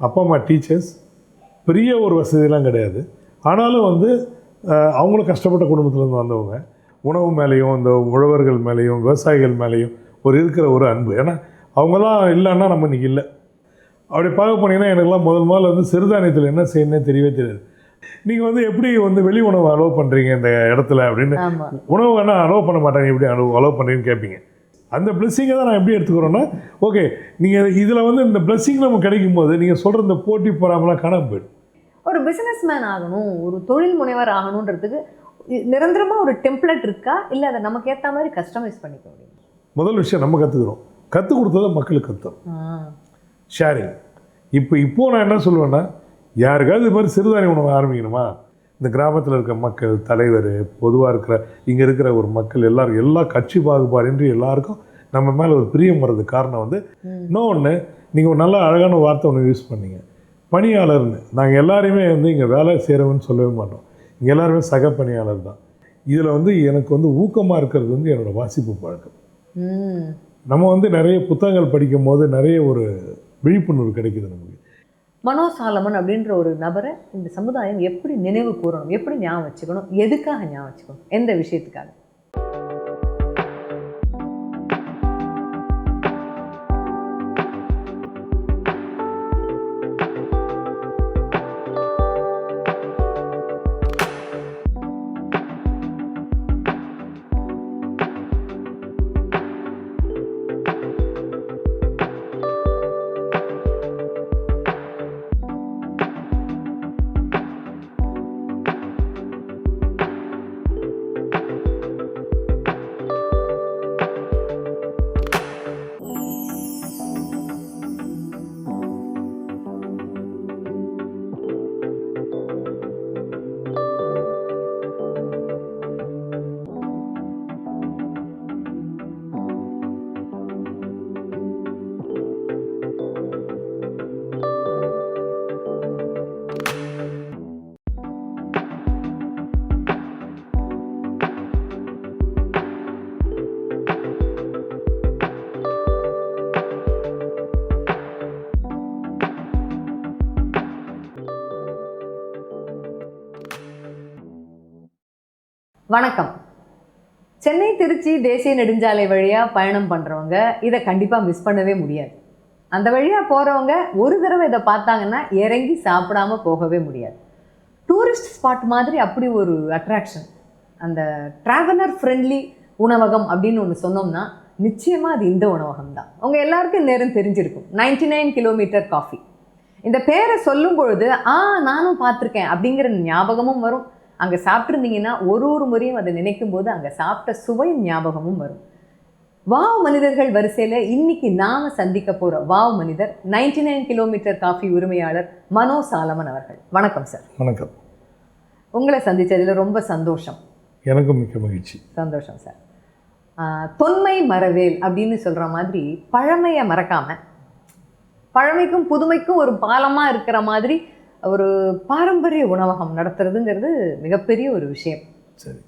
அப்பா அம்மா டீச்சர்ஸ், பெரிய ஒரு வசதியெல்லாம் கிடையாது. ஆனாலும் வந்து அவங்களும் கஷ்டப்பட்ட குடும்பத்துலேருந்து வந்தவங்க. உணவு மேலேயும் இந்த உழவர்கள் மேலேயும் விவசாயிகள் மேலேயும் இருக்கிற ஒரு அன்பு. ஏன்னா அவங்களாம் இல்லைன்னா நம்ம இன்றைக்கி இல்லை. அப்படி பார்க்க போனீங்கன்னா எனக்குலாம் முதல்ல வந்து சிறுதானியத்தில் என்ன செய்யணுன்னே தெரியவே தெரியாது. நீங்கள் வந்து எப்படி வந்து வெளி உணவு அலோவ் பண்ணுறீங்க இந்த இடத்துல அப்படின்னு, உணவு வேணால் அலோவ் பண்ண மாட்டாங்க, எப்படி அலோவ் பண்ணுறீங்கன்னு கேட்பீங்க. அந்த பிளெஸ்ஸிங்கை தான் நான் எப்படி எடுத்துக்கிறோன்னா, ஓகே நீங்கள் இதில் வந்து இந்த பிளெஸ்ஸிங் நமக்கு கிடைக்கும் போது நீங்கள் சொல்கிற இந்த போட்டி போகாமலாம் காணாமல் போயிடும். ஒரு பிஸ்னஸ் மேன் ஆகணும், ஒரு தொழில் முனைவர் ஆகணுன்றதுக்கு நிரந்தரமாக ஒரு டெம்ப்ளேட் இருக்கா, இல்லை அதை நமக்கு ஏற்ற மாதிரி கஸ்டமைஸ் பண்ணிக்க முடியும்? முதல் விஷயம் நம்ம கற்றுக்குறோம், கற்றுக் கொடுத்ததை மக்களுக்கு கற்றுறோம். ஷேரிங். இப்போது நான் என்ன சொல்லுவேன்னா, யாருக்காவது இது மாதிரி சிறுதானிய உணவு ஆரம்பிக்கணுமா, இந்த கிராமத்தில் இருக்க மக்கள், தலைவர், பொதுவாக இருக்கிற இங்கே இருக்கிற ஒரு மக்கள் எல்லாரும், எல்லா கட்சி பாகுபாடின்றி எல்லாருக்கும் நம்ம மேலே ஒரு பிரியம் வர்றதுக்கு காரணம் வந்து இன்னொன்று, நீங்கள் ஒரு நல்ல அழகான வார்த்தை ஒன்று யூஸ் பண்ணீங்க, பணியாளர்னு. நாங்கள் எல்லாரையுமே வந்து இங்கே வேலை செய்கிறவன்னு சொல்லவே மாட்டோம், இங்கே எல்லாருமே சக பணியாளர் தான். இதில் வந்து எனக்கு வந்து ஊக்கமாக இருக்கிறது வந்து என்னோடய வாசிப்பு பழக்கம். நம்ம வந்து நிறைய புத்தகங்கள் படிக்கும் போது நிறைய ஒரு விழிப்புணர்வு கிடைக்குது நமக்கு. மனோ சாலமன் அப்படின்ற ஒரு நபரை இந்த சமுதாயம் எப்படி நினைவு கூறணும், எப்படி ஞாபகம் வச்சுக்கணும், எதுக்காக ஞாபகம் வச்சுக்கணும், எந்த விஷயத்துக்காக? வணக்கம். சென்னை திருச்சி தேசிய நெடுஞ்சாலை வழியாக பயணம் பண்ணுறவங்க இதை கண்டிப்பாக மிஸ் பண்ணவே முடியாது. அந்த வழியாக போகிறவங்க ஒரு தடவை இதை பார்த்தாங்கன்னா இறங்கி சாப்பிடாமல் போகவே முடியாது. டூரிஸ்ட் ஸ்பாட் மாதிரி அப்படி ஒரு அட்ராக்ஷன். அந்த ட்ராவலர் ஃப்ரெண்ட்லி உணவகம் அப்படின்னு ஒன்று சொன்னோம்னா நிச்சயமாக அது இந்த உணவகம் தான். உங்கள் எல்லாருக்கும் நேரம் தெரிஞ்சிருக்கும், 99 கிலோமீட்டர் காஃபி. இந்த பேரை சொல்லும் பொழுது நானும் பார்த்துருக்கேன் அப்படிங்கிற ஞாபகமும் வரும். அங்கே சாப்பிட்ருந்தீங்கன்னா ஒரு முறையும் அதை நினைக்கும் போது அங்கே சாப்பிட்ட சுவையும் ஞாபகமும் வரும். வாவ் மனிதர்கள் வரிசையில் இன்னைக்கு நாம் சந்திக்க போகிற வாவ் மனிதர் 99 கிலோமீட்டர் காஃபி உரிமையாளர் மனோ சாலமன் அவர்கள். வணக்கம் சார். வணக்கம். உங்களை சந்தித்ததில் ரொம்ப சந்தோஷம். எனக்கும் மிக்க மகிழ்ச்சி. சந்தோஷம் சார். தொன்மை மறவேல் அப்படின்னு சொல்கிற மாதிரி பழமையை மறக்காமல், பழமைக்கும் புதுமைக்கும் ஒரு பாலமாக இருக்கிற மாதிரி ஒரு பாரம்பரிய உணவகம் நடத்துறதுங்கிறது மிகப்பெரிய ஒரு விஷயம். சரி,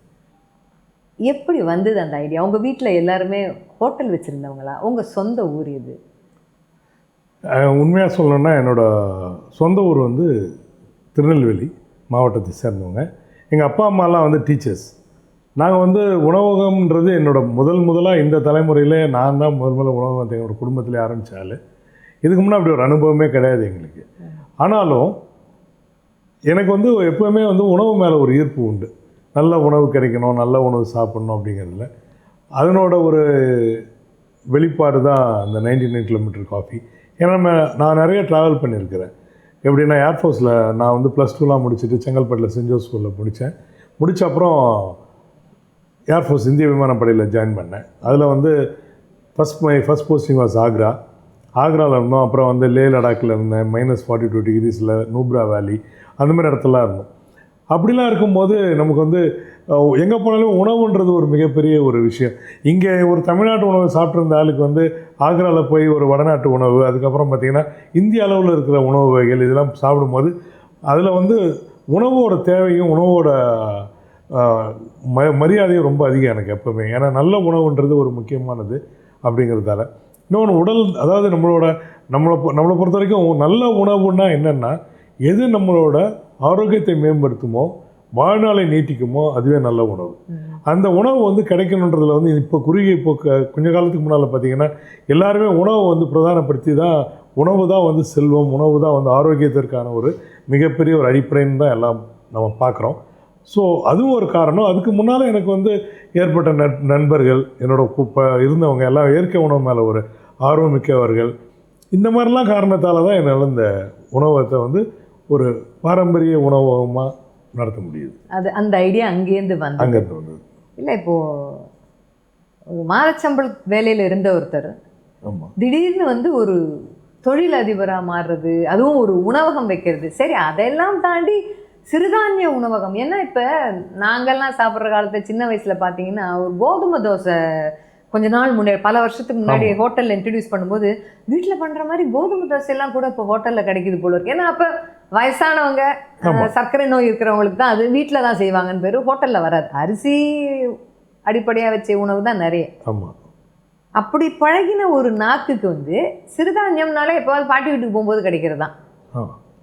எப்படி வந்தது அந்த ஐடியா? உங்கள் வீட்டில் எல்லாருமே ஹோட்டல் வச்சுருந்தவங்களா? உங்கள் சொந்த ஊர் எது? உண்மையாக சொல்லணுன்னா என்னோடய சொந்த ஊர் வந்து திருநெல்வேலி மாவட்டத்தை சேர்ந்தவங்க. எங்கள் அப்பா அம்மாலாம் வந்து டீச்சர்ஸ். நாங்கள் வந்து உணவகம்ன்றது முதலாக இந்த தலைமுறையில் நான் தான் முதல்ல உணவகத்தை என்னோடய குடும்பத்திலே ஆரம்பித்தாள். இதுக்கு முன்னே அப்படி ஒரு அனுபவமே கிடையாது எங்களுக்கு. ஆனாலும் எனக்கு வந்து எப்போவுமே வந்து உணவு மேலே ஒரு ஈர்ப்பு உண்டு. நல்ல உணவு கிடைக்கணும், நல்ல உணவு சாப்பிட்ணும் அப்படிங்கிறதுல அதனோட ஒரு வெளிப்பாடு தான் அந்த 99 கிலோமீட்டர் காஃபி. ஏன்னா நான் நிறைய ட்ராவல் பண்ணியிருக்கிறேன். எப்படின்னா ஏர்ஃபோர்ஸில் நான் வந்து +2 முடிச்சுட்டு செங்கல்பட்டில் சென்ட் ஜோசப் ஸ்கூலில் முடித்த அப்புறம் ஏர்ஃபோர்ஸ் இந்திய விமானப்படையில் ஜாயின் பண்ணேன். அதில் வந்து ஃபஸ்ட் போஸ்டிங் வாஸ் ஆக்ராவில் இருந்தோம். அப்புறம் வந்து லே லடாக்கில் இருந்தேன், -42 டிகிரிஸில் நூப்ரா வேலி, அந்த மாதிரி இடத்துலாம் இருந்தோம். அப்படிலாம் இருக்கும்போது நமக்கு வந்து எங்கே போனாலும் உணவுன்றது ஒரு மிகப்பெரிய ஒரு விஷயம். இங்கே ஒரு தமிழ்நாட்டு உணவு சாப்பிட்ருந்த ஆளுக்கு வந்து ஆக்ராவில் போய் ஒரு வடநாட்டு உணவு, அதுக்கப்புறம் பார்த்திங்கன்னா இந்திய அளவில் இருக்கிற உணவு வகைகள் இதெல்லாம் சாப்பிடும்போது அதில் வந்து உணவோட தேவையும் உணவோட மரியாதையும் ரொம்ப அதிகம் எனக்கு எப்போவுமே. ஏன்னா நல்ல உணவுன்றது ஒரு முக்கியமானது அப்படிங்கிறதால. இன்னொன்று அதாவது நம்மளோட நம்மளை பொறுத்த வரைக்கும் நல்ல உணவுன்னா என்னென்னா எது நம்மளோட ஆரோக்கியத்தை மேம்படுத்துமோ வாழ்நாளை நீட்டிக்குமோ அதுவே நல்ல உணவு. அந்த உணவு வந்து கிடைக்கணுன்றதுல வந்து இப்போ குறுகிய இப்போ கொஞ்ச காலத்துக்கு முன்னால் பார்த்தீங்கன்னா எல்லாருமே உணவை வந்து பிரதானப்படுத்தி தான் உணவு தான் வந்து செல்வம், உணவு தான் வந்து ஆரோக்கியத்திற்கான ஒரு மிகப்பெரிய ஒரு அடிப்படைன்னு தான் எல்லாம் நம்ம பார்க்குறோம். ஸோ அதுவும் ஒரு காரணம். அதுக்கு முன்னால் எனக்கு வந்து ஏற்பட்ட நண்பர்கள், என்னோட இருந்தவங்க எல்லாம் இயற்கை உணவு மேலே ஒரு ஆர்வம் மிக்கவர்கள், இந்த மாதிரிலாம் காரணத்தால் தான் என்னால் இந்த உணவகத்தை வந்து ஒரு பாரம்பரிய உணவகமாக நடத்த முடியுது. அது அந்த ஐடியா அங்கேருந்து வந்தது இல்லை. இப்போது மாதச்சம்பள வேலையில் இருந்த ஒருத்தர் திடீர்னு வந்து ஒரு தொழில் அதிபராக மாறுறது, அதுவும் ஒரு உணவகம் வைக்கிறது. சரி, அதெல்லாம் தாண்டி சிறுதானிய உணவகம். ஏன்னா இப்போ நாங்கள்லாம் சாப்பிட்ற காலத்தில் சின்ன வயசில் பார்த்தீங்கன்னா ஒரு கோதுமை தோசை கொஞ்ச நாள் முன்னாடி பல வருஷத்துக்கு முன்னாடி ஹோட்டலில் இன்ட்ரடியூஸ் பண்ணும்போது வீட்டில் பண்ணுற மாதிரி கோதுமை தோசையெல்லாம் கூட இப்போ ஹோட்டலில் கிடைக்குது போல இருக்கு. ஏன்னா அப்போ வயசானவங்க, சர்க்கரை நோய் இருக்கிறவங்களுக்கு தான் அது வீட்டில் தான் செய்வாங்கன்னு பேர், ஹோட்டலில் வராது. அரிசி அடிப்படையாக வச்ச உணவு தான் நிறைய. அப்படி பழகின ஒரு நாக்குக்கு வந்து சிறுதானியம்னாலே எப்போவாது பாட்டி வீட்டுக்கு போகும்போது கிடைக்கிறது தான்,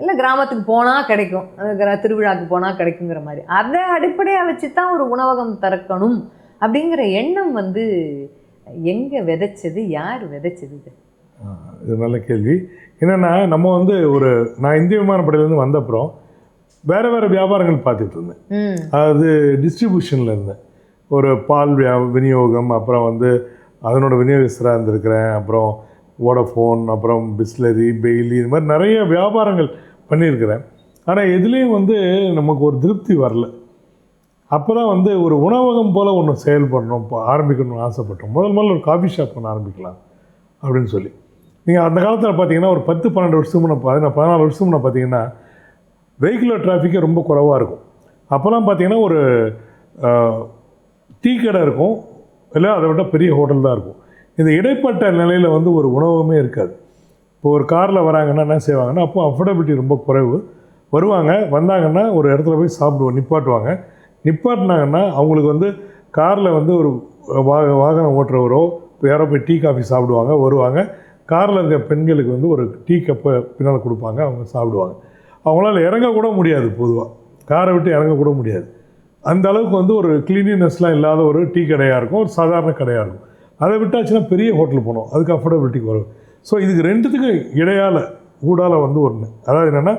இல்லை கிராமத்துக்கு போனால் கிடைக்கும், திருவிழாவுக்கு போனால் கிடைக்குங்கிற மாதிரி அதை அடிப்படையாக வச்சு தான் ஒரு உணவகம் திறக்கணும் அப்படிங்கிற எண்ணம் வந்து எங்கே விதைச்சது, யார் விதைச்சது? இது நல்ல கேள்வி. என்னென்னா நம்ம வந்து நான் இந்திய விமானப்படையிலேருந்து வந்தப்புறம் வேறு வேறு வியாபாரங்கள் பார்த்துட்டு இருந்தேன். அதாவது டிஸ்ட்ரிபியூஷனில் இருந்தேன். ஒரு பால் விநியோகம், அப்புறம் வந்து அதனோட விநியோகஸ்தராக இருந்திருக்கிறேன், அப்புறம் வோடஃபோன், அப்புறம் பிஸ்லரி, பெய்லி, இது மாதிரி நிறைய வியாபாரங்கள் பண்ணியிருக்கிறேன். ஆனால் எதுலேயும் வந்து நமக்கு ஒரு திருப்தி வரல. அப்போ தான் வந்து ஒரு உணவகம் போல் ஒன்று செயல்படணும், இப்போ ஆரம்பிக்கணும்னு ஆசைப்பட்டோம். முதல்ல ஒரு காஃபி ஷாப் ஒன்று ஆரம்பிக்கலாம் அப்படின்னு சொல்லி. நீங்கள் அந்த காலத்தில் பார்த்தீங்கன்னா ஒரு 10-12 வருஷம் முன்னே 14 வருஷம் முன்னே பார்த்தீங்கன்னா வெஹிக்குலர் டிராஃபிக்கே ரொம்ப குறைவாக இருக்கும். அப்போல்லாம் பார்த்தீங்கன்னா ஒரு டீ கடை இருக்கும், இல்லை அதை விட பெரிய ஹோட்டல் தான் இருக்கும். இந்த இடைப்பட்ட நிலையில் வந்து ஒரு உணவகமே இருக்காது. இப்போ ஒரு காரில் வராங்கன்னா என்ன செய்வாங்கன்னா, அப்போ அஃபோர்டபிலிட்டி ரொம்ப குறைவு. வந்தாங்கன்னா ஒரு இடத்துல போய் நிப்பாட்டுவாங்க. நிப்பாட்டினாங்கன்னா அவங்களுக்கு வந்து காரில் வந்து ஒரு வாகனம் ஓட்டுறவரோ யாரோ போய் டீ காஃபி சாப்பிடுவாங்க, வருவாங்க. காரில் இருக்க பெண்களுக்கு வந்து ஒரு டீ கப்பை பின்னால் கொடுப்பாங்க, அவங்க சாப்பிடுவாங்க. அவங்களால இறங்கக்கூட முடியாது, பொதுவாக காரை விட்டு இறங்கக்கூட முடியாது. அந்த அளவுக்கு வந்து ஒரு கிளீனினஸ்லாம் இல்லாத ஒரு டீ கடையாக இருக்கும், ஒரு சாதாரண கடையாக இருக்கும். அதை விட்டாச்சுன்னா பெரிய ஹோட்டல் போனோம், அதுக்கு அஃபோர்டபிலிட்டிக்கு வரும். ஸோ இதுக்கு ரெண்டுத்துக்கும் இடையால் ஊடால வந்து ஒன்று, அதாவது என்னென்னா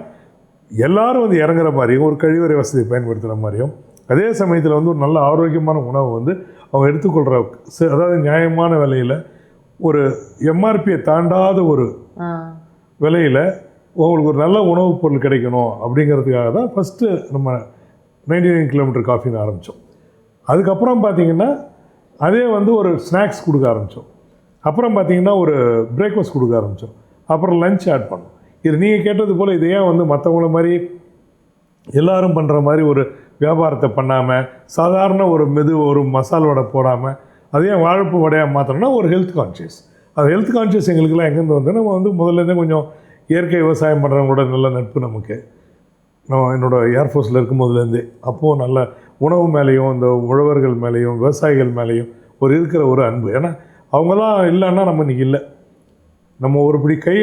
எல்லோரும் வந்து இறங்குற மாதிரியும் ஒரு கழிவறை வசதியை பயன்படுத்துகிற மாதிரியும், அதே சமயத்தில் வந்து ஒரு நல்ல ஆரோக்கியமான உணவை வந்து அவங்க எடுத்துக்கொள்கிற, அதாவது நியாயமான விலையில் ஒரு எம்ஆர்பியை தாண்டாத ஒரு விலையில் உங்களுக்கு ஒரு நல்ல உணவுப் பொருள் கிடைக்கணும் அப்படிங்கிறதுக்காக தான் ஃபஸ்ட்டு நம்ம 99 கிலோமீட்டர் காஃபின்னு ஆரம்பித்தோம். அதுக்கப்புறம் பார்த்திங்கன்னா அதே வந்து ஒரு ஸ்நாக்ஸ் கொடுக்க ஆரம்பித்தோம். அப்புறம் பார்த்திங்கன்னா ஒரு பிரேக்ஃபாஸ்ட் கொடுக்க ஆரம்பித்தோம். அப்புறம் லஞ்ச் ஆட் பண்ணோம். இது நீங்கள் கேட்டது போல் இது ஏன் வந்து மற்றவங்கள மாதிரி எல்லோரும் பண்ணுற மாதிரி ஒரு வியாபாரத்தை பண்ணாமல், சாதாரண ஒரு மசால் வடை போடாமல் அதே வாழைப்பு வடையாக மாற்றணும்னா ஒரு ஹெல்த் கான்ஷியஸ். அது ஹெல்த் கான்ஷியஸ் எங்களுக்கெல்லாம் எங்கேருந்து வந்து நம்ம வந்து முதல்லேருந்தே கொஞ்சம் இயற்கை விவசாயம் பண்ணுறவங்களோட நல்ல நட்பு நமக்கு. நான் என்னோடய ஏர்ஃபோர்ஸில் இருக்கும்போதுலேருந்தே அப்போது நல்ல உணவு மேலேயும் இந்த உழவர்கள் மேலேயும் விவசாயிகள் மேலேயும் இருக்கிற ஒரு அன்பு. ஏன்னா அவங்களாம் இல்லைன்னா நம்ம இன்றைக்கி இல்லை. நம்ம ஒரு பிடி கை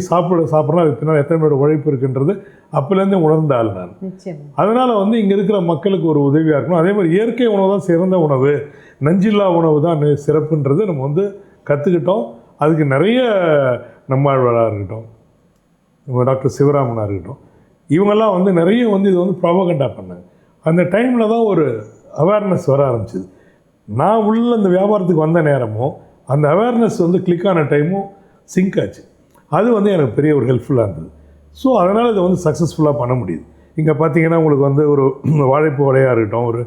சாப்பிட்றோன்னா அது பின்னால் எத்தனை பேரோட உழைப்பு இருக்குன்றது அப்போலேருந்தே உணர்ந்த ஆள் நான். அதனால் வந்து இங்கே இருக்கிற மக்களுக்கு ஒரு உதவியாக இருக்கணும். அதே மாதிரி இயற்கை உணவு தான் சிறந்த உணவு, நஞ்சில்லா உணவு தான் சிறப்புன்றது நம்ம வந்து கற்றுக்கிட்டோம். அதுக்கு நிறைய நம்மாழ்வாராக இருக்கட்டும், நம்ம டாக்டர் சிவராமனாக இருக்கட்டும், இவங்கெல்லாம் வந்து நிறைய வந்து இது வந்து ப்ராபகண்டா பண்ணாங்க. அந்த டைமில் தான் ஒரு அவேர்னஸ் வர ஆரம்பிச்சிது. நான் உள்ள அந்த வியாபாரத்துக்கு வந்த நேரமும் அந்த அவேர்னஸ் வந்து கிளிக் ஆன டைமும் சிங்க் ஆச்சு. அது வந்து எனக்கு பெரிய ஒரு ஹெல்ப்ஃபுல்லாக இருந்தது. ஸோ அதனால் இதை வந்து சக்ஸஸ்ஃபுல்லாக பண்ண முடியுது. இங்கே பார்த்தீங்கன்னா உங்களுக்கு வந்து ஒரு வாழைப்பு வடையாக இருக்கட்டும், ஒரு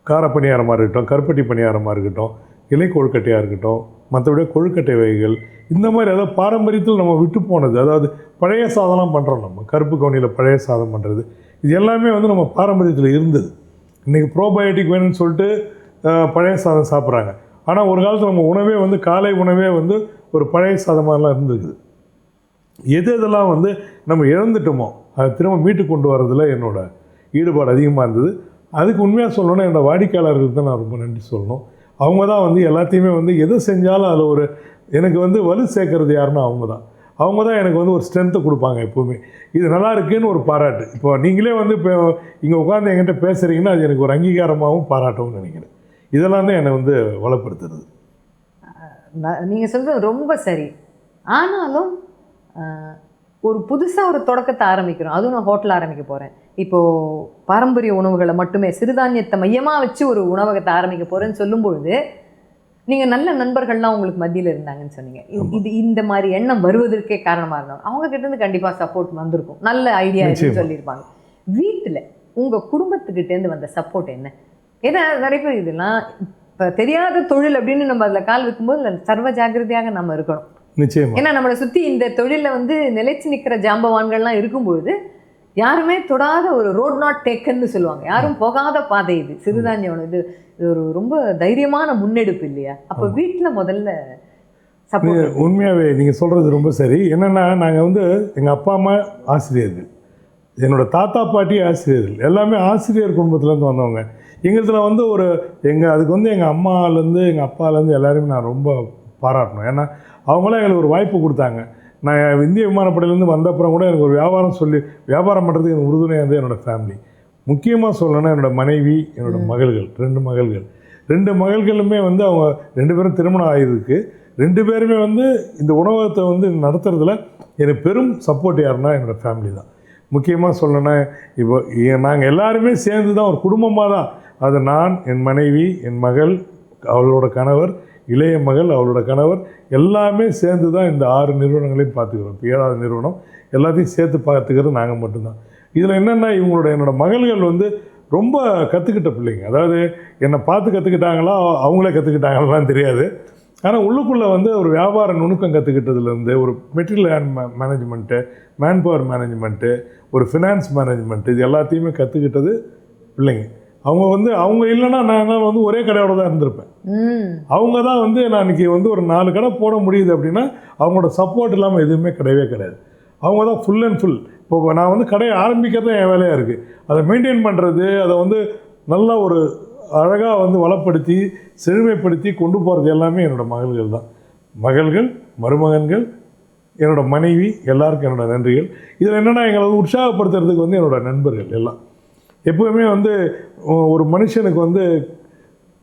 காரப்பணியாரமாக இருக்கட்டும், கருப்பட்டி பணியாரமாக இருக்கட்டும், இலை கொழுக்கட்டையாக இருக்கட்டும், மற்றபடி கொழுக்கட்டை வகைகள், இந்த மாதிரி அதாவது பாரம்பரியத்தில் நம்ம விட்டு போனது, அதாவது பழைய சாதம்லாம் பண்ணுறோம். நம்ம கருப்பு கவுனியில் பழைய சாதம் பண்ணுறது, இது எல்லாமே வந்து நம்ம பாரம்பரியத்தில் இருந்தது. இன்றைக்கி ப்ரோபயோட்டிக் வேணும்னு சொல்லிட்டு பழைய சாதம் சாப்பிட்றாங்க. ஆனால் ஒரு காலத்தில் நம்ம உணவே வந்து காலை உணவே வந்து ஒரு பழைய சாதமாகலாம் இருந்துருக்குது. இதெல்லாம் வந்து நம்ம இழந்துட்டோமோ அதை திரும்ப மீட்டு கொண்டு வரதில் என்னோடய ஈடுபாடு அதிகமாக இருந்தது. அதுக்கு உண்மையாக சொல்லணுன்னா என்னோடய வாடிக்கையாளர்களுக்கு தான் நான் ரொம்ப நன்றி சொல்லணும். அவங்க தான் வந்து எல்லாத்தையுமே வந்து எதை செஞ்சாலும் அதில் ஒரு எனக்கு வந்து வலு சேர்க்கறது யாருன்னா அவங்க தான் எனக்கு வந்து ஒரு ஸ்ட்ரென்த்தை கொடுப்பாங்க எப்போவுமே. இது நல்லா இருக்குன்னு ஒரு பாராட்டு. இப்போ நீங்களே வந்து இப்போ இங்கே உட்காந்து என்கிட்ட பேசுகிறீங்கன்னா அது எனக்கு ஒரு அங்கீகாரமாகவும் பாராட்டவும் நினைக்கிறேன். இதெல்லாம் தான் என்னை வந்து வளப்படுத்துறது. நீங்கள் சொல்கிறது ரொம்ப சரி. ஆனாலும் ஒரு புதுசாக ஒரு தொடக்கத்தை ஆரம்பிக்கிறோம். அதுவும் நான் ஹோட்டல் ஆரம்பிக்க போகிறேன், இப்போது பாரம்பரிய உணவுகளை மட்டுமே சிறுதானியத்தை மையமாக வச்சு ஒரு உணவகத்தை ஆரம்பிக்க போகிறேன்னு சொல்லும்பொழுது நீங்கள் நல்ல நண்பர்கள்லாம் உங்களுக்கு மத்தியில் இருந்தாங்கன்னு சொன்னீங்க. இந்த மாதிரி எண்ணம் வருவதற்கே காரணமாக இருந்தாங்க. அவங்க கிட்டேருந்து கண்டிப்பாக சப்போர்ட் வந்திருக்கும், நல்ல ஐடியா சொல்லியிருப்பாங்க. வீட்டில் உங்கள் குடும்பத்துக்கிட்டேருந்து வந்த சப்போர்ட் என்ன? ஏன்னா நிறைய பேர் இதெல்லாம் இப்போ தெரியாத தொழில் அப்படின்னு நம்ம அதில் கால் வைக்கும்போது சர்வ ஜாக்கிரதையாக நம்ம இருக்கணும். நிச்சயமா. ஏன்னா நம்மளை சுற்றி இந்த தொழிலில் வந்து நிலைச்சு நிற்கிற ஜாம்பவான்கள்லாம் இருக்கும்பொழுது யாருமே தொடாத ஒரு ரோட் நாட் டேக்கன்னு சொல்லுவாங்க, யாரும் போகாத பாதை இது சிறுதானிய உணவு. இது ஒரு ரொம்ப தைரியமான முன்னெடுப்பு இல்லையா? அப்போ வீட்டில் முதல்ல சப்போர்ட். உண்மையாகவே நீங்கள் சொல்கிறது ரொம்ப சரி. என்னென்னா நாங்கள் வந்து எங்கள் அப்பா அம்மா ஆசிரியர்கள், என்னோடய தாத்தா பாட்டி ஆசிரியர்கள், எல்லாமே ஆசிரியர் குடும்பத்துலேருந்து வந்தவங்க. எங்களுதில் வந்து அதுக்கு வந்து எங்கள் அம்மாலேருந்து எங்கள் அப்பாலேருந்து எல்லாருமே நான் ரொம்ப பாராட்டணும். ஏன்னா அவங்களாம் எங்களுக்கு ஒரு வாய்ப்பு கொடுத்தாங்க. நான் இந்திய விமானப்படையிலேருந்து வந்த அப்புறம் கூட எனக்கு ஒரு வியாபாரம் பண்ணுறதுக்கு எனக்கு உறுதுணையாக இருந்தது என்னோடய ஃபேமிலி. முக்கியமாக சொல்லணும்னா என்னோடய மனைவி, என்னோடய மகள்கள், 2 மகள்களுமே வந்து அவங்க 2 பேரும் திருமணம் ஆகிருக்கு. 2 பேருமே வந்து இந்த உணவகத்தை வந்து நடத்துறதுல எனக்கு பெரும் சப்போர்ட் யாருன்னா என்னோடய ஃபேமிலி தான். முக்கியமாக சொல்லணும்னா இப்போ நாங்கள் எல்லாருமே சேர்ந்து தான் ஒரு குடும்பமாக தான். அது நான், என் மனைவி, என் மகள், அவளோட கணவர், இளைய மகள், அவளோட கணவர், எல்லாமே சேர்ந்து தான் இந்த 6 நிறுவனங்களையும் பார்த்துக்கிறோம். இப்போ 7வது நிறுவனம் எல்லாத்தையும் சேர்த்து பார்த்துக்கிறது நாங்கள் மட்டும்தான். இதில் என்னென்னா என்னோடய மகள்கள் வந்து ரொம்ப கற்றுக்கிட்ட பிள்ளைங்க. அதாவது என்னை பார்த்து கற்றுக்கிட்டாங்களா அவங்களே கற்றுக்கிட்டாங்களான்னு தெரியாது. ஆனால் உள்ளுக்குள்ளே வந்து ஒரு வியாபார நுணுக்கம் கற்றுக்கிட்டதுலேருந்து ஒரு மெட்டீரியல் மேனேஜ்மெண்ட்டு, மேன்பவர் மேனேஜ்மெண்ட்டு, ஒரு ஃபினான்ஸ் மேனேஜ்மெண்ட்டு, இது எல்லாத்தையுமே கற்றுக்கிட்டது பிள்ளைங்க. அவங்க இல்லைன்னா நான் வந்து ஒரே கடையோட தான் இருந்திருப்பேன். அவங்க தான் வந்து நான் இன்றைக்கி வந்து ஒரு 4 கடை போட முடியுது அப்படின்னா அவங்களோட சப்போர்ட் இல்லாமல் எதுவுமே கிடையாது. அவங்க தான் ஃபுல் அண்ட் ஃபுல். இப்போ நான் வந்து கடையை ஆரம்பிக்கிறது என் வேலையாக இருக்குது. அதை மெயின்டைன் பண்ணுறது, அதை வந்து நல்லா ஒரு அழகாக வந்து வளப்படுத்தி செழுமைப்படுத்தி கொண்டு போகிறது எல்லாமே என்னோடய மகள்கள் தான். மகள்கள், மருமகன்கள், என்னோடய மனைவி, எல்லாருக்கும் என்னோடய நன்றிகள். இதில் என்னென்னா எங்களை வந்து உற்சாகப்படுத்துறதுக்கு வந்து என்னோடய நண்பர்கள் எல்லாம். எப்போவுமே வந்து ஒரு மனுஷனுக்கு வந்து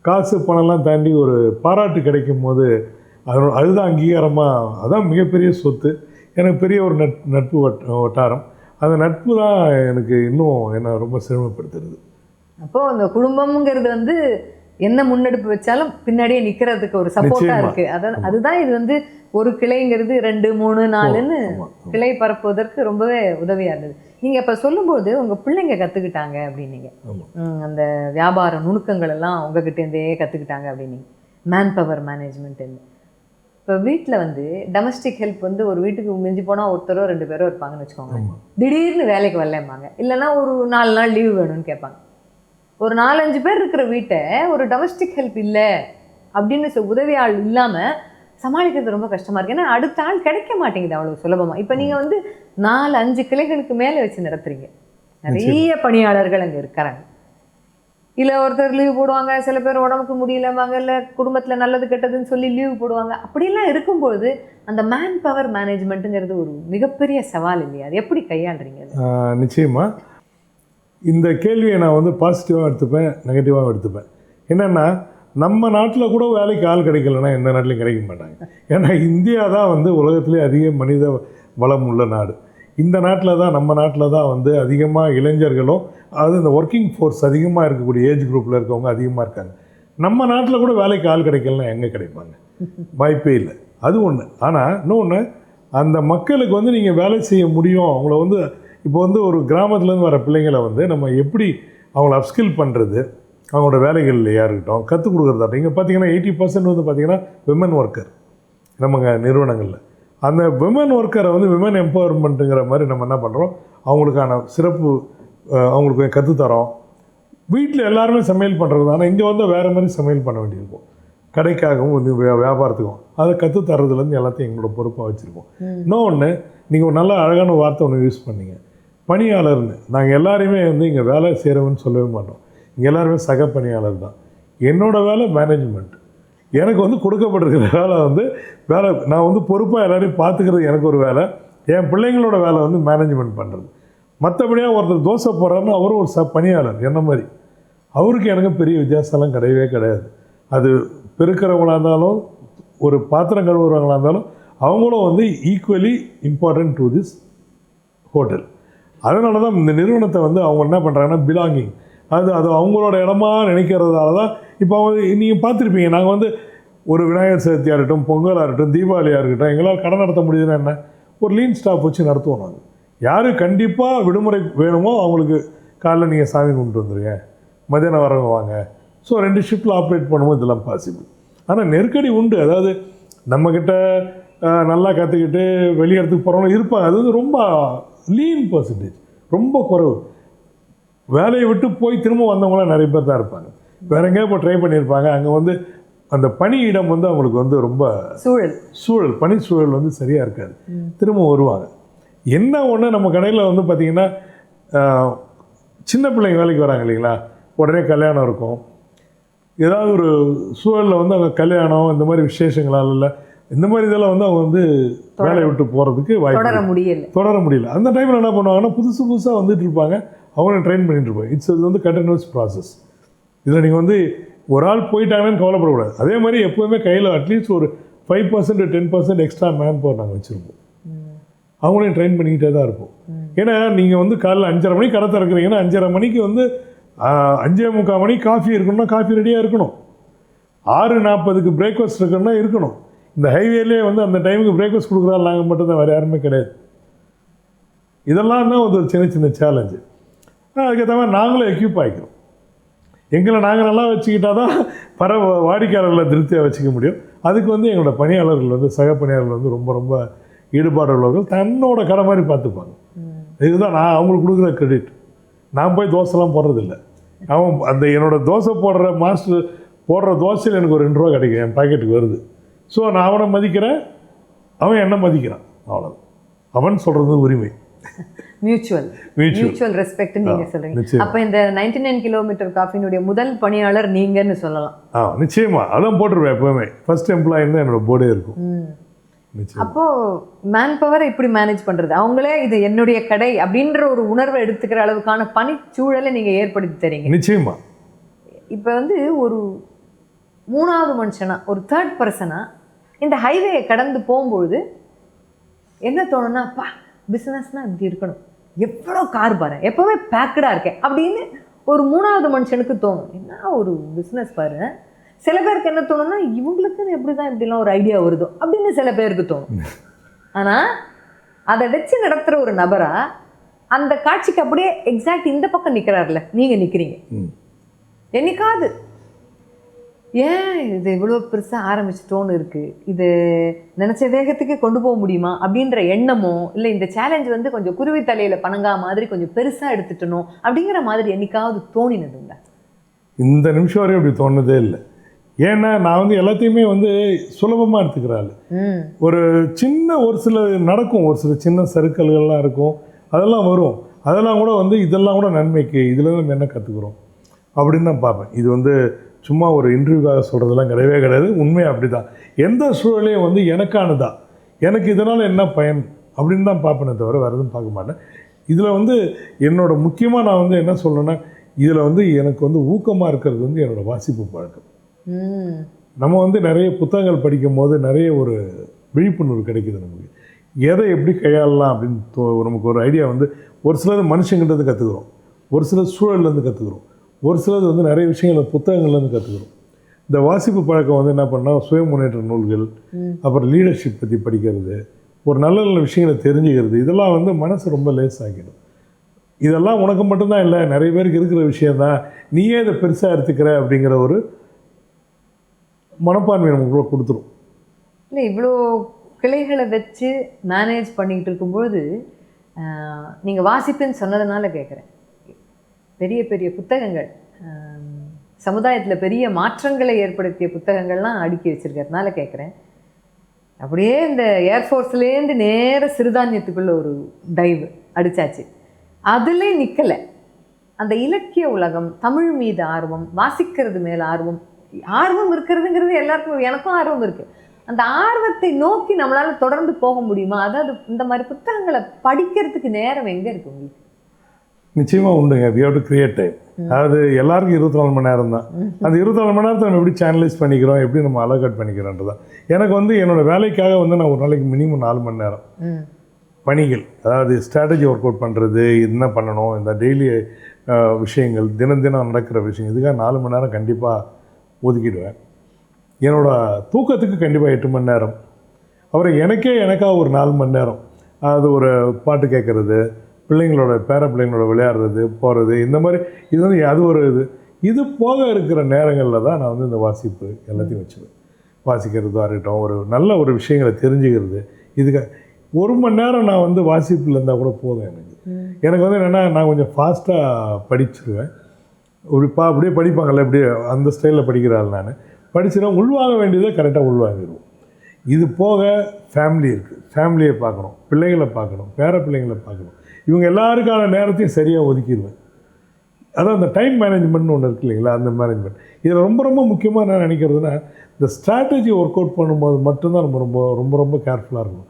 காசு பணம்லாம் தாண்டி ஒரு பாராட்டு கிடைக்கும் போது அதுதான் அங்கீகாரமாக, அதுதான் மிகப்பெரிய சொத்து. எனக்கு பெரிய ஒரு நட்பு வட்டாரம். அந்த நட்பு தான் எனக்கு இன்னும் என்னை ரொம்ப சிரமப்படுத்துறது. அப்போது அந்த குடும்பம்ங்கிறது வந்து என்ன முன்னெடுப்பு வச்சாலும் பின்னாடியே நிற்கிறதுக்கு ஒரு சப்போர்ட்டாக இருக்குது. அதுதான் இது வந்து ஒரு கிளைங்கிறது 2, 3, 4ன்னு கிளை பரப்புவதற்கு ரொம்பவே உதவியாக இருந்தது. நீங்கள் இப்போ சொல்லும்போது உங்கள் பிள்ளைங்க கற்றுக்கிட்டாங்க அப்படின்னீங்க, அந்த வியாபார நுணுக்கங்கள் எல்லாம் உங்ககிட்டேருந்தே கற்றுக்கிட்டாங்க அப்படின்னீங்க, மேன் பவர் மேனேஜ்மெண்ட்டுன்னு. இப்போ வீட்டில் வந்து டொமஸ்டிக் ஹெல்ப் வந்து ஒரு வீட்டுக்கு மிஞ்சி போனால் ஒருத்தரோ 2 பேரோ இருப்பாங்கன்னு வச்சுக்கோங்க. திடீர்னு வேலைக்கு வரலம்பாங்க, இல்லைன்னா ஒரு 4 நாள் லீவு வேணும்னு கேட்பாங்க. ஒரு 4-5 பேர் இருக்கிற வீட்டை ஒரு டொமஸ்டிக் ஹெல்ப் இல்லை அப்படின்னு உதவி ஆள் இல்லாமல் சமாளிக்கிறது ரொம்ப கஷ்டமாக இருக்குது. ஏன்னா அடுத்த ஆள் கிடைக்க மாட்டேங்குது அவ்வளோ சுலபமாக. இப்போ நீங்கள் வந்து 4-5 கிளைகளுக்கு மேலே வச்சு நடத்துகிறீங்க, நிறைய பணியாளர்கள் அங்கே இருக்கிறாங்க. இல்லை ஒருத்தர் லீவு போடுவாங்க, சில பேர் உடம்புக்கு முடியலவாங்க, இல்லை குடும்பத்தில் நல்லது கெட்டதுன்னு சொல்லி லீவு போடுவாங்க. அப்படிலாம் இருக்கும்போது அந்த மேன் பவர் மேனேஜ்மெண்ட்டுங்கிறது ஒரு மிகப்பெரிய சவால் இல்லையா? அது எப்படி கையாளுறீங்க? நிச்சயமாக இந்த கேள்வியை நான் வந்து பாசிட்டிவாக எடுத்துப்பேன், நெகட்டிவாகவும் எடுத்துப்பேன். என்னென்னா நம்ம நாட்டில் கூட வேலைக்கு ஆள் கிடைக்கலன்னா எந்த நாட்டிலையும் கிடைக்க மாட்டாங்க. ஏன்னா இந்தியா தான் வந்து உலகத்திலே அதிக மனித வளம் உள்ள நாடு. இந்த நாட்டில் தான், நம்ம நாட்டில் தான் வந்து அதிகமாக இளைஞர்களும், அதாவது இந்த ஒர்க்கிங் ஃபோர்ஸ் அதிகமாக இருக்கக்கூடிய ஏஜ் குரூப்பில் இருக்கவங்க அதிகமாக இருக்காங்க. நம்ம நாட்டில் கூட வேலைக்கு ஆள் கிடைக்கலன்னா எங்கே கிடைப்பாங்க? வாய்ப்பே இல்லை. அது ஒன்று. ஆனால் இன்னொன்று, அந்த மக்களுக்கு வந்து நீங்கள் வேலை செய்ய முடியும். அவங்கள வந்து இப்போ வந்து ஒரு கிராமத்துலேருந்து வர பிள்ளைங்களை வந்து நம்ம எப்படி அவங்கள அப்ஸ்கில் பண்ணுறது, அவங்களோட வேலைகள்லையா இருக்கட்டும், கற்றுக் கொடுக்குறதாட்டும். இங்கே பார்த்தீங்கன்னா 80% வந்து பார்த்திங்கன்னா விமன் ஒர்க்கர் நம்ம நிறுவனங்களில். அந்த விமன் ஒர்க்கரை வந்து விமன் எம்பவர்மெண்ட்டுங்கிற மாதிரி நம்ம என்ன பண்ணுறோம், அவங்களுக்கான சிறப்பு அவங்களுக்கு கற்றுத்தரோம். வீட்டில் எல்லாருமே சமையல் பண்ணுறது. ஆனால் இங்கே வந்து வேறு மாதிரி சமையல் பண்ண வேண்டியிருக்கும். கடைக்காகவும் வந்து வியாபாரத்துக்கும் அதை கற்றுத்தரதுலேருந்து எல்லாத்தையும் எங்களோட பொறுப்பாக வச்சுருக்கோம். இன்னொன்று, நீங்கள் ஒரு நல்ல அழகான வார்த்தை ஒன்று யூஸ் பண்ணீங்க, பணியாளர்னு. நாங்கள் எல்லாருமே வந்து இங்கே வேலை செய்கிறவன்னு சொல்லவே மாட்டோம். இங்கே எல்லாருமே சக பணியாளர் தான். என்னோடய வேலை மேனேஜ்மெண்ட். எனக்கு வந்து கொடுக்கப்பட்டிருக்கிற வேலை வந்து வேலை, நான் வந்து பொறுப்பாக எல்லாரையும் பார்த்துக்கிறது எனக்கு ஒரு வேலை, என் பிள்ளைங்களோட வேலை வந்து மேனேஜ்மெண்ட் பண்ணுறது. மற்றபடியாக ஒருத்தர் தோசை போடுறாருன்னா அவரும் ஒரு பணியாளர் என்ன மாதிரி, அவருக்கு எனக்கு பெரிய வித்தியாசம்லாம் கிடையவே கிடையாது. அது பெருக்கிறவங்களாக இருந்தாலும் ஒரு பாத்திரம் கழுவுறவங்களாக இருந்தாலும் அவங்களும் வந்து equally important to this hotel. அதனால தான் இந்த நிறுவனத்தை வந்து அவங்க என்ன பண்ணுறாங்கன்னா பிலாங்கிங், அது அவங்களோட இடமா நினைக்கிறதால தான். இப்போ அவங்க நீங்கள் பார்த்துருப்பீங்க, நாங்கள் வந்து ஒரு விநாயகர் சதுர்த்தியாக இருக்கட்டும், பொங்கலாக இருக்கட்டும், தீபாவளியாக இருக்கட்டும், எங்களால் கடை நடத்த முடியுதுன்னா என்ன, ஒரு லீன் ஸ்டாப் வச்சு நடத்துவோம். நாங்கள் யார் கண்டிப்பாக விடுமுறை வேணுமோ அவங்களுக்கு காலைல நீங்கள் சாமி கும்பிட்டு வந்துடுங்க, மதியானம் வரவங்க வாங்க. ஸோ 2 ஷிஃப்ட்டில் ஆப்ரேட் பண்ணும்போது இதெல்லாம் பாசிபிள். ஆனால் நெருக்கடி உண்டு. அதாவது நம்மக்கிட்ட நல்லா கற்றுக்கிட்டு வெளியே இடத்துக்கு போகிறவங்க இருப்பாங்க, அது வந்து ரொம்ப லீன் பர்சன்டேஜ், ரொம்ப குறைவு. வேலையை விட்டு போய் திரும்ப வந்தவங்களாம் நிறைய பேர் தான் இருப்பாங்க. வேற எங்கேயா இப்போ ட்ரை பண்ணியிருப்பாங்க, அங்கே வந்து அந்த பணி இடம் வந்து அவங்களுக்கு வந்து ரொம்ப சூழல் பனி சூழல் வந்து சரியாக இருக்காது, திரும்ப வருவாங்க. என்ன ஒன்று நம்ம கடையில் வந்து பார்த்திங்கன்னா சின்ன பிள்ளைங்க வேலைக்கு வராங்க இல்லைங்களா, உடனே கல்யாணம் இருக்கும், ஏதாவது ஒரு சூழலில் வந்து அவங்க கல்யாணம் இந்த மாதிரி விசேஷங்களால் இல்லை இந்த மாதிரி இதெல்லாம் வந்து அவங்க வந்து வேலையை விட்டு போகிறதுக்கு வாய்ப்பு தொடர முடியல. அந்த டைமில் என்ன பண்ணுவாங்கன்னா புதுசாக வந்துட்டு இருப்பாங்க, அவங்கள ட்ரெயின் பண்ணிட்டு இருப்பாங்க. இது வந்து கண்டினியூஸ் ப்ராசஸ். இதில் நீங்கள் வந்து ஒரு ஆள் போயிட்டாங்கன்னு கவலைப்படக்கூடாது. அதே மாதிரி எப்போவுமே கையில் அட்லீஸ்ட் ஒரு 5% 10% எக்ஸ்ட்ரா மேன் பவர் நாங்கள் வச்சுருப்போம். அவங்களையும் ட்ரெயின் பண்ணிக்கிட்டே தான் இருப்போம். ஏன்னா நீங்கள் வந்து காலைல 5:30 மணிக்கு கடை திறக்கிறீங்கன்னா 5:30 மணிக்கு வந்து 5:45 மணிக்கு காஃபி இருக்கணும்னா காஃபி ரெடியாக இருக்கணும். 6:40க்கு பிரேக்ஃபாஸ்ட் இருக்கணும்னா இருக்கணும். இந்த ஹைவேலே வந்து அந்த டைமுக்கு பிரேக்ஃபாஸ்ட் கொடுக்குறாரு நாங்கள் மட்டும்தான், வேறு யாருமே கிடையாது. இதெல்லாம் தான் ஒரு சின்ன சேலஞ்சு. அதுக்கேற்ற மாதிரி நாங்களும் எக்யூப் ஆகிக்கிறோம். எங்களை நாங்கள் நல்லா வச்சுக்கிட்டா தான் வாடிக்கையாளர்களை திருப்தியாக வச்சுக்க முடியும். அதுக்கு வந்து எங்களோட பணியாளர்கள் வந்து சக பணியாளர்கள் வந்து ரொம்ப ஈடுபாடு உள்ளவர்கள், தன்னோட கடை மாதிரி பார்த்துப்பாங்க. இதுதான் நான் அவங்களுக்கு கொடுக்குற கிரெடிட். நான் போய் தோசைலாம் போடுறதில்லை. அவன் அந்த என்னோடய தோசை போடுற மாஸ்டர் போடுற தோசையில் எனக்கு ஒரு 2 ரூபா கிடைக்கும், என் பாக்கெட்டுக்கு வருது. ஸோ நான் அவனை மதிக்கிறேன், அவன் என்ன மதிக்கிறான், அவ்வளோதான். அவன் சொல்கிறது உரிமை. மியூச்சுவல் ரெஸ்பெக்ட் நீங்க சொல்றீங்க. அப்ப இந்த 99 கிலோமீட்டர் காஃபினுடைய முதல் பணியாளர் நீங்கன்னு சொல்லலாம். நிச்சயமா அதான் போட்டுருவேன். எப்பவுமே ஃபர்ஸ்ட் எம்ப்ளாயி தான் என்னோட போர்டே இருக்கும். அப்போ மேன் பவரை இப்படி மேனேஜ் பண்றது, அவங்களே இது என்னுடைய கடை அப்படின்ற ஒரு உணர்வை எடுத்துக்கிற அளவுக்கான பணிச்சூழலை நீங்க ஏற்படுத்தி தரீங்க. நிச்சயமா. இப்ப வந்து ஒரு 3வது மனுஷனா, ஒரு 3rd பர்சனா இந்த ஹைவேயை கடந்து போகும்பொழுது என்ன தோணுன்னா, அப்பா பிஸ்னஸ்னால் இப்படி இருக்கணும், எவ்வளோ கார் பாரு, எப்போவே பேக்கடாக இருக்கேன் அப்படின்னு ஒரு 3வது மனுஷனுக்கு தோணும். என்ன ஒரு பிஸ்னஸ் பாரு. சில பேருக்கு என்ன தோணுன்னா, இவங்களுக்குன்னு எப்படி தான் இப்படிலாம் ஒரு ஐடியா வருதோ அப்படின்னு சில பேருக்கு தோணும். ஆனால் அதை வச்சு நடத்துகிற ஒரு நபராக அந்த காட்சிக்கு அப்படியே எக்ஸாக்ட் இந்த பக்கம் நிற்கிறாருல நீங்கள் நிற்கிறீங்க. என்னைக்காவது ஏன் இது இவ்வளோ பெருசாக ஆரம்பிச்சிட்டோன்னு இருக்குது, இது நினச்ச வேகத்துக்கு கொண்டு போக முடியுமா அப்படின்ற எண்ணமோ, இல்லை இந்த சேலஞ்ச் வந்து கொஞ்சம் குருவி தலையில் பணங்கா மாதிரி கொஞ்சம் பெருசாக எடுத்துட்டணும் அப்படிங்கிற மாதிரி என்னைக்காவது தோணினதுங்க? இந்த நிமிஷம் வரையும் அப்படி தோணுதே இல்லை. ஏன்னா நான் வந்து எல்லாத்தையுமே வந்து சுலபமாக எடுத்துக்கிறாள். ஒரு சில நடக்கும், ஒரு சில சின்ன சறுக்கல்கள்லாம் இருக்கும், அதெல்லாம் வரும். அதெல்லாம் கூட வந்து இதெல்லாம் கூட நன்மைக்கு, இதில் நம்ம என்ன கற்றுக்குறோம் அப்படின்னு தான் பார்ப்பேன். இது வந்து சும்மா ஒரு இன்டர்வியூக்காக சொல்கிறதெல்லாம் கிடையவே கிடையாது. உண்மையாக அப்படி தான். எந்த சூழலையும் வந்து எனக்கானதா, எனக்கு இதனால் என்ன பயன் அப்படின்னு தான் பார்ப்பேனே தவிர வேறு எதுவும் பார்க்க மாட்டேன். இதில் வந்து முக்கியமாக நான் வந்து என்ன சொல்லணுன்னா, இதில் வந்து எனக்கு வந்து ஊக்கமாக இருக்கிறது வந்து என்னோடய வாசிப்பு பழக்கம். நம்ம வந்து நிறைய புத்தகங்கள் படிக்கும் போது நிறைய ஒரு விழிப்புணர்வு கிடைக்குது நமக்கு. எதை எப்படி கையாளலாம் அப்படின்னு நமக்கு ஒரு ஐடியா வந்து ஒரு சிலது மனுஷங்கிட்டேருந்து கற்றுக்குறோம், ஒரு சிலது சூழல்லேருந்து கற்றுக்குறோம், ஒரு சிலது வந்து நிறைய விஷயங்கள் புத்தகங்கள்லேருந்து கற்றுக்குறோம். இந்த வாசிப்பு பழக்கம் வந்து என்ன பண்ணால் சுய முன்னேற்ற நூல்கள், அப்புறம் லீடர்ஷிப் பற்றி படிக்கிறது, ஒரு நல்ல நல்ல விஷயங்களை தெரிஞ்சுக்கிறது, இதெல்லாம் வந்து மனசு ரொம்ப லேஸ் ஆகிடும். இதெல்லாம் உனக்கு மட்டும்தான் இல்லை, நிறைய பேருக்கு இருக்கிற விஷயந்தான், நீயே இதை பெருசாக எடுத்துக்கிற அப்படிங்கிற ஒரு மனப்பான்மை நமக்குள்ள கொடுத்துரும். இல்லை இவ்வளோ கிளைகளை வச்சு மேனேஜ் பண்ணிக்கிட்டு இருக்கும்போது நீங்கள் வாசிப்புன்னு சொன்னதுனால கேட்குறேன். பெரிய பெரிய புத்தகங்கள், சமுதாயத்தில் பெரிய மாற்றங்களை ஏற்படுத்திய புத்தகங்கள்லாம் அடுக்கி வச்சுருக்கிறதுனால கேட்குறேன். அப்படியே இந்த ஏர்ஃபோர்ஸ்லேருந்து நேர சிறுதானியத்துக்குள்ளே ஒரு டைவ் அடித்தாச்சு, அதுலேயும் நிற்கலை. அந்த இலக்கிய உலகம், தமிழ் மீது ஆர்வம், வாசிக்கிறது மேலே ஆர்வம் ஆர்வம் இருக்கிறதுங்கிறது எல்லாருக்கும், எனக்கும் ஆர்வம் இருக்குது. அந்த ஆர்வத்தை நோக்கி நம்மளால் தொடர்ந்து போக முடியுமா? அதாவது இந்த மாதிரி புத்தகங்களை படிக்கிறதுக்கு நேரம் எங்கே இருக்குது உங்களுக்கு? நிச்சயமாக உண்டுங்க. We have to create time. அதாவது எல்லாருக்கும் 24 மணி நேரம் தான். அந்த 24 மணி நேரத்தை நம்ம எப்படி சேனலைஸ் பண்ணிக்கிறோம், எப்படி நம்ம அலோகேட் பண்ணிக்கிறோன்றது தான். எனக்கு வந்து என்னோடய வேலைக்காக வந்து நான் ஒரு நாளைக்கு மினிமம் 4 மணி நேரம் பணிகள், அதாவது ஸ்ட்ராட்டஜி ஒர்க் அவுட் பண்ணுறது, என்ன பண்ணணும், இந்த டெய்லி விஷயங்கள், தினம் தினம் நடக்கிற விஷயம், இதுக்காக 4 மணி நேரம் கண்டிப்பாக ஒதுக்கிடுவேன். என்னோடய தூக்கத்துக்கு கண்டிப்பாக 8 மணி நேரம். அப்புறம் எனக்காக ஒரு 4 மணி நேரம், அது ஒரு பாட்டு கேட்குறது, பிள்ளைங்களோட பிள்ளைங்களோட விளையாடுறது, போகிறது, இந்த மாதிரி. இது வந்து அது ஒரு இது போக இருக்கிற நேரங்களில் தான் நான் வந்து இந்த வாசிப்பு எல்லாத்தையும் வச்சுருவேன். வாசிக்கிறதா இருக்கட்டும், ஒரு நல்ல ஒரு விஷயங்களை தெரிஞ்சுக்கிறது. இதுக்கு 1 மணி நேரம் நான் வந்து வாசிப்பில் இருந்தால் கூட போதும் எனக்கு. எனக்கு வந்து என்னென்னா, நான் கொஞ்சம் ஃபாஸ்ட்டாக படிச்சுருவேன். அப்படியே படிப்பாங்கள்ல, அப்படியே அந்த ஸ்டைலில் படிக்கிறாள். நான் படிச்சுருவேன். உள்வாங்க வேண்டியதை கரெக்டாக உள்வாங்கிடுவோம். இது போக ஃபேமிலி இருக்குது, ஃபேமிலியை பார்க்கணும், பிள்ளைகளை பார்க்கணும், பிள்ளைங்களை பார்க்கணும். இவங்க எல்லாருக்கான நேரத்தையும் சரியாக ஒதுக்கிடுவேன். அதான் அந்த டைம் மேனேஜ்மெண்ட்னு ஒன்று இருக்குது இல்லைங்களா, அந்த மேனேஜ்மெண்ட். இதில் ரொம்ப ரொம்ப முக்கியமாக நான் நினைக்கிறதுனா, இந்த ஸ்ட்ராட்டஜி ஒர்க் அவுட் பண்ணும்போது மட்டும்தான் நம்ம ரொம்ப ரொம்ப ரொம்ப கேர்ஃபுல்லாக இருக்கணும்.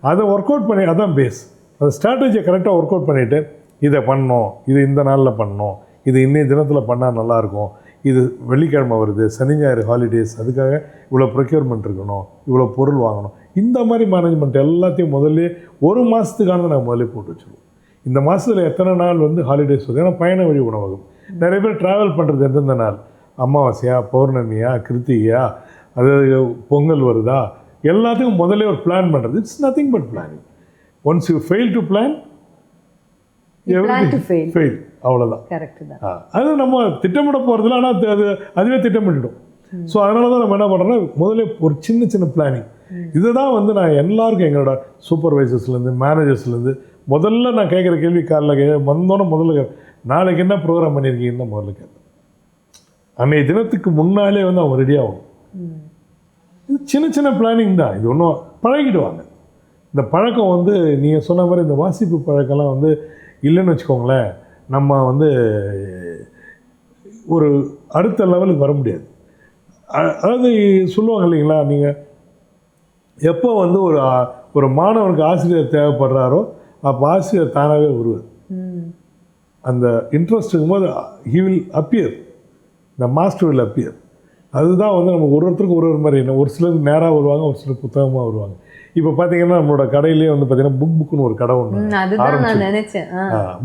அதை ஒர்க் அவுட் பண்ணி, அதான் பேஸ். அந்த ஸ்ட்ராட்டஜியை கரெக்டாக ஒர்க் அவுட் பண்ணிவிட்டு, இதை பண்ணணும், இது இந்த நாளில் பண்ணணும், இது இன்னைய தினத்தில் பண்ணால் நல்லாயிருக்கும், இது வெள்ளிக்கிழமை வருது, சனி ஞாயிறு ஹாலிடேஸ், அதுக்காக இவ்வளோ ப்ரொக்யூர்மெண்ட் இருக்கணும், இவ்வளோ பொருள் வாங்கணும், இந்த மாதிரி மேனேஜ்மெண்ட் எல்லாத்தையும் முதல்ல 1 மாதத்துக்கானதை நான் முதல்ல போட்டு வச்சுருவோம். இந்த மாதத்தில் எத்தனை நாள் வந்து ஹாலிடேஸ் வருது, ஏன்னா பயண வழி உணவகம் நிறைய பேர் ட்ராவல் பண்ணுறது எந்தெந்த நாள், அமாவாசையா, பௌர்ணமியா, கிருத்திகையா, அதாவது பொங்கல் வருதா, எல்லாத்துக்கும் முதல்ல ஒரு பிளான் பண்ணுறது. It's nothing but planning. Once you fail to plan, fail, அவ்வளோதான். அது நம்ம திட்டமிட போகிறதுல, ஆனால் அதுவே திட்டமிட்டுடும். ஸோ அதனால தான் நம்ம என்ன பண்ணுறோன்னா, முதல்ல ஒரு சின்ன சின்ன பிளானிங். இதை தான் வந்து நான் எல்லாருக்கும், எங்களோட சூப்பர்வைசர்ஸ்லேருந்து, மேனேஜர்ஸ்லேருந்து முதல்ல நான் கேட்குற கேள்வி, காலைல வந்தோன்னே முதல்ல நாளைக்கு என்ன ப்ரோக்ராம் பண்ணியிருக்கீங்கன்னு முதல்ல கேட்பேன். அன்றைய தினத்துக்கு முன்னாலே வந்து அவங்க ரெடி ஆகணும். இது சின்ன சின்ன பிளானிங் தான். இது ஒன்றும் பழகிடுவாங்க. இந்த பழக்கம் வந்து நீங்கள் சொன்ன மாதிரி இந்த வாசிப்பு பழக்கம்லாம் வந்து இல்லைன்னு வச்சுக்கோங்களேன், நம்ம வந்து ஒரு அடுத்த லெவலுக்கு வர முடியாது. அதாவது சொல்லுவாங்க இல்லைங்களா, நீங்கள் எப்போ வந்து ஒரு மாணவனுக்கு ஆசிரியர் தேவைப்படுறாரோ அப்போ ஆசிரியர் தானாகவே வருவார். அந்த இன்ட்ரெஸ்ட் இருக்கும்போது he will appear, the master will appear. அதுதான் வந்து நமக்கு ஒருத்தருக்கு ஒரு மாதிரி. என்ன, ஒரு சிலருக்கு நேராக வருவாங்க, ஒரு சிலர் புத்தகமாக வருவாங்க. இப்போ பார்த்தீங்கன்னா நம்மளோட கடையிலேயே வந்து பார்த்தீங்கன்னா புக்குன்னு ஒரு கடை ஒன்று ஆரம்பிச்சு,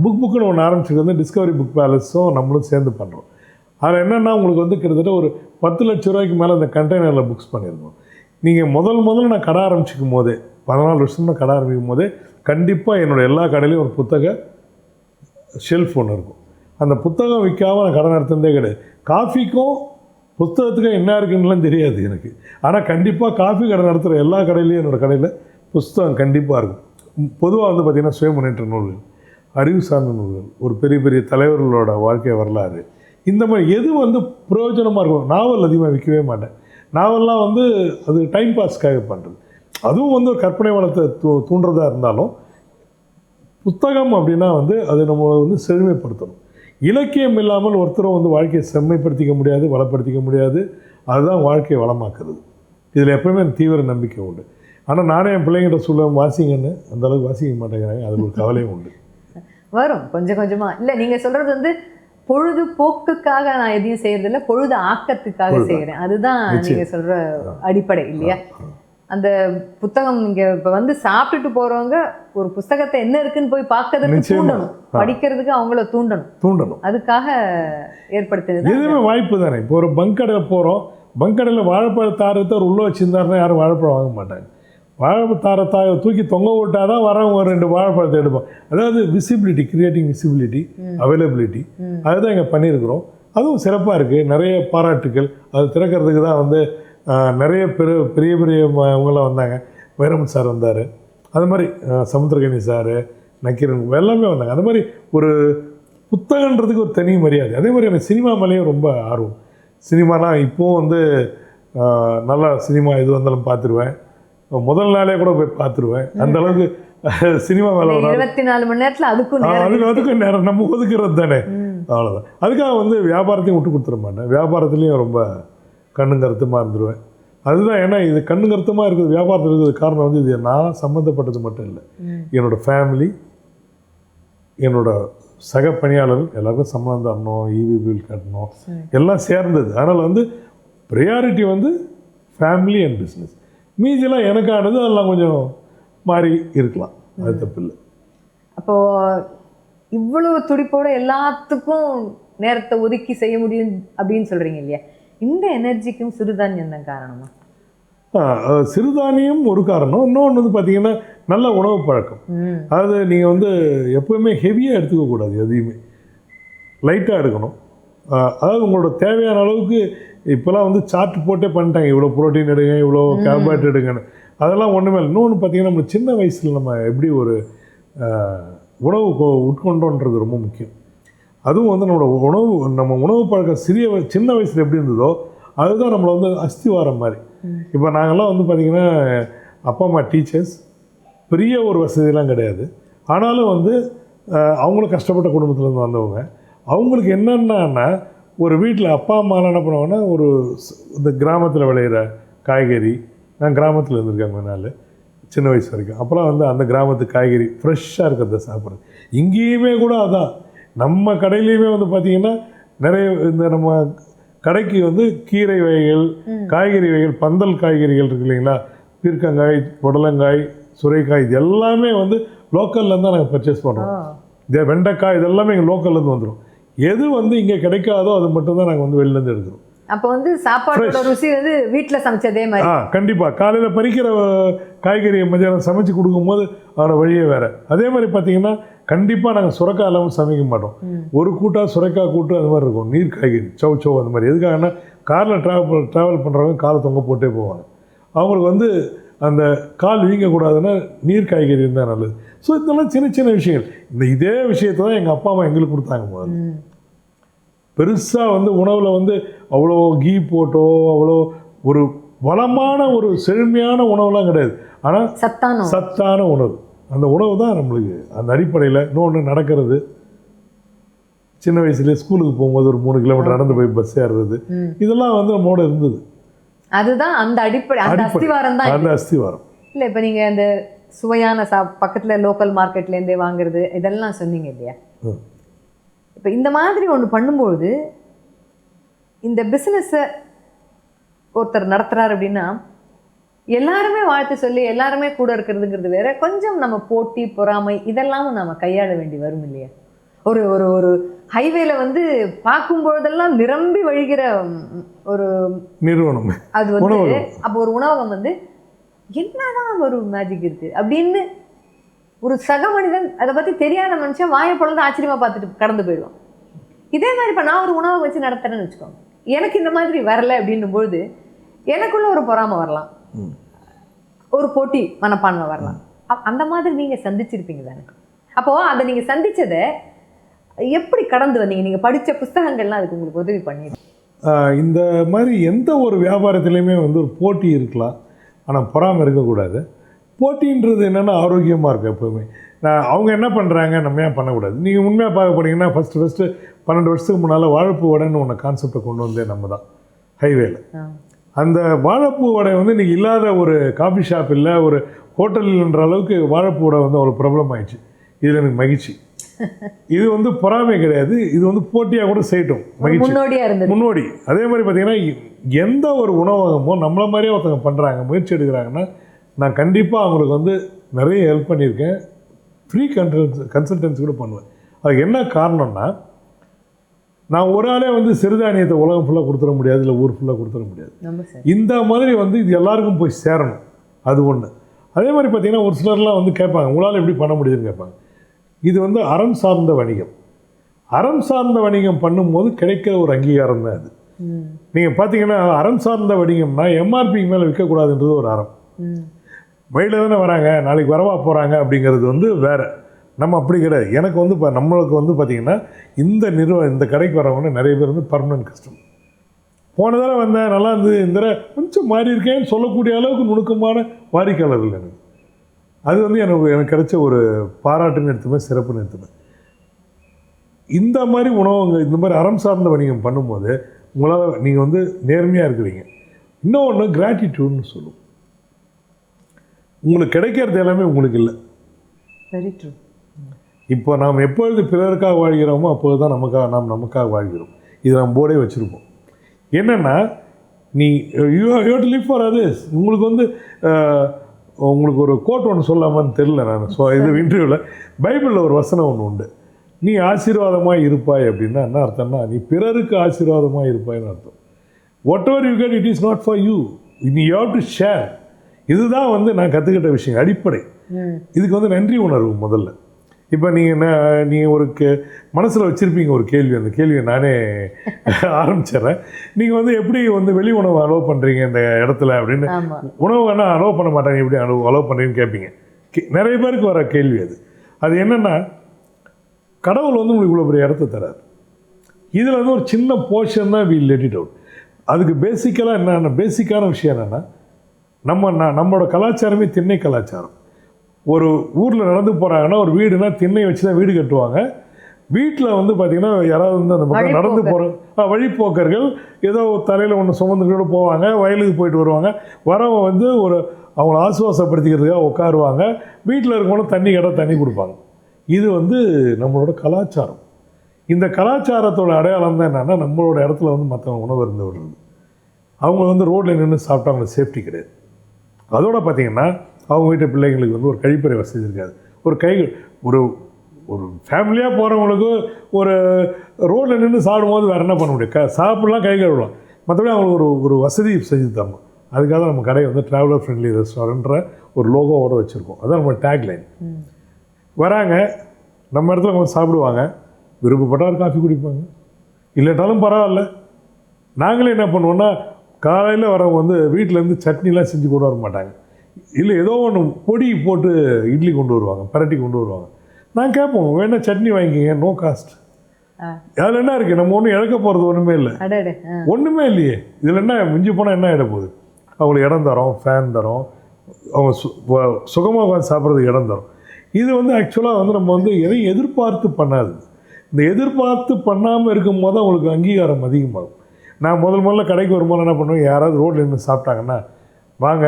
புக்குன்னு ஒன்று ஆரம்பிச்சிருக்கு. வந்து டிஸ்கவரி புக் பேலஸும் நம்மளும் சேர்ந்து பண்ணுறோம். அதில் என்னென்னா, உங்களுக்கு வந்து கிட்டத்தட்ட ஒரு 10 லட்ச ரூபாய்க்கு மேலே அந்த கண்டெய்னரில் புக்ஸ் பண்ணியிருக்கோம். நீங்கள் முதல்ல நான் கடை ஆரம்பிச்சிக்கும் போதே, 14 வருஷம் கடை ஆரம்பிக்கும் போதே, கண்டிப்பாக என்னோடய எல்லா கடையிலையும் ஒரு புத்தக ஷெல்ஃப் ஒன்று இருக்கும். அந்த புத்தகம் விற்காமல் நான் கடை நடத்துனதே கிடையாது. காஃபிக்கும் புத்தகத்துக்கும் என்ன இருக்குன்னுலாம் தெரியாது எனக்கு. ஆனால் கண்டிப்பாக காஃபி கடை நடத்துகிற எல்லா கடையிலையும் என்னோடய கடையில் புத்தகம் கண்டிப்பாக இருக்கும். பொதுவாக வந்து பார்த்திங்கன்னா சுய முன்னேற்ற நூல்கள், அறிவு சார்ந்த நூல்கள், ஒரு பெரிய பெரிய தலைவர்களோட வாழ்க்கை வரலாறு, இந்த மாதிரி எது வந்து பிரயோஜனமாக இருக்கும். நாவல் அதிகமாக விற்கவே மாட்டேன். நாவல்லாம் வந்து அது டைம் பாஸ்க்காக பண்ணுறது. அதுவும் வந்து ஒரு கற்பனை வளத்தை தூண்டுறதா இருந்தாலும், புத்தகம் அப்படின்னா வந்து அது நம்ம வந்து செழுமைப்படுத்தணும். இலக்கியம் இல்லாமல் ஒருத்தரும் வந்து வாழ்க்கையை செம்மைப்படுத்திக்க முடியாது, வளப்படுத்திக்க முடியாது. அதுதான் வாழ்க்கையை வளமாக்குறது. இதில் எப்போவுமே தீவிர நம்பிக்கை உண்டு. ஆனால் நானே என் பிள்ளைங்கிட்ட சொல்லுவேன், வாசிங்கன்னு. அந்தளவுக்கு வாசிக்க மாட்டேங்கிறாங்க. அது ஒரு கவலையும் உண்டு. வரும் கொஞ்சம் கொஞ்சமாக. இல்லை, நீங்கள் சொல்கிறது வந்து பொழுதுபோக்குக்காக நான் எதையும் செய்யறதில்ல, பொழுது ஆக்கத்துக்காக செய்கிறேன். அதுதான் நீங்கள் சொல்கிற அடிப்படை இல்லையா? அந்த புத்தகம் இங்கே இப்போ வந்து சாப்பிட்டுட்டு போகிறவங்க ஒரு புத்தகத்தை என்ன இருக்குன்னு போய் பார்க்கறதுக்கு தூண்டணும், படிக்கிறதுக்கு அவங்கள தூண்டணும். அதுக்காக ஏற்படுத்துறது எதுவுமே வாய்ப்பு தானே. இப்போ ஒரு பங்கடையில் போகிறோம், பங்கடையில் வாழைப்பழத்தாரத்தை ஒரு உள்ளே வச்சுருந்தாருன்னா யாரும் வாழைப்பழம் வாங்க மாட்டாங்க. வாழைப்பழத்தாரத்தாய தூக்கி தொங்க விட்டால் தான் வரவங்க ஒரு 2 வாழைப்பழத்தை எடுப்போம். அதாவது விசிபிலிட்டி, கிரியேட்டிங் விசிபிலிட்டி, அவைலபிலிட்டி, அதுதான் இங்கே பண்ணியிருக்கிறோம். அதுவும் சிறப்பாக இருக்குது. நிறைய பாராட்டுக்கள். அது திறக்கிறதுக்கு தான் வந்து நிறைய பெரிய இவங்களாம் வந்தாங்க. வைரமுத்து சார் வந்தார், அது மாதிரி சமுத்திரகனி சார், நக்கீரன், எல்லாமே வந்தாங்க. அது மாதிரி ஒரு புத்தகன்றதுக்கு ஒரு தனி மரியாதை. அதே மாதிரி எனக்கு சினிமா மேலேயும் ரொம்ப ஆர்வம். சினிமாலாம் இப்போவும் வந்து நல்லா சினிமா எது வந்தாலும் பார்த்துருவேன். முதல் நாளே கூட போய் பார்த்துருவேன். அந்த அளவுக்கு சினிமா மேலே 24 மணி நேரத்தில் அதுக்கும் நேரம் நம்ம ஒதுக்குறது தானே, அவ்வளோதான். அதுக்காக வந்து வியாபாரத்தையும் விட்டு கொடுத்துட மாட்டேன். வியாபாரத்துலேயும் ரொம்ப கண்ணும் கருத்துமாக இருந்துருவேன். அதுதான், ஏன்னா இது கண்ணும் கருத்துமாக இருக்குது வியாபாரத்தில் இருக்கிறது காரணம் வந்து இது நான் சம்மந்தப்பட்டது மட்டும் இல்லை, என்னோடய ஃபேமிலி, என்னோட சக பணியாளர்கள் எல்லாருக்கும் சம்பளம் தரணும், இவி பில் கட்டணும், எல்லாம் சேர்ந்தது. அதனால் வந்து ப்ரையாரிட்டி வந்து ஃபேமிலி அண்ட் பிஸ்னஸ். மீதியெல்லாம் எனக்கானது அதெல்லாம் கொஞ்சம் மாறி இருக்கலாம், அது தப்பு இல்லை. அப்போது இவ்வளவு துடிப்போடு எல்லாத்துக்கும் நேரத்தை ஒதுக்கி செய்ய முடியும் அப்படின்னு சொல்கிறீங்க இல்லையா, இந்த எனர்ஜிக்கும் சிறுதானியம் தான் காரணமா? சிறுதானியம் ஒரு காரணம். இன்னொன்று வந்து பார்த்திங்கன்னா நல்ல உணவு பழக்கம். அதாவது நீங்கள் வந்து எப்போவுமே ஹெவியாக எடுத்துக்கக்கூடாது, எதையுமே லைட்டாக எடுக்கணும். அதாவது உங்களோட தேவையான அளவுக்கு இப்போலாம் வந்து சார்ட் போட்டே பண்ணிட்டாங்க, இவ்வளோ ப்ரோட்டீன் எடுங்க, இவ்வளோ கார்போஹைட்ரேட் எடுங்கன்னு. அதெல்லாம் ஒன்றுமே இல்லை. இன்னொன்று பார்த்திங்கன்னா நம்ம சின்ன வயசில் நம்ம எப்படி ஒரு உணவு உட்கொண்டோன்றது ரொம்ப முக்கியம். அதுவும் வந்து நம்ம உணவு பழக்கம் சின்ன வயசில் எப்படி இருந்ததோ அதுதான் நம்மளை வந்து அஸ்திவாரம் மாதிரி. இப்போ நாங்கள்லாம் வந்து பார்த்திங்கன்னா அப்பா அம்மா டீச்சர்ஸ், பெரிய ஒரு வசதியெல்லாம் கிடையாது. ஆனாலும் வந்து அவங்களும் கஷ்டப்பட்ட குடும்பத்துலேருந்து வந்தவங்க. அவங்களுக்கு என்னென்னா ஒரு வீட்டில் அப்பா அம்மாலாம் என்ன பண்ணுவாங்கன்னா இந்த கிராமத்தில் விளையிற காய்கறி, நான் கிராமத்தில் இருந்திருக்கேன் கொஞ்ச நாள் சின்ன வயசு வரைக்கும். அப்புறம் வந்து அந்த கிராமத்து காய்கறி ஃப்ரெஷ்ஷாக இருக்கிறத சாப்பிட்றது. இங்கேயுமே கூட அதான், நம்ம கடையிலையுமே வந்து பார்த்திங்கன்னா நிறைய இந்த நம்ம கடைக்கு வந்து கீரை வகைகள், காய்கறி வகைகள், பந்தல் காய்கறிகள் இருக்கு இல்லைங்களா, பீர்க்கங்காய், புடலங்காய், சுரைக்காய், இது எல்லாமே வந்து லோக்கல்லேருந்து தான் நாங்கள் பர்ச்சேஸ் பண்ணுறோம். இந்த வெண்டைக்காய் இதெல்லாமே எங்கள் லோக்கல்லேருந்து வந்துடும். எது வந்து இங்கே கிடைக்காதோ அது மட்டும்தான் நாங்கள் வந்து வெளிலேருந்து எடுக்கிறோம். அப்போ வந்து சாப்பாடோட ருசி வந்து வீட்டில் சமைச்சதே மாதிரி. கண்டிப்பாக காலையில் பறிக்கிற காய்கறியை மதியானம் சமைச்சு கொடுக்கும்போது அதோட வழியே வேறு. அதே மாதிரி பார்த்தீங்கன்னா கண்டிப்பாக நாங்கள் சுரைக்காய் இல்லாமல் சமைக்க மாட்டோம். ஒரு கூட்டாக சுரைக்காய் கூட்டு அது மாதிரி இருக்கும், நீர் காய்கறி சௌ அந்த மாதிரி. எதுக்காகனா காரில் ட்ராவல் பண்ணுறவங்க காலை தொங்க போட்டே போவாங்க, அவங்களுக்கு வந்து அந்த கால் வீங்கக்கூடாதுன்னா நீர் காய்கறி இருந்தால் நல்லது. ஸோ இதெல்லாம் சின்ன சின்ன விஷயங்கள். இதே விஷயத்தை தான் எங்கள் அப்பா அம்மா எங்களுக்கு கொடுத்தாங்க. முதல்ல பெருசாக வந்து உணவில் வந்து அவ்வளோ கீ போட்டோ அவ்வளோ ஒரு வளமான ஒரு செழுமையான உணவுலாம் கிடையாது. ஆனால் சத்தான உணவு, அந்த உணவு தான் நம்மளுக்கு அந்த அடிப்படையில். இன்னொன்று நடக்கிறது, சின்ன வயசுலேயே ஸ்கூலுக்கு போகும்போது ஒரு 3 கிலோமீட்டர் நடந்து போய் பஸ் ஏறுறது, இதெல்லாம் வந்து நம்மளோட இருந்தது. அதுதான் அந்த அடிப்படை, அந்த அஸ்திவாரம் தான். அந்த அஸ்திவாரம் இல்லை, இப்போ நீங்கள் அந்த சுவையான பக்கத்தில் லோக்கல் மார்க்கெட்லேருந்தே வாங்குறது இதெல்லாம் சொன்னீங்க இல்லையா. இப்போ இந்த மாதிரி ஒன்று பண்ணும்பொழுது இந்த பிஸ்னஸை ஒருத்தர் நடத்துகிறார் அப்படின்னா எல்லாருமே வாழ்த்து சொல்லி எல்லாருமே கூட இருக்கிறதுங்கிறது வேற, கொஞ்சம் நம்ம போட்டி பொறாமை இதெல்லாமும் நம்ம கையாள வேண்டி வரும் இல்லையா. ஒரு ஒரு ஒரு ஹைவேல வந்து பார்க்கும்பொழுதெல்லாம் நிரம்பி வழிகிற ஒரு நிறுவனம் அது வந்து, அப்போ ஒரு உணவகம் வந்து என்னதான் ஒரு மேஜிக் இருக்குது அப்படின்னு ஒரு சக மனிதன் அதை பற்றி தெரியாத மனுஷன் வாயை பொழுது ஆச்சரியமாக பார்த்துட்டு கடந்து போயிடுவான். இதே மாதிரி இப்போ நான் ஒரு உணவை வச்சு நடத்துறேன்னு வச்சுக்கோங்க, எனக்கு இந்த மாதிரி வரலை அப்படின்னும் பொழுது எனக்குள்ள ஒரு பொறாமை வரலாம், ஒரு போட்டி மனப்பான்மை வரலாம். அந்த மாதிரி நீங்கள் சந்திச்சிருப்பீங்க தானே. அப்போது அதை நீங்கள் சந்தித்ததை எப்படி கடந்து வந்தீங்க? நீங்கள் படித்த புஸ்தகங்கள்லாம் அதுக்கு உங்களுக்கு உதவி பண்ணிடுது. இந்த மாதிரி எந்த ஒரு வியாபாரத்துலேயுமே வந்து ஒரு போட்டி இருக்கலாம், ஆனால் பொறாமை இருக்கக்கூடாது. போட்டின்றது என்னென்னா ஆரோக்கியமாக இருக்கும் எப்போவுமே. அவங்க என்ன பண்ணுறாங்க நம்ம ஏன் பண்ணக்கூடாது. நீங்கள் உண்மையாக பார்க்க போனீங்கன்னா ஃபஸ்ட்டு 12 வருஷத்துக்கு முன்னால் வாழைப்பூ வடைன்னு ஒன்று கான்செப்டை கொண்டு வந்தே நம்ம தான் ஹைவேல. அந்த வாழைப்பூ வடை வந்து இன்றைக்கி இல்லாத ஒரு காஃபி ஷாப் இல்லை, ஒரு ஹோட்டல்ன்ற அளவுக்கு வாழைப்பூ வடை வந்து அவ்வளோ பிரபலம் ஆயிடுச்சு. இதில் எனக்கு மகிழ்ச்சி. இது வந்து பொறாமை கிடையாது, இது வந்து போட்டியாக கூட செய்யட்டும், மகிழ்ச்சி, முன்னோடி. அதே மாதிரி பார்த்திங்கன்னா எந்த ஒரு உணவகமோ நம்மளை மாதிரியே ஒருத்தவங்க பண்ணுறாங்க, முயற்சி எடுக்கிறாங்கன்னா நான் கண்டிப்பாக அவங்களுக்கு வந்து நிறைய ஹெல்ப் பண்ணியிருக்கேன். ஃப்ரீ கன்சல்டன்சி கூட பண்ணுவேன். அதுக்கு என்ன காரணம்னா, நான் ஒரு ஆளே வந்து சிறுதானியத்தை உலகம் ஃபுல்லாக கொடுத்துட முடியாது, இல்லை ஊர் ஃபுல்லாக கொடுத்துட முடியாது. இந்த மாதிரி வந்து இது எல்லாருக்கும் போய் சேரணும், அது ஒன்று. அதே மாதிரி பார்த்திங்கன்னா ஒரு சிலர்லாம் வந்து கேட்பாங்க, உங்களால் எப்படி பண்ண முடியுதுன்னு கேட்பாங்க. இது வந்து அறம் சார்ந்த வணிகம். அறம் சார்ந்த வணிகம் பண்ணும்போது கிடைக்கிற ஒரு அங்கீகாரம் தான் அது. நீங்கள் பார்த்தீங்கன்னா அறம் சார்ந்த வணிகம்னா எம்ஆர்பிக்கு மேலே விற்கக்கூடாதுன்றது ஒரு அறம். வழியில் தானே வராங்க, நாளைக்கு வரவா போகிறாங்க அப்படிங்கிறது வந்து வேறு. நம்ம அப்படி கிடையாது. எனக்கு வந்து இப்போ நம்மளுக்கு வந்து பார்த்திங்கன்னா இந்த கடைக்கு வரவங்க நிறைய பேர் வந்து பர்மனன்ட் கஸ்டமர். போன தடவை வந்தேன் நல்லா இருந்தது, இந்த தடவை கொஞ்சம் மாறி இருக்கேன்னு சொல்லக்கூடிய அளவுக்கு நுணுக்கமான வாடிக்கையாளர்கள் எனக்கு. அது வந்து எனக்கு கிடைச்ச ஒரு பாராட்டுன்னு எடுத்துப்பேன், சிறப்புன்னு எடுத்துப்பேன். இந்த மாதிரி உணவங்க இந்த மாதிரி அறம் சார்ந்த வணிகம் பண்ணும்போது உங்களால் நீங்கள் வந்து நேர்மையாக இருக்கிறீங்க. இன்னொன்று கிராட்டிடியூட்னு சொல்லுவோம். உங்களுக்கு கிடைக்கிறது எல்லாமே உங்களுக்கு இல்லை. Very true. இப்போ நாம் எப்பொழுது பிறருக்காக வாழ்கிறோமோ அப்போது தான் நமக்காக வாழ்கிறோம். இது நம்ம போர்டே வச்சுருப்போம். என்னென்னா நீ you to live for others. உங்களுக்கு வந்து உங்களுக்கு ஒரு கோட் ஒன்று சொல்லாமான்னு தெரில. நான் இது இன்டர்வியூவில் பைபிளில் ஒரு வசனம் ஒன்று உண்டு. நீ ஆசீர்வாதமாக இருப்பாய் அப்படின்னா என்ன அர்த்தம்னா நீ பிறருக்கு ஆசீர்வாதமாக இருப்பாய்னு அர்த்தம். What ever you get it is not for you, நீ யூ ஹேவ் டு ஷேர். இதுதான் வந்து நான் கற்றுக்கிட்ட விஷயம், அடிப்படை. இதுக்கு வந்து நன்றி உணர்வு முதல்ல. இப்போ நீங்கள் ஒரு மனசில் வச்சுருப்பீங்க ஒரு கேள்வி. அந்த கேள்வியை நானே ஆரம்பிச்சிடுறேன். நீங்கள் வந்து எப்படி வந்து வெளி உணவு அலோவ் பண்ணுறீங்க இந்த இடத்துல அப்படின்னு. உணவு வேணால் அலோவ் பண்ண மாட்டாங்க, எப்படி அலோவ் பண்ணுறீங்கன்னு கேட்பீங்க. நிறைய பேருக்கு வர கேள்வி அது. அது என்னென்னா கடவுள் வந்து உங்களுக்கு இவ்வளோ பெரிய இடத்த தரார். இதில் வந்து ஒரு சின்ன போர்ஷன் தான் வி லெட் இட் அவுட். அதுக்கு பேசிக்கான விஷயம் என்னென்னா நம்மளோட கலாச்சாரமே திண்ணை கலாச்சாரம். ஒரு ஊரில் நடந்து போகிறாங்கன்னா ஒரு வீடுனா திண்ணை வச்சு தான் வீடு கட்டுவாங்க. வீட்டில் வந்து பார்த்திங்கன்னா யாராவது வந்து அந்த பக்கம் நடந்து போகிற வழிப்போக்கர்கள் ஏதோ தலையில் ஒன்று சுமந்துக்கிட்டு போவாங்க, வயலுக்கு போயிட்டு வருவாங்க. வரவங்க வந்து அவங்கள ஆசுவாசப்படுத்திக்கிறதுக்காக உட்காருவாங்க. வீட்டில் இருக்கவங்களும் தண்ணி கொடுப்பாங்க. இது வந்து நம்மளோட கலாச்சாரம். இந்த கலாச்சாரத்தோட அடையாளம் தான் என்னென்னா நம்மளோட இடத்துல வந்து மற்றவங்க உணவு இருந்து விடுறது. அவங்க வந்து ரோட்டில் நின்று சாப்பிட்டா அவங்களுக்கு சேஃப்டி கிடையாது. அதோட பார்த்திங்கன்னா அவங்க வீட்டு பிள்ளைங்களுக்கு வந்து ஒரு கழிப்பறை வசதி இருக்காது. ஒரு ஒரு ஃபேமிலியாக போகிறவங்களுக்கு ஒரு ரோட்டில் நின்று சாப்பிடும்போது வேறு என்ன பண்ண முடியும்? சாப்பிட்லாம், கை கழுவலாம். மற்றபடி அவங்களுக்கு ஒரு வசதி செஞ்சு தரணும். அதுக்காக நம்ம கடையை வந்து ட்ராவலர் ஃப்ரெண்ட்லி ரெஸ்டாரண்ட்ற ஒரு லோகோவோடு வச்சுருக்கோம். அதுதான் நம்ம டேக்லைன். வராங்க, நம்ம இடத்துல கொஞ்சம் சாப்பிடுவாங்க, விருப்பப்பட்டால் காஃபி குடிப்பாங்க, இல்லாட்டாலும் பரவாயில்ல. நாங்களே என்ன பண்ணுவோன்னா காலையில் வரவங்க வந்து வீட்டிலேருந்து சட்னிலாம் செஞ்சு கொண்டு வர மாட்டாங்க. இல்லை ஏதோ ஒன்று பொடி போட்டு இட்லி கொண்டு வருவாங்க, பரட்டி கொண்டு வருவாங்க. நான் கேட்போம், வேணா சட்னி வாங்கிக்கிங்க, நோ காஸ்ட். அதில் என்ன இருக்குது? நம்ம ஒன்றும் இழக்க போகிறது ஒன்றுமே இல்லை, ஒன்றுமே இல்லையே. இதில் என்ன மிஞ்சி போனால் என்ன ஆகிட போகுது? அவங்களுக்கு இடம் தரோம், ஃபேன் தரோம், அவங்க சுகமாக உட்காந்து சாப்பிட்றதுக்கு இடம் தரோம். இது வந்து ஆக்சுவலாக வந்து நம்ம வந்து எதையும் எதிர்பார்த்து பண்ணாது. இந்த எதிர்பார்த்து பண்ணாமல் இருக்கும் போது அவங்களுக்கு அங்கீகாரம் அதிகமாகும். நான் முதல்ல கடைக்கு வரும்போது என்ன பண்ணுவேன், யாராவது ரோட்டில் நின்று சாப்பிட்டாங்கன்னா, வாங்க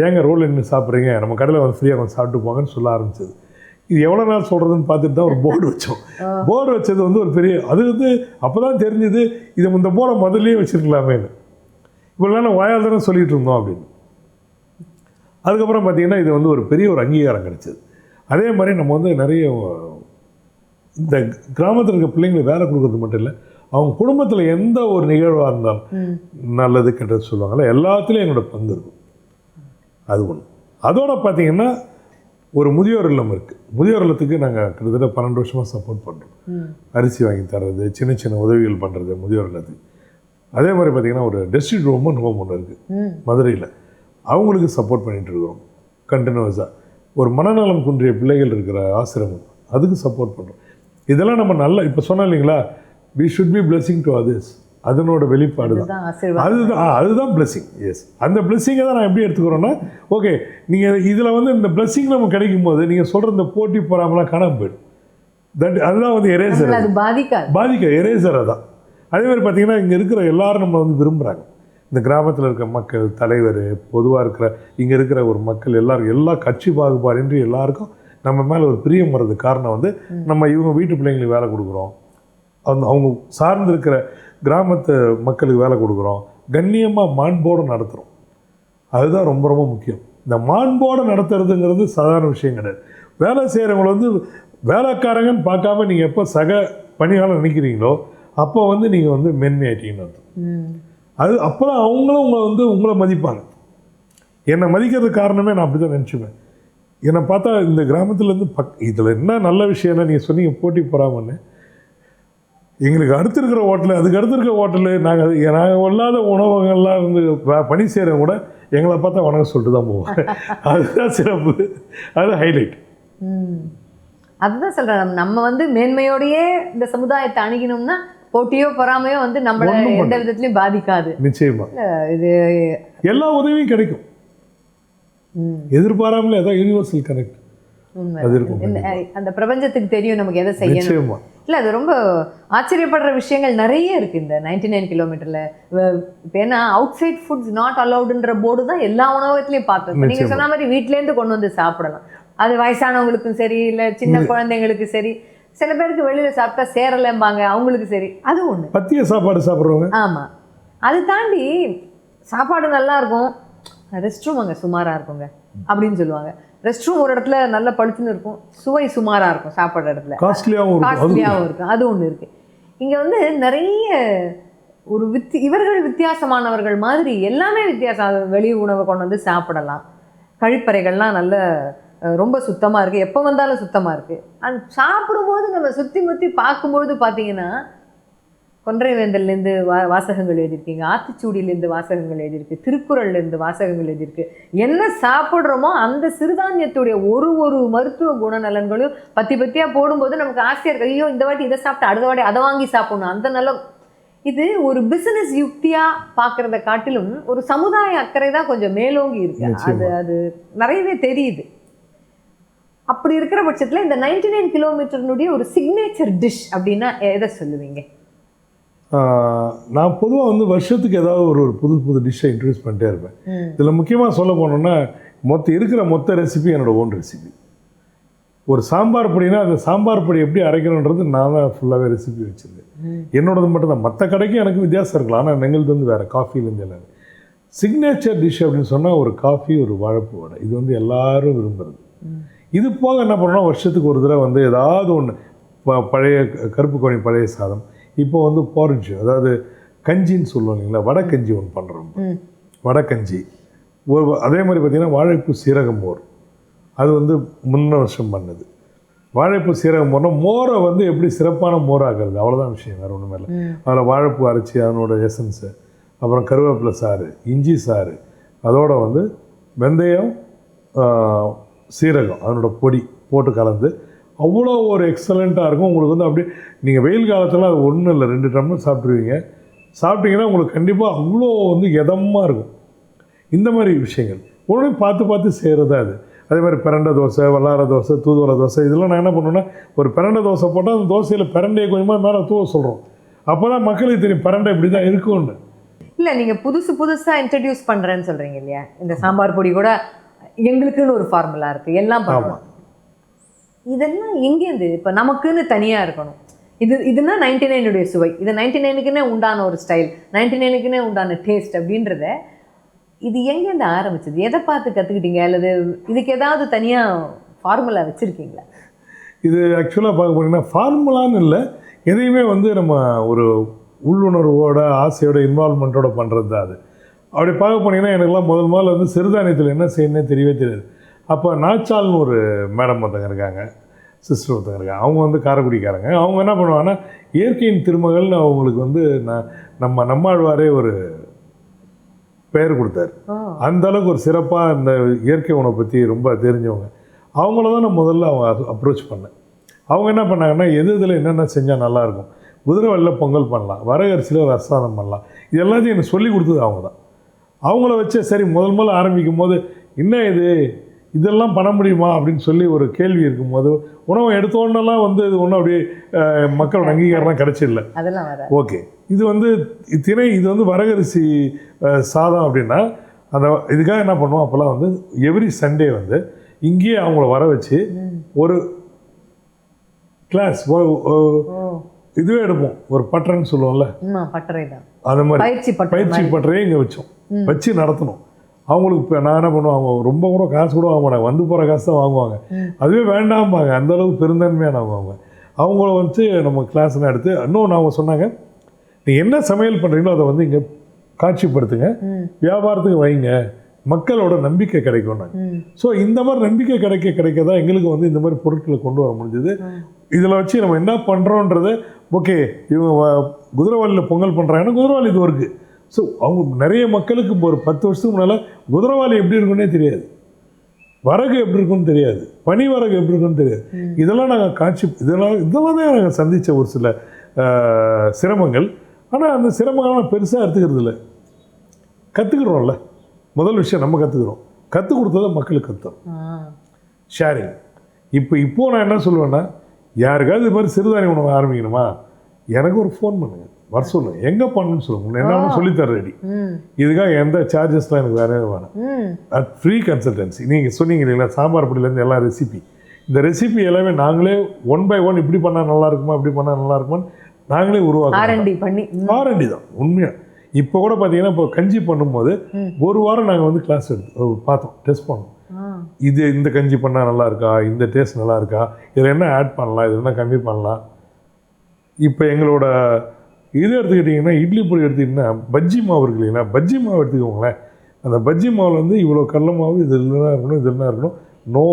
ஏங்க ரோட்டில் நின்று சாப்பிட்றீங்க, நம்ம கடையில் வந்து ஃப்ரீயாக கொஞ்சம் சாப்பிட்டு போங்கன்னு சொல்ல ஆரம்பிச்சது. இது எவ்வளோ நாள் சொல்கிறதுன்னு பார்த்துட்டு தான் ஒரு போர்டு வச்சோம். போர்டு வச்சது வந்து ஒரு பெரிய, அது வந்து அப்போ தான் தெரிஞ்சுது இது இந்த போர்டை முதல்லையே வச்சுருக்கலாமேன்னு. இவ்வளோ நான் வாயால் தானே சொல்லிகிட்டு இருந்தோம் அப்படின்னு. அதுக்கப்புறம் பார்த்திங்கன்னா இது வந்து ஒரு பெரிய ஒரு அங்கீகாரம் கிடச்சிது. அதே மாதிரி நம்ம வந்து நிறைய இந்த கிராமத்தில் இருக்க பிள்ளைங்களுக்கு வேலை கொடுக்குறது மட்டும் இல்லை, அவங்க குடும்பத்தில் எந்த ஒரு நிகழ்வாக இருந்தாலும் நல்லது கெட்டது சொல்லுவாங்கள்ல, எல்லாத்துலேயும் எங்களோட பங்கு இருக்கும். அது ஒன்று. அதோடு பார்த்திங்கன்னா ஒரு முதியோர் இல்லம் இருக்குது. முதியோர் இல்லத்துக்கு நாங்கள் கிட்டத்தட்ட 12 வருஷமாக சப்போர்ட் பண்ணுறோம். அரிசி வாங்கி தர்றது, சின்ன சின்ன உதவிகள் பண்ணுறது முதியோர் இல்லத்துக்கு. அதே மாதிரி பார்த்திங்கன்னா ஒரு டிஸ்ட்ரிக்ட் ஹோம் ஒன்று இருக்குது மதுரையில், அவங்களுக்கு சப்போர்ட் பண்ணிகிட்ருக்கோம் கண்டினியூஸாக. ஒரு மனநலம் குன்றிய பிள்ளைகள் இருக்கிற ஆசிரமம், அதுக்கு சப்போர்ட் பண்ணுறோம். இதெல்லாம் நம்ம நல்லா இப்போ சொன்னோம் இல்லைங்களா, we should be blessing to others. அதனோட வெளிப்பாடு தான் அதுதான் பிளெஸிங். எஸ், அந்த பிளெஸிங்கை தான் நான் எப்படி எடுத்துக்கிறோன்னா, ஓகே நீங்கள் இதில் வந்து இந்த பிளெஸிங் நமக்கு கிடைக்கும் போது நீங்கள் சொல்கிற இந்த போட்டி போகாமலாம் காணாமல் போயிடும். அதுதான் வந்து எரேசர், பாதிக்க எரேசரை தான். அதே மாதிரி பார்த்திங்கன்னா இங்கே இருக்கிற எல்லோரும் நம்ம வந்து விரும்புகிறாங்க. இந்த கிராமத்தில் இருக்கிற மக்கள், தலைவர், பொதுவாக இருக்கிற இங்கே இருக்கிற ஒரு மக்கள் எல்லோரும், எல்லா கட்சி பாகுபாடின்றி எல்லாருக்கும் நம்ம மேலே ஒரு பிரியம் வர்றது காரணம் வந்து நம்ம இவங்க வீட்டு பிள்ளைங்களுக்கு வேலை கொடுக்குறோம், அவங்க சார்ந்து இருக்கிற கிராமத்து மக்களுக்கு வேலை கொடுக்குறோம், கண்ணியமாக மாண்போடு நடத்துகிறோம். அதுதான் ரொம்ப ரொம்ப முக்கியம். இந்த மாண்போடு நடத்துறதுங்கிறது சாதாரண விஷயம் கிடையாது. வேலை செய்கிறவங்களை வந்து வேலைக்காரங்கன்னு பார்க்காம நீங்கள் எப்போ சக பணியாளர் நினைக்கிறீங்களோ அப்போ வந்து நீங்கள் வந்து மென்மையாயிட்டீங்கன்னு அர்த்தம். அது அப்போ தான் அவங்களும் உங்களை மதிப்பாங்க. என்னை மதிக்கிறதுக்கு காரணமே நான் அப்படி தான் நினச்சிப்பேன். என்னை பார்த்தா இந்த கிராமத்துலேருந்து இதில் என்ன நல்ல விஷயம்னா, நீங்கள் சொன்னீங்க போட்டி போகாமன்னு, எங்களுக்கு அடுத்து இருக்கிற ஹோட்டலு, அதுக்கு அடுத்து இருக்கிற ஹோட்டலு, நாங்கள் இல்லாத உணவகங்கள்லாம் இருந்து பணி செய்கிறவங்க கூட எங்களை பார்த்தா வணக்கம் சொல்லிட்டு தான் போவோம். அதுதான் சிறப்பு, அது ஹைலைட். அதுதான் சொல்கிறேன், நம்ம வந்து மேன்மையோடையே இந்த சமுதாயத்தை அணுகினோம்னா போட்டியோ பொறாமையோ வந்து நம்மளை எந்த விதத்துலையும் பாதிக்காது. நிச்சயமா இது எல்லா உதவியும் கிடைக்கும், எதிர்பாராமலே. அதான் யூனிவர்சல் கனெக்ட். உண்மை. அது இருக்கும் அந்த பிரபஞ்சத்துக்கு தெரியும் நமக்கு எதை செய்யணும். நிச்சயமா. இல்லை, அது ரொம்ப ஆச்சரியப்படுற விஷயங்கள் நிறைய இருக்குது இந்த 99 கிலோமீட்டரில். இப்போ ஏன்னா அவுட் சைட் ஃபுட்ஸ் நாட் அலவுடுன்ற போர்டு தான் எல்லா உணவகத்துலேயும் பார்த்தோம். நீங்கள் சொன்ன மாதிரி வீட்டிலேருந்து கொண்டு வந்து சாப்பிடலாம். அது வயசானவங்களுக்கும் சரி, இல்லை சின்ன குழந்தைங்களுக்கு சரி, சில பேருக்கு வெளியில் சாப்பிட்டா சேரலைம்பாங்க, அவங்களுக்கு சரி, அது ஒன்று. பத்திய சாப்பாடு சாப்பிட்றவங்க. ஆமாம். அது தாண்டி சாப்பாடு நல்லா இருக்கும், ரெஸ்ட் ரூம் அங்கே சுமாராக இருக்குங்க அப்படின்னு சொல்லுவாங்க. ரெஸ்ட் ரூம் ஒரு இடத்துல நல்ல பழுத்துன்னு இருக்கும், சுவை சுமாராக இருக்கும் சாப்பிட்ற இடத்துல, காஸ்ட்லியாகவும் இருக்கும். அது ஒன்று இருக்குது. இங்கே வந்து நிறைய ஒரு இவர்கள் வித்தியாசமானவர்கள் மாதிரி எல்லாமே வித்தியாசம். வெளி உணவை கொண்டு வந்து சாப்பிடலாம். கழிப்பறைகள்லாம் நல்ல ரொம்ப சுத்தமாக இருக்குது, எப்போ வந்தாலும் சுத்தமாக இருக்குது. அண்ட் சாப்பிடும்போது நம்ம சுற்றி முற்றி பார்க்கும்போது பார்த்தீங்கன்னா கொன்றைவேந்தல்லேருந்து வாசகங்கள் எழுதியிருக்கீங்க, ஆத்திச்சூடியிலேருந்து வாசகங்கள் எழுதியிருக்கு, திருக்குறள்லேருந்து வாசகங்கள் எழுதியிருக்கு. என்ன சாப்பிட்றோமோ அந்த சிறுதானியத்துடைய ஒரு மருத்துவ குணநலன்களையும் பத்தியாக போடும்போது நமக்கு ஆசையாக இருக்குது. ஐயோ இந்த வாட்டி இதை சாப்பிட்டு அடுத்த வாட்டி அதை வாங்கி சாப்பிடணும், அந்த நல்ல. இது ஒரு பிஸ்னஸ் யுக்தியாக பார்க்குறத காட்டிலும் ஒரு சமுதாய அக்கறை தான் கொஞ்சம் மேலோங்கி இருக்கு. அது நிறையவே தெரியுது. அப்படி இருக்கிற பட்சத்தில் இந்த 99 கிலோமீட்டர்னுடைய ஒரு சிக்னேச்சர் டிஷ் அப்படின்னா எதை சொல்லுவீங்க? நான் பொதுவாக வந்து வருஷத்துக்கு ஏதாவது ஒரு புது டிஷ்ஷை இன்ட்ரடியூஸ் பண்ணிட்டே இருப்பேன். இதில் முக்கியமாக சொல்ல போனோன்னா மொத்த ரெசிபி என்னோடய ஓன் ரெசிபி. ஒரு சாம்பார் பொடினா அந்த சாம்பார் பொடி எப்படி அரைக்கணுன்றது நான் தான் ஃபுல்லாகவே ரெசிபி வச்சுருக்கேன். என்னோடது மட்டும் தான். மற்ற கடைக்கும் எனக்கு வித்தியாசம் இருக்கலாம், ஆனால் எங்களுக்கு வந்து வேறு காஃபிலேருந்து எல்லாமே. சிக்னேச்சர் டிஷ் அப்படின்னு சொன்னால் ஒரு காஃபி, ஒரு வாழைப்பூ வடை, இது வந்து எல்லோரும் விரும்புகிறது. இது போக என்ன பண்ணோன்னா வருஷத்துக்கு ஒரு தடவை வந்து ஏதாவது ஒன்று, பழைய கருப்பு கோணி பழைய சாதம், இப்போ வந்து போரிஞ்சு, அதாவது கஞ்சின்னு சொல்லுவோம் இல்லைங்களா, வடக்கஞ்சி ஒன்று பண்ணுறோம். வடக்கஞ்சி அதே மாதிரி பார்த்திங்கன்னா வாழைப்பூ சீரகம் மோர், அது வந்து முன்ன வருஷம் பண்ணது. வாழைப்பூ சீரகம் மோர்னா மோரை வந்து எப்படி சிறப்பான மோராகிறது, அவ்வளோதான் விஷயம், வேறு ஒன்றுமே இல்லை. அதில் வாழைப்பூ அரைச்சி அதனோட எசன்ஸு, அப்புறம் கருவேப்பிலை சாறு, இஞ்சி சாறு, அதோட வந்து வெந்தயம், சீரகம் அதனோட பொடி போட்டு கலந்து அவ்வளோ ஒரு எக்ஸலண்ட்டாக இருக்கும். உங்களுக்கு வந்து அப்படியே நீங்கள் வெயில் காலத்தில் அது ஒன்றும் இல்லை 2 டம்ளர் சாப்பிட்ருவீங்க. சாப்பிட்டீங்கன்னா உங்களுக்கு கண்டிப்பாக அவ்வளோ வந்து இதமாக இருக்கும். இந்த மாதிரி விஷயங்கள் ஒன்று பார்த்து செய்கிறதா அது. அதே மாதிரி பிரண்டை தோசை, வல்லார தோசை, தூதுவளை தோசை, இதெல்லாம் நான் என்ன பண்ணுவேன்னா ஒரு பிரண்டை தோசை போட்டால் அந்த தோசையில் பிரண்டையை கொஞ்சமாக மேலே தூவ சொல்கிறோம். அப்போ தான் மக்களுக்கு தெரியும் பிரண்டை இப்படி தான் இருக்கும்னு. இல்லை, நீங்கள் புதுசாக இன்ட்ரடியூஸ் பண்ணுறேன்னு சொல்கிறீங்க இல்லையா, இந்த சாம்பார் பொடி கூட எங்களுக்குன்னு ஒரு ஃபார்முலா இருக்குது, எல்லாம் பண்ணுவோம். இதெல்லாம் எங்கேருந்து இப்போ நமக்குன்னு தனியாக இருக்கணும்? இதுனா 99 சுவை, இது 99க்குன்னே உண்டான ஒரு ஸ்டைல், 99க்குன்னே உண்டான டேஸ்ட் அப்படின்றத இது எங்கேருந்து ஆரம்பிச்சது? எதை பார்த்து கற்றுக்கிட்டீங்க? அல்லது இதுக்கு ஏதாவது தனியாக ஃபார்முலா வச்சுருக்கீங்களா? இது ஆக்சுவலாக பார்க்க போனீங்கன்னா ஃபார்முலான்னு இல்லை, எதையுமே வந்து நம்ம ஒரு உள்ளுணர்வோட ஆசையோட இன்வால்மெண்ட்டோட பண்ணுறது தான் அது. அப்படி பார்க்க போனீங்கன்னா எனக்குலாம் முதல்ல வந்து சிறுதானியத்தில் என்ன செய்யணுன்னே தெரியவே தெரியாது. அப்போ நாச்சால்னு ஒரு மேடம் ஒருத்தங்க இருக்காங்க, சிஸ்டர் ஒருத்தங்க இருக்காங்க, அவங்க வந்து காரைக்குடிக்காரங்க. அவங்க என்ன பண்ணுவாங்கன்னா இயற்கையின் திருமகள்னு அவங்களுக்கு வந்து நம்மாழ்வாரே ஒரு பெயர் கொடுத்தாரு. அந்தளவுக்கு ஒரு சிறப்பாக இந்த இயற்கை உணவை பற்றி ரொம்ப தெரிஞ்சவங்க. அவங்கள தான் நான் முதல்ல அவங்க அப்ரோச் பண்ணேன். அவங்க என்ன பண்ணாங்கன்னா இதில் என்னென்ன செஞ்சால் நல்லாயிருக்கும், குதிரைவாலியில் பொங்கல் பண்ணலாம், வரகரிசியில் ரசாதம் பண்ணலாம், இது எல்லாத்தையும் எனக்கு சொல்லி கொடுத்தது அவங்க தான். அவங்கள வச்சு சரி முதல்ல ஆரம்பிக்கும் போது என்ன இதெல்லாம் பண்ண முடியுமா அப்படின்னு சொல்லி ஒரு கேள்வி இருக்கும்போது உணவை எடுத்தோன்னெல்லாம் வந்து இது ஒன்றும் அப்படியே மக்களோட அங்கீகாரம்லாம் கிடச்சிடல. ஓகே, இது வந்து இது வந்து வரகரிசி சாதம் அப்படின்னா அந்த இதுக்காக என்ன பண்ணுவோம், அப்போல்லாம் வந்து எவ்ரி சண்டே வந்து இங்கேயே அவங்கள வர வச்சு ஒரு கிளாஸ் இதுவே எடுப்போம், ஒரு பட்டறைன்னு சொல்லுவோம்ல, அந்த மாதிரி பயிற்சி பட்டறையே இங்கே வச்சு நடத்தணும். அவங்களுக்கு இப்போ நான் என்ன பண்ணுவேன், அவங்க ரொம்ப கூட காசு கூட வாங்க மாட்டாங்க, வந்து போகிற காசு தான் வாங்குவாங்க. அதுவே வேண்டாம்பாங்க, அந்தளவுக்கு பெருந்தன்மையானவங்க. அவங்கள வந்து நம்ம கிளாஸ்லாம் எடுத்து இன்னொன்று அவங்க சொன்னாங்க, நீங்கள் என்ன சமையல் பண்ணுறீங்களோ அதை வந்து இங்கே காட்சிப்படுத்துங்க, வியாபாரத்துக்கு வைங்க, மக்களோட நம்பிக்கை கிடைக்கும்னாங்க. ஸோ இந்த மாதிரி நம்பிக்கை கிடைக்க தான் எங்களுக்கு வந்து இந்த மாதிரி பொருட்களை கொண்டு வர முடிஞ்சது. இதில் வச்சு நம்ம என்ன பண்ணுறோன்றது, ஓகே இவங்க குதிரைவாலியில் பொங்கல் பண்ணுறாங்கன்னா குதிரைவாலி இது இருக்குது. ஸோ அவங்க நிறைய மக்களுக்கு ஒரு 10 வருஷத்துக்கு முன்னால் குதிரைவாலி எப்படி இருக்குன்னே தெரியாது, வரகு எப்படி இருக்குன்னு தெரியாது, பனி வரகு எப்படி இருக்குன்னு தெரியாது. இதெல்லாம் நாங்கள் இதெல்லாம் தான் நாங்கள் சந்தித்த ஒரு சில சிரமங்கள். ஆனால் அந்த சிரமங்கள்லாம் பெருசாக எடுத்துக்கிறது இல்லை, கற்றுக்குறோம்ல. முதல் விஷயம் நம்ம கற்றுக்குறோம், கற்றுக் கொடுத்ததை மக்களுக்கு கற்றுறோம். ஷேரிங். இப்போது நான் என்ன சொல்லுவேன்னா, யாருக்காவது இது மாதிரி சிறுதானிய உணவு ஆரம்பிக்கணுமா, எனக்கு ஒரு ஃபோன் பண்ணுங்கள், வர சொல்லுங்கள், எங்கே பண்ணணும்னு சொல்லுங்கள், என்ன சொல்லித்தர ரெடி. இதுக்காக எந்த சார்ஜஸ்லாம் எனக்கு வேறவே வேணாம். அது ஃப்ரீ கன்சல்டன்சி. நீங்கள் சொன்னீங்க இல்லைங்களா, சாம்பார் பொடியிலேருந்து எல்லா ரெசிபி, இந்த ரெசிபி எல்லாமே நாங்களே 1 by 1 இப்படி பண்ணால் நல்லா இருக்குமா, இப்படி பண்ணால் நல்லா இருக்குமான்னு நாங்களே உருவாக்குறோம். ஆர்என்டி தான் உண்மையாக. இப்போ கூட பார்த்தீங்கன்னா, இப்போ கஞ்சி பண்ணும்போது ஒரு வாரம் நாங்கள் வந்து கிளாஸ் எடுத்து பார்த்தோம், டெஸ்ட் பண்ணோம். இது இந்த கஞ்சி பண்ணால் நல்லா இருக்கா, இந்த டேஸ்ட் நல்லா இருக்கா, இதில் என்ன ஆட் பண்ணலாம், இது என்ன கம்மி பண்ணலாம். இப்போ எங்களோட இது எடுத்துக்கிட்டிங்கன்னா, இட்லி பொடி எடுத்துக்கிட்டிங்கன்னா, பஜ்ஜி மாவு இருக்கு இல்லைங்களா, பஜ்ஜி மாவு எடுத்துக்கோங்களேன். அந்த பஜ்ஜி மாவில் வந்து இவ்வளோ கடல மாவு இது இல்லைனா இருக்கணும், இது இல்லைனா இருக்கணும். நோ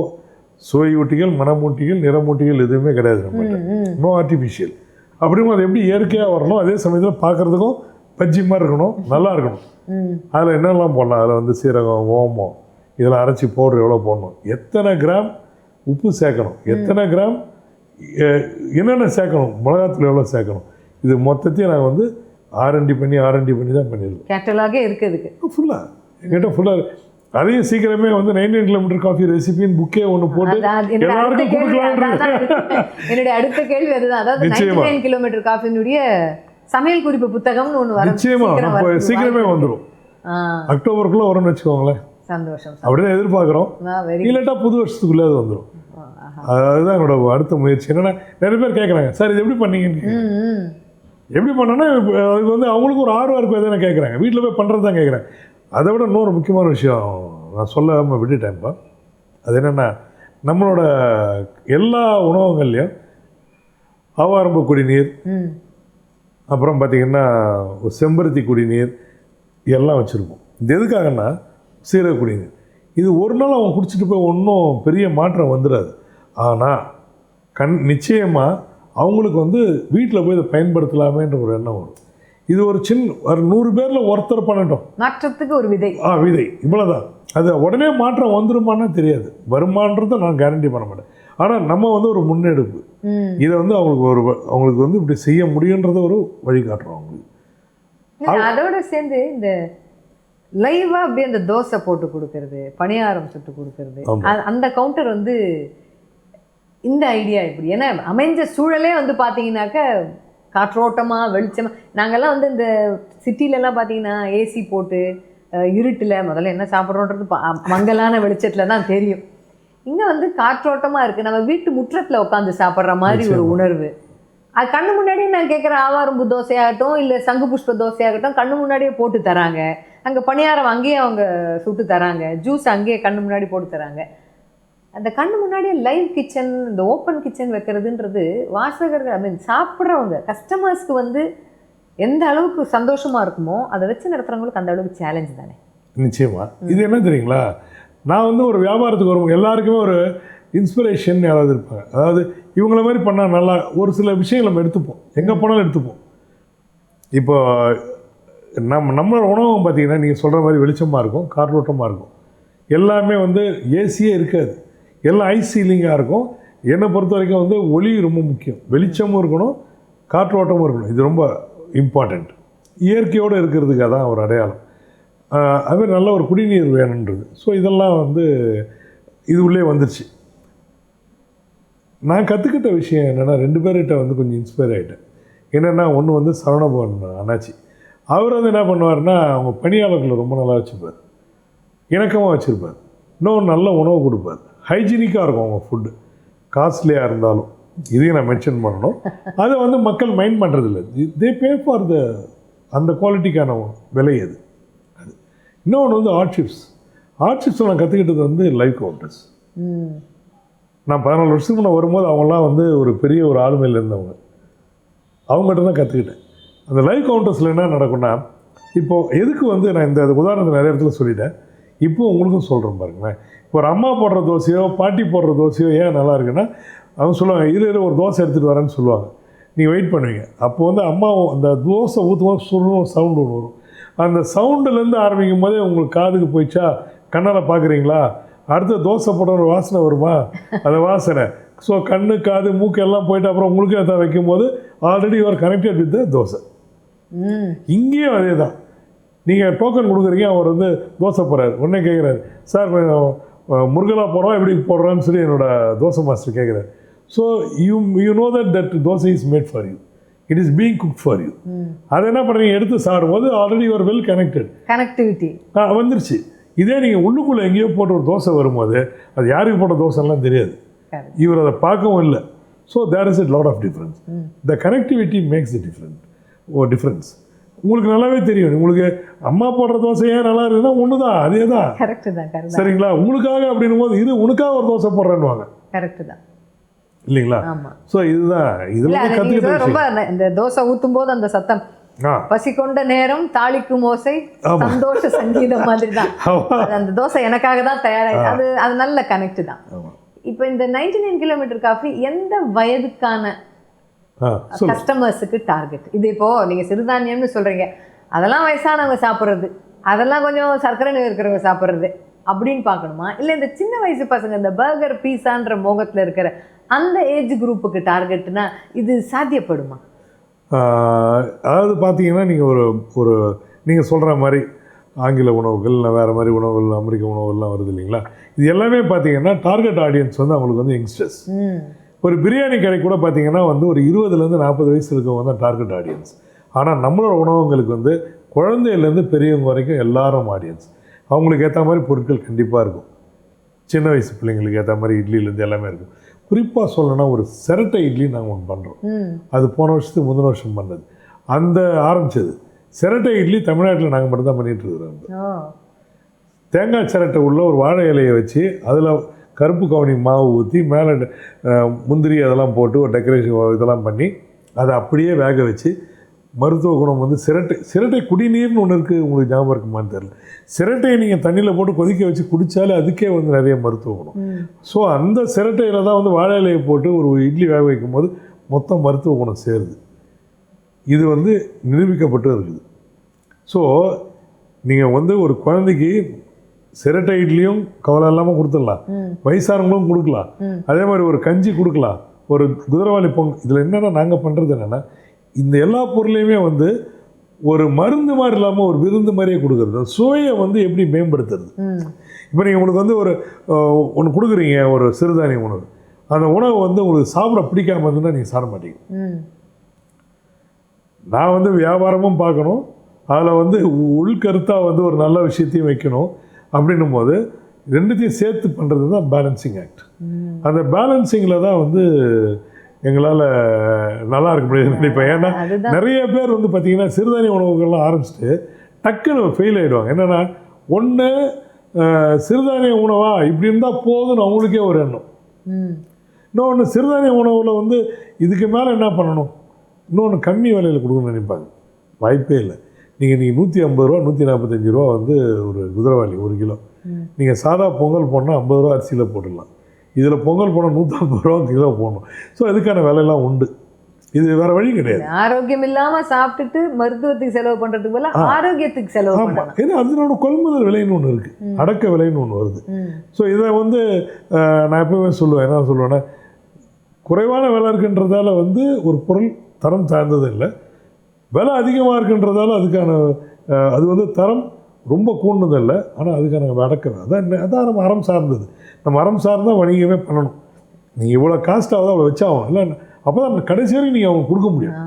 சுவையூட்டிகள், மணமூட்டிகள், நிறமூட்டிகள் எதுவுமே கிடையாது நம்மகிட்ட. No artificial. அப்படியும் அது எப்படி இயற்கையாக வரணும், அதே சமயத்தில் பார்க்குறதுக்கும் பஜ்ஜி மாதிரி இருக்கணும், நல்லா இருக்கணும். அதில் என்னெல்லாம் போடலாம், அதில் வந்து சீரகம், ஓமம், இதில் அரைச்சி பவுடர் எவ்வளோ போடணும், எத்தனை கிராம் உப்பு சேர்க்கணும், எத்தனை கிராம் என்னென்ன சேர்க்கணும், மிளகாத்தூள் எவ்வளோ சேர்க்கணும், இது மொத்தத்தையும் நாங்கள் வந்து ஆர்என்டி பண்ணி தான் பண்ணியிருக்கோம். கேட்டலாகே இருக்குது ஃபுல்லாக எங்கிட்ட ஃபுல்லாக. அதையும் சீக்கிரமே வந்து 99 கிலோமீட்டர் காஃபி ரெசிபின்னு புக்கே ஒன்று போட்டு எல்லாருக்கும் கொடுக்கலாம். என்னுடைய அடுத்த கேள்வி அதுதான். அதாவது 99 கிலோமீட்டர் காஃபினுடைய சமையல் குறிப்பு புத்தகம்னு ஒன்று வரும். நிச்சயமா சீக்கிரமே வந்துடும். அக்டோபருக்குள்ளே வரும்னு வச்சுக்கோங்களேன். சந்தோஷம். அப்படிதான் எதிர்பார்க்குறோம். இல்லாட்டா புது வருஷத்துக்குள்ளே அது வந்துடும். அதுதான் என்னோட அடுத்த முயற்சி. என்னன்னா, நிறைய பேர் கேட்குறாங்க, சார் இது எப்படி பண்ணீங்கன்னு. எப்படி பண்ணோன்னா அதுக்கு வந்து அவங்களுக்கும் ஒரு ஆர்வம் இருக்கும். எதுனா கேட்குறாங்க, வீட்டில் போய் பண்ணுறது தான் கேட்குறேன். அதை விட இன்னொரு முக்கியமான விஷயம் நான் சொல்லாமல் விட்டுட்டேன்ப்பா. அது என்னென்னா, நம்மளோட எல்லா உணவகங்கள்லையும் ஆவாரம்பு குடிநீர், அப்புறம் பார்த்திங்கன்னா செம்பருத்தி குடிநீர் எல்லாம் வச்சுருப்போம். இது எதுக்காகன்னா, சீரக குடிநீர். இது ஒரு நாள் அவங்க குடிச்சிட்டு போய் ஒன்றும் பெரிய மாற்றம் வந்துடாது. ஆனால் நிச்சயமாக அவங்களுக்கு வந்து வீட்டில் போய் இதை பயன்படுத்தலாமேன்ற ஒரு எண்ணம் வரும். இது ஒரு ஒரு 100 பேரில் ஒருத்தர் பண்ணட்டும், மாற்றத்துக்கு ஒரு விதை விதை இவ்வளோதான். அது உடனே மாற்றம் வந்துருமானா தெரியாது, வருமானன்றதை நான் கேரண்டி பண்ண மாட்டேன். ஆனால் நம்ம வந்து ஒரு முன்னெடுப்பு, இதை வந்து அவங்களுக்கு வந்து இப்படி செய்ய முடியுன்றத ஒரு வழிகாட்டுறோம் அவங்களுக்கு. அதோட சேர்ந்து இந்த லைவாக அப்படியே அந்த தோசை போட்டு கொடுக்கறது, பணியாரம் சுட்டு கொடுக்கறது, அந்த கவுண்டர் வந்து இந்த ஐடியா எப்படி? ஏன்னா அமைஞ்ச சூழலே வந்து பார்த்தீங்கன்னாக்க காற்றோட்டமாக வெளிச்சமாக. நாங்கள்லாம் வந்து இந்த சிட்டிலலாம் பார்த்தீங்கன்னா ஏசி போட்டு இருட்டில் முதல்ல என்ன சாப்பிட்றோன்றது மங்கலான வெளிச்சத்தில் தான் தெரியும். இங்கே வந்து காற்றோட்டமாக இருக்குது, நம்ம வீட்டு முற்றத்தில் உட்காந்து சாப்பிட்ற மாதிரி ஒரு உணர்வு. அது கண்ணு முன்னாடியே நான் கேட்குற ஆவாரம்பு தோசையாகட்டும், இல்லை சங்கு புஷ்ப தோசையாகட்டும், கண்ணு முன்னாடியே போட்டு தராங்க. அங்கே பணியாரம் அங்கேயே அவங்க சுட்டு தராங்க, ஜூஸ் அங்கேயே கண்ணு முன்னாடி போட்டு தராங்க. அந்த கண்ணு முன்னாடியே லைவ் கிச்சன், இந்த ஓப்பன் கிச்சன் வைக்கிறதுன்றது வாசகர்கள், ஐ மீன் சாப்பிட்றவங்க கஸ்டமர்ஸ்க்கு வந்து எந்த அளவுக்கு சந்தோஷமாக இருக்குமோ அதை வச்சு நடத்துகிறவங்களுக்கு அந்த அளவுக்கு சேலஞ்ச் தானே. நிச்சயமாக. இது என்ன தெரியுங்களா, நான் வந்து ஒரு வியாபாரத்துக்கு வரும் எல்லாருக்குமே ஒரு இன்ஸ்பிரேஷன் யாராவது இருப்பாங்க. அதாவது இவங்கள மாதிரி பண்ணால் நல்லா, ஒரு சில விஷயங்கள் நம்ம எடுத்துப்போம், எங்கே போனாலும் எடுத்துப்போம். இப்போ நம்மளோட உணவகம் பார்த்திங்கன்னா, நீங்கள் சொல்கிற மாதிரி வெளிச்சமாக இருக்கும், காற்றோட்டமாக இருக்கும். எல்லாமே வந்து ஏசியே இருக்காது, எல்லாம் ஐஸ் சீலிங்காக இருக்கும். என்னை பொறுத்த வரைக்கும் வந்து ஒளி ரொம்ப முக்கியம், வெளிச்சமும் இருக்கணும், காற்றோட்டமும் இருக்கணும். இது ரொம்ப இம்பார்ட்டண்ட். இயற்கையோடு இருக்கிறதுக்காக தான் ஒரு அடையாளம். அதுமாதிரி நல்ல ஒரு குடிநீர் வேணுன்றது. ஸோ இதெல்லாம் வந்து இது உள்ளே வந்துருச்சு. நான் கற்றுக்கிட்ட விஷயம் என்னென்னா, 2 பேர்கிட்ட வந்து கொஞ்சம் இன்ஸ்பயர் ஆகிட்டேன். என்னென்னா, ஒன்று வந்து சரவணபவன் அண்ணாச்சி. அவர் வந்து என்ன பண்ணுவார்னா, அவங்க பணியாளர்களை ரொம்ப நல்லா வச்சுருப்பார், இணக்கமாக வச்சுருப்பார், இன்னும் நல்ல உணவு கொடுப்பார், ஹைஜீனிக்காக இருக்கும் அவங்க ஃபுட்டு. காஸ்ட்லியாக இருந்தாலும் இதையும் நான் மென்ஷன் பண்ணணும். அதை வந்து மக்கள் மைண்ட் பண்ணுறதில்ல, தே பே ஃபார் அந்த குவாலிட்டிக்கான விலை அது. இன்னொன்று வந்து ஆர்ட்ஷிப்ஸில் நான் கற்றுக்கிட்டது வந்து லைவ் கவுண்டர்ஸ். நான் 14 வருஷத்துக்கு நான் வரும்போது அவங்களாம் வந்து ஒரு பெரிய ஒரு ஆளுமையில் இருந்தவங்க, அவங்ககிட்ட தான் கற்றுக்கிட்டேன். அந்த லைவ் கவுண்டர்ஸில் என்ன நடக்கும்னா, இப்போது எதுக்கு வந்து நான் இந்த உதாரணத்தை நிறைய இடத்துல சொல்லிட்டேன், இப்போ உங்களுக்கும் சொல்கிறேன் பாருங்களேன். இப்போ ஒரு அம்மா போடுற தோசையோ பாட்டி போடுற தோசையோ ஏன் நல்லா இருக்குன்னா, அவங்க சொல்லுவாங்க, இது ஒரு தோசை எடுத்துகிட்டு வரேன்னு சொல்லுவாங்க. நீங்கள் வெயிட் பண்ணுவீங்க. அப்போ வந்து அம்மா அந்த தோசை ஊற்றுவோம், சொல்லணும் சவுண்டு ஒன்று வரும். அந்த சவுண்டுலேருந்து ஆரம்பிக்கும் போதே உங்களுக்கு காதுக்கு போயிடுச்சா, கண்ணால் பார்க்குறீங்களா, அடுத்த தோசை போடுற ஒரு வாசனை வருமா, அந்த வாசனை. ஸோ கண்ணு காது மூக்கு எல்லாம் போயிட்டு அப்புறம் உங்களுக்கு அதை வைக்கும் போது ஆல்ரெடி ஒரு கனெக்டட் வித் தோசை. இங்கேயும் அதே தான். நீங்கள் டோக்கன் கொடுக்குறீங்க, அவர் வந்து தோசை போடுறாரு, உடனே கேட்குறாரு, சார் முருகலா போடுறோம் எப்படி போடுறான்னு சொல்லி என்னோட தோசை மாஸ்டர் கேட்குறாரு. So you know that dosa is made for you, it is being cook for you. அதை என்ன பண்ணுறீங்க, எடுத்து சாப்பிடும்போது ஆல்ரெடி யுவர் வெல் கனெக்டிவிட்டி வந்துருச்சு. இதே நீங்கள் உள்ளுக்குள்ளே எங்கேயோ போட்டு ஒரு தோசை வரும்போது அது யாருக்கு போட்ட தோசைலாம் தெரியாது, இவர் அதை பார்க்கவும் இல்லை. So there is a lot of difference. The connectivity makes the difference. உங்களுக்கு நல்லாவே தெரியும், உங்களுக்கு அம்மா போடுற தோசை ஏன் நல்லா இருக்குதுன்னா ஒன்று தான், அதே தான், கரெக்டு தான். சரிங்களா? உங்களுக்காக அப்படின்னும் போது இது உனக்காக ஒரு தோசை போடுறேன்னுவாங்க, கரெக்டு தான் இல்லைங்களா? ஸோ இதுதான் இதெல்லாம் கற்றுக்கிட்டு ரொம்ப இந்த தோசை ஊற்றும் போது அந்த சத்தம், பசி கொண்ட நேரம் தாளிக்கும் ஓசை சந்தோஷ சங்கீதம் மாதிரி தான். அந்த தோசை எனக்காக தான் தயாராக, அது நல்ல கனெக்ட் தான். இப்போ இந்த 99 கிலோமீட்டர் காஃபி எந்த வயதுக்கான கஸ்டமர்ஸுக்கு டார்கெட்? இது இப்போ நீங்கள் சிறுதானியம்னு சொல்கிறீங்க, அதெல்லாம் வயசானவங்க சாப்பிட்றது, அதெல்லாம் கொஞ்சம் சர்க்கரை நோய் இருக்கிறவங்க சாப்பிட்றது அப்படின்னு பார்க்கணுமா, இல்லை இந்த சின்ன வயசு பசங்க இந்த பர்கர் பீஸான்ற மோகத்தில் இருக்கிற அந்த ஏஜ் குரூப்புக்கு டார்கெட்னா இது சாத்தியப்படுமா? அதாவது பார்த்தீங்கன்னா நீங்கள் ஒரு நீங்கள் சொல்கிற மாதிரி ஆங்கில உணவுகள், வேறு மாதிரி உணவுகள், அமெரிக்க உணவுகள்லாம் வருது இல்லைங்களா? இது எல்லாமே பார்த்தீங்கன்னா டார்கெட் ஆடியன்ஸ் வந்து அவங்களுக்கு வந்து யங்ஸ்டர்ஸ். ஒரு பிரியாணி கடை கூட பார்த்தீங்கன்னா வந்து ஒரு 20லேருந்து 40 வயசு இருக்கவங்க தான் டார்கெட் ஆடியன்ஸ். ஆனால் நம்மளோட உணவுங்களுக்கு வந்து குழந்தையிலேருந்து பெரியவங்க வரைக்கும் எல்லாரும் ஆடியன்ஸ். அவங்களுக்கு ஏற்ற மாதிரி பொருட்கள் கண்டிப்பாக இருக்கும். சின்ன வயசு பிள்ளைங்களுக்கு ஏற்ற மாதிரி இட்லிலேருந்து எல்லாமே இருக்கும். குறிப்பாக சொல்லணும்னா ஒரு சிரட்டை இட்லி நாங்கள் ஒன்று பண்ணுறோம். அது போன வருஷத்துக்கு முந்தின வருஷம் பண்ணது. அந்த ஆரம்பித்தது சிரட்டை இட்லி தமிழ்நாட்டில் நாங்கள் மட்டும் தான் பண்ணிகிட்டு இருக்கிறோம். தேங்காய் சிரட்டை உள்ள ஒரு வாழை இலையை வச்சு அதில் கருப்பு கவுனி மாவு ஊற்றி மேலே முந்திரி அதெல்லாம் போட்டு ஒரு டெக்கரேஷன் இதெல்லாம் பண்ணி அதை அப்படியே வேக வச்சு மருத்துவ குணம் வந்து சிரட்டை குடிநீர்னு ஒன்று இருக்குது, உங்களுக்கு ஞாபகம் இருக்குமான்னு தெரியல. சிரட்டையை நீங்கள் தண்ணியில் போட்டு கொதிக்க வச்சு குடித்தாலே அதுக்கே வந்து நிறைய மருத்துவ குணம். ஸோ அந்த சிரட்டையில் தான் வந்து வாழை இலையை போட்டு ஒரு இட்லி வேக வைக்கும் போது மொத்தம் மருத்துவ குணம் சேருது. இது வந்து நிரூபிக்கப்பட்டு இருக்குது. ஸோ நீங்கள் வந்து ஒரு குழந்தைக்கு சிரட்டை இட்லியும் கவலை இல்லாமல் கொடுத்துடலாம், வயசானவங்களும் கொடுக்கலாம், அதே மாதிரி ஒரு கஞ்சி கொடுக்கலாம், ஒரு குதிரவாளி பொங்கல். இதில் என்னென்னா நாங்கள் பண்ணுறது என்னென்னா இந்த எல்லா பொருளையுமே வந்து ஒரு மருந்து மாதிரி இல்லாமல் ஒரு விருந்து மாதிரியே கொடுக்குறது, சுவையை வந்து எப்படி மேம்படுத்துறது. இப்போ நீங்கள் உங்களுக்கு வந்து ஒன்று கொடுக்குறீங்க, ஒரு சிறுதானிய உணவு, அந்த உணவு வந்து உங்களுக்கு சாப்பிட பிடிக்காம இருந்துன்னா நீங்கள் சாப்பிட மாட்டீங்க. நான் வந்து வியாபாரமும் பார்க்கணும், அதில் வந்து உள்கருத்தாக வந்து ஒரு நல்ல விஷயத்தையும் வைக்கணும். அப்படின்னும் போது ரெண்டுத்தையும் சேர்த்து பண்ணுறது தான் பேலன்சிங் ஆக்ட். அந்த பேலன்சிங்கில் தான் வந்து எங்களால் நல்லா இருக்க முடியாது நினைப்பேன். ஏன்னா நிறைய பேர் வந்து பார்த்திங்கன்னா சிறுதானிய உணவுகள்லாம் ஆரம்பிச்சுட்டு டக்குன்னு ஃபெயில் ஆகிடுவாங்க. என்னென்னா ஒன்று சிறுதானிய உணவா இப்படி இருந்தால் போதும்னு அவங்களுக்கே ஒரு எண்ணம். இன்னொன்று சிறுதானிய உணவில் வந்து இதுக்கு மேலே என்ன பண்ணணும், இன்னொன்று கம்மி விலையில் கொடுக்கணும்னு நினைப்பாங்க. வாய்ப்பே இல்லை. நீங்கள் 150 ரூபா 145 ரூபா வந்து ஒரு குதிரவாளி 1 கிலோ. நீங்கள் சாதா பொங்கல் போனால் 50 ரூபா அரிசியில் போட்டுடலாம். இதில் பொங்கல் போனால் 150 ரூபா கிலோ போடணும். ஸோ அதுக்கான விலையெல்லாம் உண்டு. இது வேறு வழி கிடையாது. ஆரோக்கியம் இல்லாமல் சாப்பிட்டுட்டு மருத்துவத்துக்கு செலவு பண்ணுறதுக்கு போல ஆரோக்கியத்துக்கு செலவு பண்ணலாம். ஏன்னா அதனோட கொள்முதல் விலைன்னு ஒன்று இருக்குது, அடக்க விலைன்னு ஒன்று வருது. ஸோ இதை வந்து நான் எப்பவுமே சொல்லுவேன், என்ன சொல்லுவேன்னா குறைவான விலை இருக்குன்றதால வந்து ஒரு பொருள் தரம் சார்ந்தது இல்லை, விலை அதிகமாக இருக்குன்றதால அதுக்கான அது வந்து தரம் ரொம்ப கூடுனதில்லை, ஆனால் அதுக்கான அடக்கம் அதான் நம்ம அறம் சார்ந்தது. நம்ம அறம் சார்ந்தால் வணிகமே பண்ணணும். நீங்கள் இவ்வளோ காஸ்ட் ஆகுது அவ்வளோ வச்சாகணும், இல்லை அப்போ தான் கடைசி வரைக்கும் நீங்கள் அவங்க கொடுக்க முடியும்.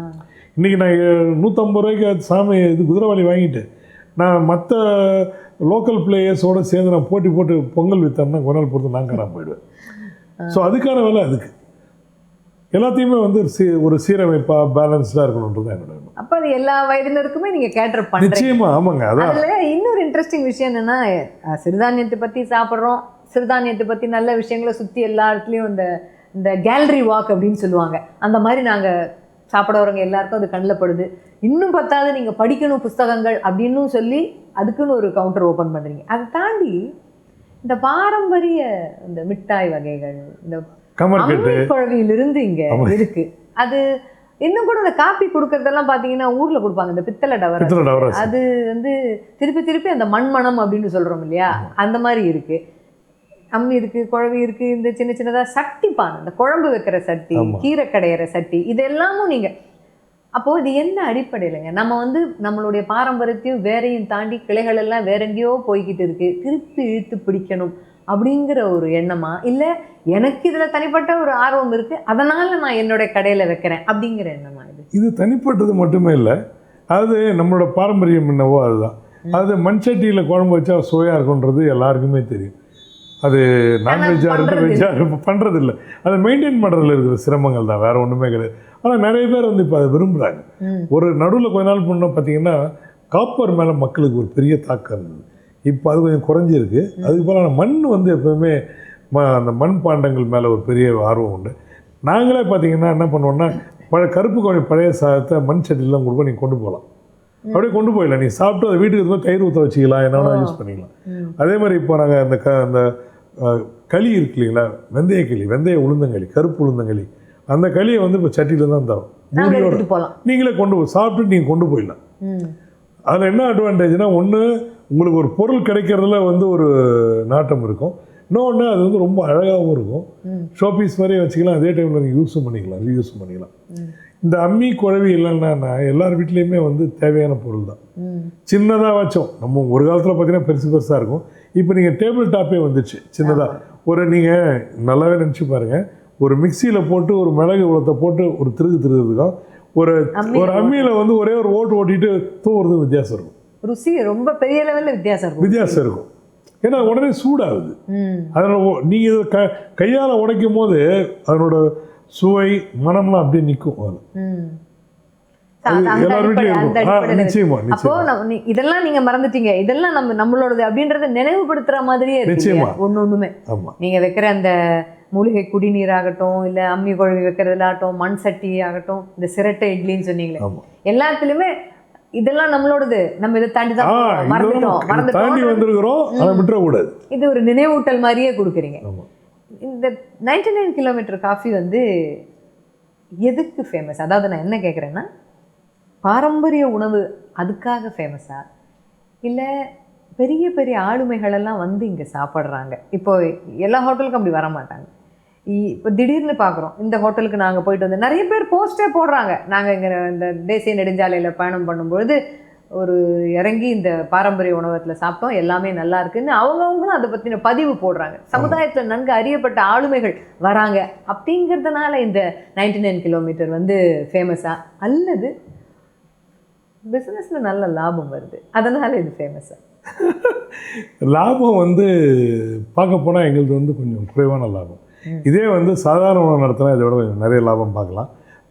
இன்றைக்கி நான் 150 ரூபாய்க்கு சாமி இது குதிரவாளி வாங்கிட்டு நான் மற்ற லோக்கல் பிளேயர்ஸோடு சேர்ந்து நான் போட்டு பொங்கல் விற்றேன்னா கொஞ்ச நாள் பொறுத்து நான் காணாமல் போயிடுவேன். ஸோ அதுக்கான வேலை அதுக்கு எல்லாத்தையுமே வந்து ஒரு சீரமைப்பாக பேலன்ஸ்டாக இருக்கணுன்றது என்னோட. அப்போ அது எல்லா வயதினருக்குமே நீங்கள் கேட்டர் பண்ணுறீங்க. நிச்சயமாக, ஆமாங்க. அதில் இன்னொரு இன்ட்ரெஸ்டிங் விஷயம் என்னென்னா சிறுதானியத்தை பற்றி சாப்பிட்றோம், சிறுதானியத்தை பற்றி நல்ல விஷயங்களை சுற்றி எல்லா இடத்துலையும் இந்த கேலரி வாக் அப்படின்னு சொல்லுவாங்க, அந்த மாதிரி நாங்கள் சாப்பிட வரவங்க எல்லாருக்கும் அது கண்ணில் படுது. இன்னும் பத்தாவது நீங்கள் படிக்கணும் புஸ்தகங்கள் அப்படின்னு சொல்லி அதுக்குன்னு ஒரு கவுண்டர் ஓப்பன் பண்ணுறீங்க. அதை தாண்டி இந்த பாரம்பரிய இந்த மிட்டாய் வகைகள், இந்த குழவியிலிருந்து இங்கே இருக்கு. அது இன்னும் கூட இந்த காப்பி கொடுக்கறதெல்லாம் பார்த்தீங்கன்னா ஊரில் கொடுப்பாங்க, இந்த பித்தளை டவர். அது வந்து திருப்பி அந்த மண்மணம் அப்படின்னு சொல்கிறோம் இல்லையா, அந்த மாதிரி இருக்குது. அம்மி இருக்குது, குழவி இருக்குது, இந்த சின்ன சின்னதாக சட்டி பானை, இந்த குழம்பு வைக்கிற சட்டி, கீரை கடையிற சட்டி, இது எல்லாமும் நீங்கள் அப்போது இது என்ன அடிப்படையிலங்க நம்ம வந்து நம்மளுடைய பாரம்பரியத்தையும் வேறையும் தாண்டி கிளைகள் எல்லாம் வேற எங்கேயோ போய்கிட்டு இருக்குது, திருப்பி இழுத்து பிடிக்கணும் அப்படிங்கிற ஒரு எண்ணமா, இல்லை எனக்கு இதில் தனிப்பட்ட ஒரு ஆர்வம் இருக்குது அதனால் நான் என்னுடைய கடையில் வைக்கிறேன் அப்படிங்கிற எண்ணமா? இது தனிப்பட்டது மட்டுமே இல்லை, அது நம்மளோட பாரம்பரியம் என்னவோ அதுதான். அது மண் சட்டியில் குழம்பு வச்சா சுவையாக இருக்குன்றது எல்லாருக்குமே தெரியும். அது நான்வெஜ்ஜாக இருக்கு வெஜ்ஜாக பண்ணுறது இல்லை, அதை மெயின்டைன் பண்ணுறதுல இருக்கிற சிரமங்கள் தான், வேறு ஒன்றுமே கிடையாது. ஆனால் நிறைய பேர் வந்து இப்போ அதை விரும்புகிறாங்க. ஒரு நடுவில் கொஞ்ச நாள் முன்னே பார்த்தீங்கன்னா காப்பர் மேலே மக்களுக்கு ஒரு பெரிய தாக்கம் இருந்தது. இப்போ அது கொஞ்சம் குறைஞ்சிருக்கு. அதுக்கு போல மண் வந்து எப்போவுமே அந்த மண் பாண்டங்கள் மேலே ஒரு பெரிய ஆர்வம் உண்டு. நாங்களே பார்த்தீங்கன்னா என்ன பண்ணுவோன்னா, கருப்பு கோழி பழைய சாதத்தை மண் சட்டிலாம் கொடுப்போம், நீங்கள் கொண்டு போகலாம். அப்படியே கொண்டு போயிடலாம், நீ சாப்பிட்டு அதை வீட்டுக்கு போய் தயிர் ஊற்ற வச்சிக்கலாம், என்ன யூஸ் பண்ணிக்கலாம். அதே மாதிரி இப்போ நாங்கள் அந்த களி இருக்கு இல்லைங்களா, வெந்தய களி, வெந்தய உளுந்தங்களி, கருப்பு உளுந்தங்களி, அந்த களியை வந்து இப்போ சட்டியில் தான் தரோம். நீங்களே கொண்டு போய் சாப்பிட்டு நீங்கள் கொண்டு போயிடலாம். அதில் என்ன அட்வான்டேஜ்னா, ஒன்று உங்களுக்கு ஒரு பொருள் கிடைக்கிறதுல வந்து ஒரு நாட்டம் இருக்கும், இன்னொன்று அது வந்து ரொம்ப அழகாகவும் இருக்கும், ஷோபீஸ் மாதிரியே வச்சுக்கலாம், அதே டைமில் நீங்கள் யூஸும் பண்ணிக்கலாம், ரீயூஸும் பண்ணிக்கலாம். இந்த அம்மி குழவி இல்லைன்னா எல்லார் வீட்லேயுமே வந்து தேவையான பொருள் தான். சின்னதாக வச்சோம், நம்ம ஒரு காலத்தில் பார்த்தீங்கன்னா பெருசு பெருசாக இருக்கும், இப்போ நீங்கள் டேபிள் டாப்பே வந்துச்சு சின்னதாக. ஒரு நீங்கள் நல்லாவே நினச்சி பாருங்கள், ஒரு மிக்சியில் போட்டு ஒரு மிளகு உலத்தை போட்டு ஒரு திருகுறதுக்கும் ஒரு அம்மியில் வந்து ஒரே ஒரு ஓட்டிட்டு தூவுறது வித்தியாசம் இருக்கும். ருசி ரொம்ப பெரிய லெவலில் வித்தியாசம் இருக்கும். ஏன்னா உடனே சூடாகுது. அதனால் நீங்கள் இதை கையால் உடைக்கும் போது அதனோட சுவை மனம்லாம் அப்படியே நிற்கும். இதெல்லாம் நீங்க மறந்துட்டீங்க, இதெல்லாம் நம்மளோடது அப்படின்றத நினைவுபடுத்துற மாதிரியே இருக்கு ஒன்னொண்ணுமே. நீங்க வைக்கிற அந்த மூலிகை குடிநீர் ஆகட்டும், இல்ல அம்மி குழவி வைக்கிறதுல ஆகட்டும், மண் சட்டி ஆகட்டும், இந்த சிரட்டை இட்லின்னு சொன்னீங்களே, எல்லாத்துலயுமே இதெல்லாம் நம்மளோடது, நம்ம இதை தாண்டி தான் மறந்துட்டோம். இது ஒரு நினைவூட்டல் மாதிரியே கொடுக்குறீங்க. இந்த 99 கிலோமீட்டர் காஃபி வந்து எதுக்கு ஃபேமஸ்? அதாவது நான் என்ன கேட்குறேன்னா, பாரம்பரிய உணவு அதுக்காக ஃபேமஸா, இல்லை பெரிய பெரிய ஆளுமைகளெல்லாம் வந்து இங்கே சாப்பிட்றாங்க? இப்போ எல்லா ஹோட்டலுக்கும் அப்படி வர மாட்டாங்க. இப்போ திடீர்னு பார்க்குறோம், இந்த ஹோட்டலுக்கு நாங்கள் போயிட்டு வந்து நிறைய பேர் போஸ்டே போடுறாங்க, நாங்கள் இங்கே இந்த தேசிய நெடுஞ்சாலையில் பயணம் பண்ணும்பொழுது ஒரு இறங்கி இந்த பாரம்பரிய உணவகத்தில் சாப்பிட்டோம், எல்லாமே நல்லா இருக்குன்னு அவங்கவுங்களும் அதை பற்றின பதிவு போடுறாங்க. சமுதாயத்தில் நன்கு அறியப்பட்ட ஆளுமைகள் வராங்க அப்படிங்கிறதுனால இந்த 99 கிலோமீட்டர் வந்து ஃபேமஸாக, அல்லது பிஸ்னஸில் நல்ல லாபம் வருது அதனால் இது ஃபேமஸாக? லாபம் வந்து பார்க்க போனால் எங்களுக்கு வந்து கொஞ்சம் குறைவான லாபம். இதே வந்து சாதாரண உணவு நடத்தினா இதை விட நிறைய லாபம் பார்க்கலாம்.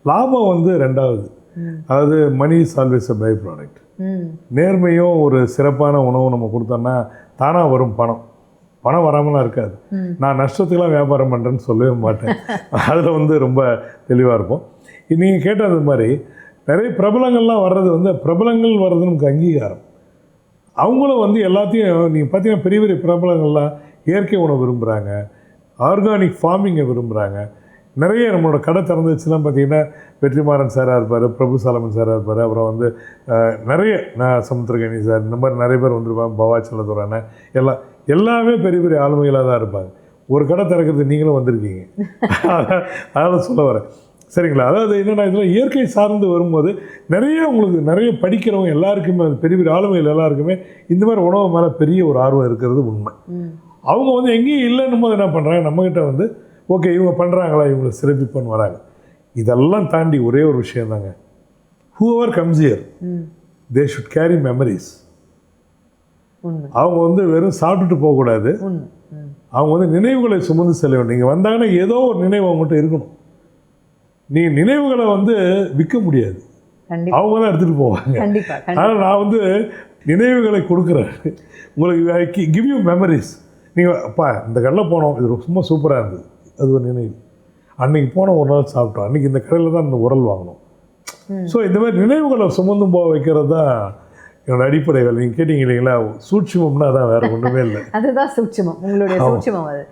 லாபம் வந்து ரெண்டாவது, அதாவது money is always a by product. நேர்மையும் ஒரு சிறப்பான உணவும் நம்ம கொடுத்தோம்னா தானாக வரும் பணம். பணம் வராமலாம் இருக்காது. நான் நஷ்டத்துக்கெலாம் வியாபாரம் பண்ணுறேன்னு சொல்லவே மாட்டேன், அதில் வந்து ரொம்ப தெளிவாக இருப்போம். நீங்கள் கேட்டது மாதிரி நிறைய பிரபலங்கள்லாம் வர்றது வந்து, பிரபலங்கள் வர்றது நமக்கு அங்கீகாரம். அவங்களும் வந்து எல்லாத்தையும் நீங்கள் பார்த்தீங்கன்னா பெரிய பெரிய பிரபலங்கள்லாம் இயற்கை உணவு விரும்புகிறாங்க, ஆர்கானிக் ஃபார்மிங்கை விரும்புகிறாங்க. நிறைய நம்மளோட கடை திறந்துச்சுலாம் பார்த்தீங்கன்னா வெற்றிமாறன் சாராக இருப்பார், பிரபு சாலமன் சாராக இருப்பார், அப்புறம் வந்து நிறைய சமுத்திரகனி சார், இந்த மாதிரி நிறைய பேர் வந்துருப்பாங்க, பவாச்சலதுரான எல்லாமே பெரிய பெரிய ஆளுமைகளாக தான் இருப்பாங்க. ஒரு கடை திறக்கிறது நீங்களும் வந்திருக்கீங்க, அதனால் சொல்ல வரேன் சரிங்களா. அதாவது என்னென்னா, இதில் இயற்கை சார்ந்து வரும்போது நிறைய உங்களுக்கு நிறைய படிக்கிறவங்க எல்லாருக்குமே, பெரிய பெரிய ஆளுமைகள் எல்லாருக்குமே இந்த மாதிரி உணவு மேலே பெரிய ஒரு ஆர்வம் இருக்கிறது உண்மை. அவங்க வந்து எங்கேயும் இல்லைன்னும் போது என்ன பண்ணுறாங்க, நம்மக்கிட்ட வந்து ஓகே இவங்க பண்ணுறாங்களா, இவங்களை சிறப்பிப்பன்னு வராங்க. இதெல்லாம் தாண்டி ஒரே ஒரு விஷயம் தாங்க, whoever comes here they should carry memories. அவங்க வந்து வெறும் சாப்பிட்டுட்டு போகக்கூடாது, அவங்க வந்து நினைவுகளை சுமந்து செல்ல வேண்டும். நீங்கள் வந்தாங்கன்னா ஏதோ ஒரு நினைவு அவங்ககிட்ட இருக்கணும். நீங்கள் நினைவுகளை வந்து விற்க முடியாது, அவங்க தான் எடுத்துகிட்டு போவாங்க. அதனால் நான் வந்து நினைவுகளை கொடுக்குறேன் உங்களுக்கு, கிவ் யூ மெமரிஸ். நீங்கள் அப்பா இந்த கடையில் போனோம், இது ரொம்ப சூப்பராக இருந்தது, அது ஒரு நினைவு. அன்றைக்கி போனோம், ஒரு நாள் சாப்பிட்டோம், அன்றைக்கி இந்த கடையில் தான் இந்த உரல் வாங்கினோம். ஸோ இந்த மாதிரி நினைவுகளை சுமந்து போக வைக்கிறது தான் என்னோடய அடிப்படைகள். நீங்கள் கேட்டீங்க இல்லைங்களா, சூட்சுமம்னா அதான், வேறு ஒன்றுமே இல்லை. அதுதான் சூட்சுமம், உங்களுடைய சூட்சுமம். அது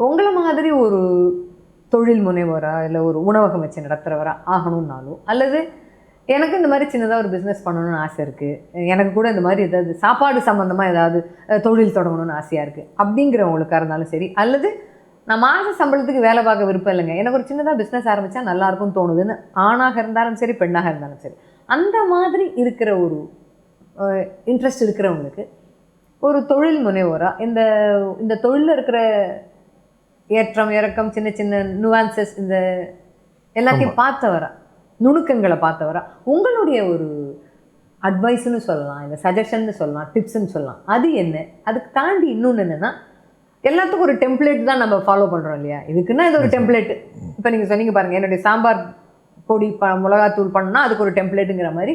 உங்களை மாதிரி ஒரு தொழில் முனைவரா, இல்லை ஒரு உணவகம் வச்சு நடத்துகிறவரா ஆகணும்னாலும், அல்லது எனக்கு இந்த மாதிரி சின்னதாக ஒரு பிஸ்னஸ் பண்ணணும்னு ஆசை இருக்குது, எனக்கு கூட இந்த மாதிரி ஏதாவது சாப்பாடு சம்மந்தமாக ஏதாவது தொழில் தொடங்கணும்னு ஆசையாக இருக்குது அப்படிங்கிறவங்களுக்காக இருந்தாலும் சரி, அல்லது நான் மாத சம்பளத்துக்கு வேலை பார்க்க விருப்பம் இல்லைங்க, எனக்கு ஒரு சின்னதாக பிஸ்னஸ் ஆரம்பித்தா நல்லாயிருக்கும்னு தோணுதுன்னு ஆணாக இருந்தாலும் சரி பெண்ணாக இருந்தாலும் சரி, அந்த மாதிரி இருக்கிற ஒரு இன்ட்ரெஸ்ட் இருக்கிறவங்களுக்கு ஒரு தொழில் முனைவோராக இந்த இந்த தொழிலில் இருக்கிற ஏற்றம் இறக்கம் சின்ன சின்ன நுவான்சஸ் இந்த எல்லாத்தையும் பார்த்தவரா, நுணுக்கங்களை பார்த்தவரா, உங்களுடைய ஒரு அட்வைஸ்ன்னு சொல்லலாம், இல்லை சஜஷன்னு சொல்லலாம், டிப்ஸ்ன்னு சொல்லலாம், அது என்ன? அதுக்கு தாண்டி இன்னொன்று என்னென்னா, எல்லாத்துக்கும் ஒரு டெம்ப்ளேட் தான் நம்ம ஃபாலோ பண்ணுறோம் இல்லையா? இதுக்குன்னா இது ஒரு டெம்ப்ளேட்டு. இப்போ நீங்கள் சொன்னீங்க பாருங்கள், என்னுடைய சாம்பார் பொடி மிளகாத்தூள் பண்ணணும்னா அதுக்கு ஒரு டெம்ப்ளேட்டுங்கிற மாதிரி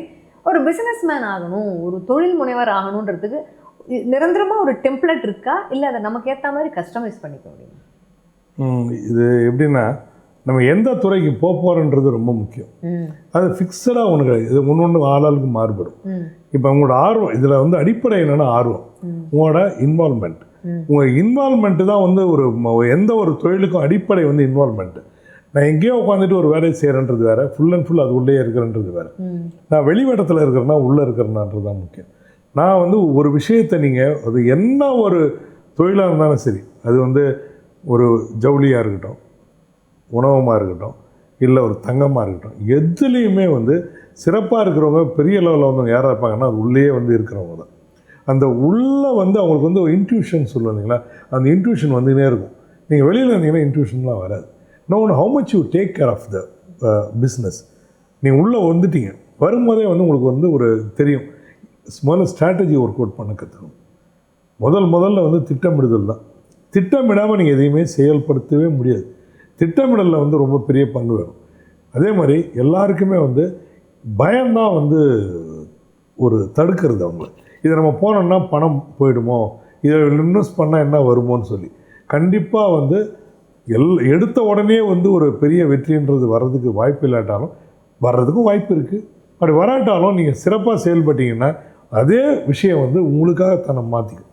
ஒரு பிஸ்னஸ் மேன் ஆகணும், ஒரு தொழில் முனைவர் ஆகணுன்றதுக்கு நிரந்தரமாக ஒரு டெம்ப்ளேட் இருக்கா, இல்லை அதை நமக்கு ஏற்ற மாதிரி கஸ்டமைஸ் பண்ணிக்க முடியும்? இது எப்படின்னா, நம்ம எந்த துறைக்கு போகிறோன்றது ரொம்ப முக்கியம். அது ஃபிக்ஸடாக ஒன்று கிடையாது, இது ஒன்று ஆளாளுக்கு மாறுபடும். இப்போ உங்களோட ஆர்வம் இதில் வந்து அடிப்படை என்னென்னா ஆர்வம், உங்களோட இன்வால்மெண்ட். உங்கள் இன்வால்மெண்ட்டு தான் வந்து எந்த ஒரு தொழிலுக்கும் அடிப்படை வந்து இன்வால்மெண்ட்டு. நான் எங்கேயோ உட்காந்துட்டு ஒரு வேலையை செய்கிறேன்றது வேறு, ஃபுல் அண்ட் ஃபுல் அது உள்ளே இருக்கிறன்றது வேறு. நான் வெளிவட்டத்தில் இருக்கிறேன்னா உள்ளே இருக்கிறேன்னான்றது தான் முக்கியம். நான் வந்து ஒரு விஷயத்தை நீங்கள் அது என்ன ஒரு தொழிலாக இருந்தாலும் சரி, அது வந்து ஒரு ஜவுளியாக இருக்கட்டும், உணவமாக இருக்கட்டும், இல்லை ஒரு தங்கமாக இருக்கட்டும், எதுலேயுமே வந்து சிறப்பாக இருக்கிறவங்க பெரிய லெவலில் வந்து யாராக இருப்பாங்கன்னா அது உள்ளே வந்து இருக்கிறவங்க தான். அந்த உள்ளே வந்து அவங்களுக்கு வந்து ஒரு இன்ட்யூஷன் சொல்லுவோம் இல்லைங்களா, அந்த இன்ட்யூஷன் வந்துனே இருக்கும். நீங்கள் வெளியில் இருந்தீங்கன்னா இன்ட்யூஷன்லாம் வராது. இன்னொன்று, how much you take care of the business. நீங்கள் உள்ளே வந்துட்டீங்க, வரும்போதே வந்து உங்களுக்கு வந்து ஒரு தெரியும். முதல்ல ஸ்ட்ராட்டஜி ஒர்க் அவுட் பண்ண கற்றுக்கணும். முதல்ல வந்து திட்டமிடுதல் தான். திட்டமிடாமல் நீங்கள் எதையுமே செயல்படுத்தவே முடியாது. திட்டமிடலில் வந்து ரொம்ப பெரிய பங்கு வேணும். அதே மாதிரி எல்லாருக்குமே வந்து பயம்தான் வந்து ஒரு தடுக்கிறது அவங்கள. இதை நம்ம போனோம்னா பணம் போயிடுமோ, இதை இன்வெஸ்ட் பண்ணால் என்ன வருமோன்னு சொல்லி. கண்டிப்பாக வந்து எடுத்த உடனே வந்து ஒரு பெரிய வெற்றின்றது வர்றதுக்கு வாய்ப்பு இல்லாட்டாலும் வர்றதுக்கும் வாய்ப்பு இருக்குது. அப்படி வராட்டாலும் நீங்கள் சிறப்பாக செயல்பட்டீங்கன்னா அதே விஷயம் வந்து உங்களுக்காக தன்னை மாற்றிக்கும்.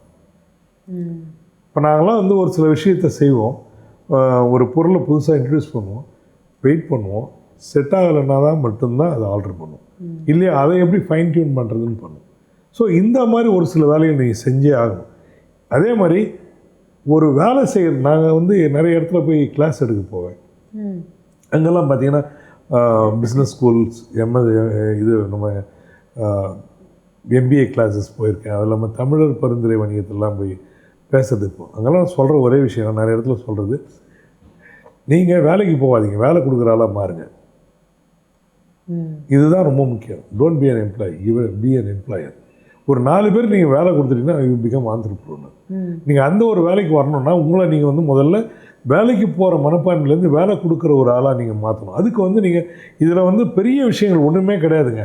இப்போ நாங்களாம் வந்து ஒரு சில விஷயத்தை செய்வோம், ஒரு பொருளை புதுசாக இன்ட்ரடியூஸ் பண்ணுவோம், வெயிட் பண்ணுவோம், செட் ஆகலைன்னா தான் மட்டும்தான் அதை ஆர்டர் பண்ணுவோம், இல்லையா அதை எப்படி ஃபைன் டியூன் பண்ணுறதுன்னு பண்ணுவோம். ஸோ இந்த மாதிரி ஒரு சில வேலையை நீங்கள் செஞ்சே ஆகணும். அதே மாதிரி ஒரு வேலை செய்கிற நாங்கள் வந்து நிறைய இடத்துல போய் கிளாஸ் எடுக்க போவேன். அங்கெல்லாம் பார்த்தீங்கன்னா பிஸ்னஸ் ஸ்கூல்ஸ், இது நம்ம எம்பிஏ கிளாஸஸ் போயிருக்கேன். அது இல்லாமல் தமிழர் பரிந்துரை வணிகத்திலாம் போய் பேசுறது. இப்போ அங்கெல்லாம் சொல்கிற ஒரே விஷயம், நான் நிறைய இடத்துல சொல்கிறது, நீங்கள் வேலைக்கு போகாதீங்க, வேலை கொடுக்குற ஆளாக மாறுங்க. இதுதான் ரொம்ப முக்கியம். Don't be an employee, be an employer. ஒரு 4 பேர் நீங்கள் வேலை கொடுத்துட்டீங்கன்னா யூ பிகம் ஆந்திரப்ரனர். நீங்கள் அந்த ஒரு வேலைக்கு வரணும்னா உங்களை நீங்கள் வந்து முதல்ல வேலைக்கு போகிற மனப்பான்மையிலேருந்து வேலை கொடுக்குற ஒரு ஆளாக நீங்கள் மாற்றணும். அதுக்கு வந்து நீங்கள் இதில் வந்து பெரிய விஷயங்கள் ஒன்றுமே கிடையாதுங்க.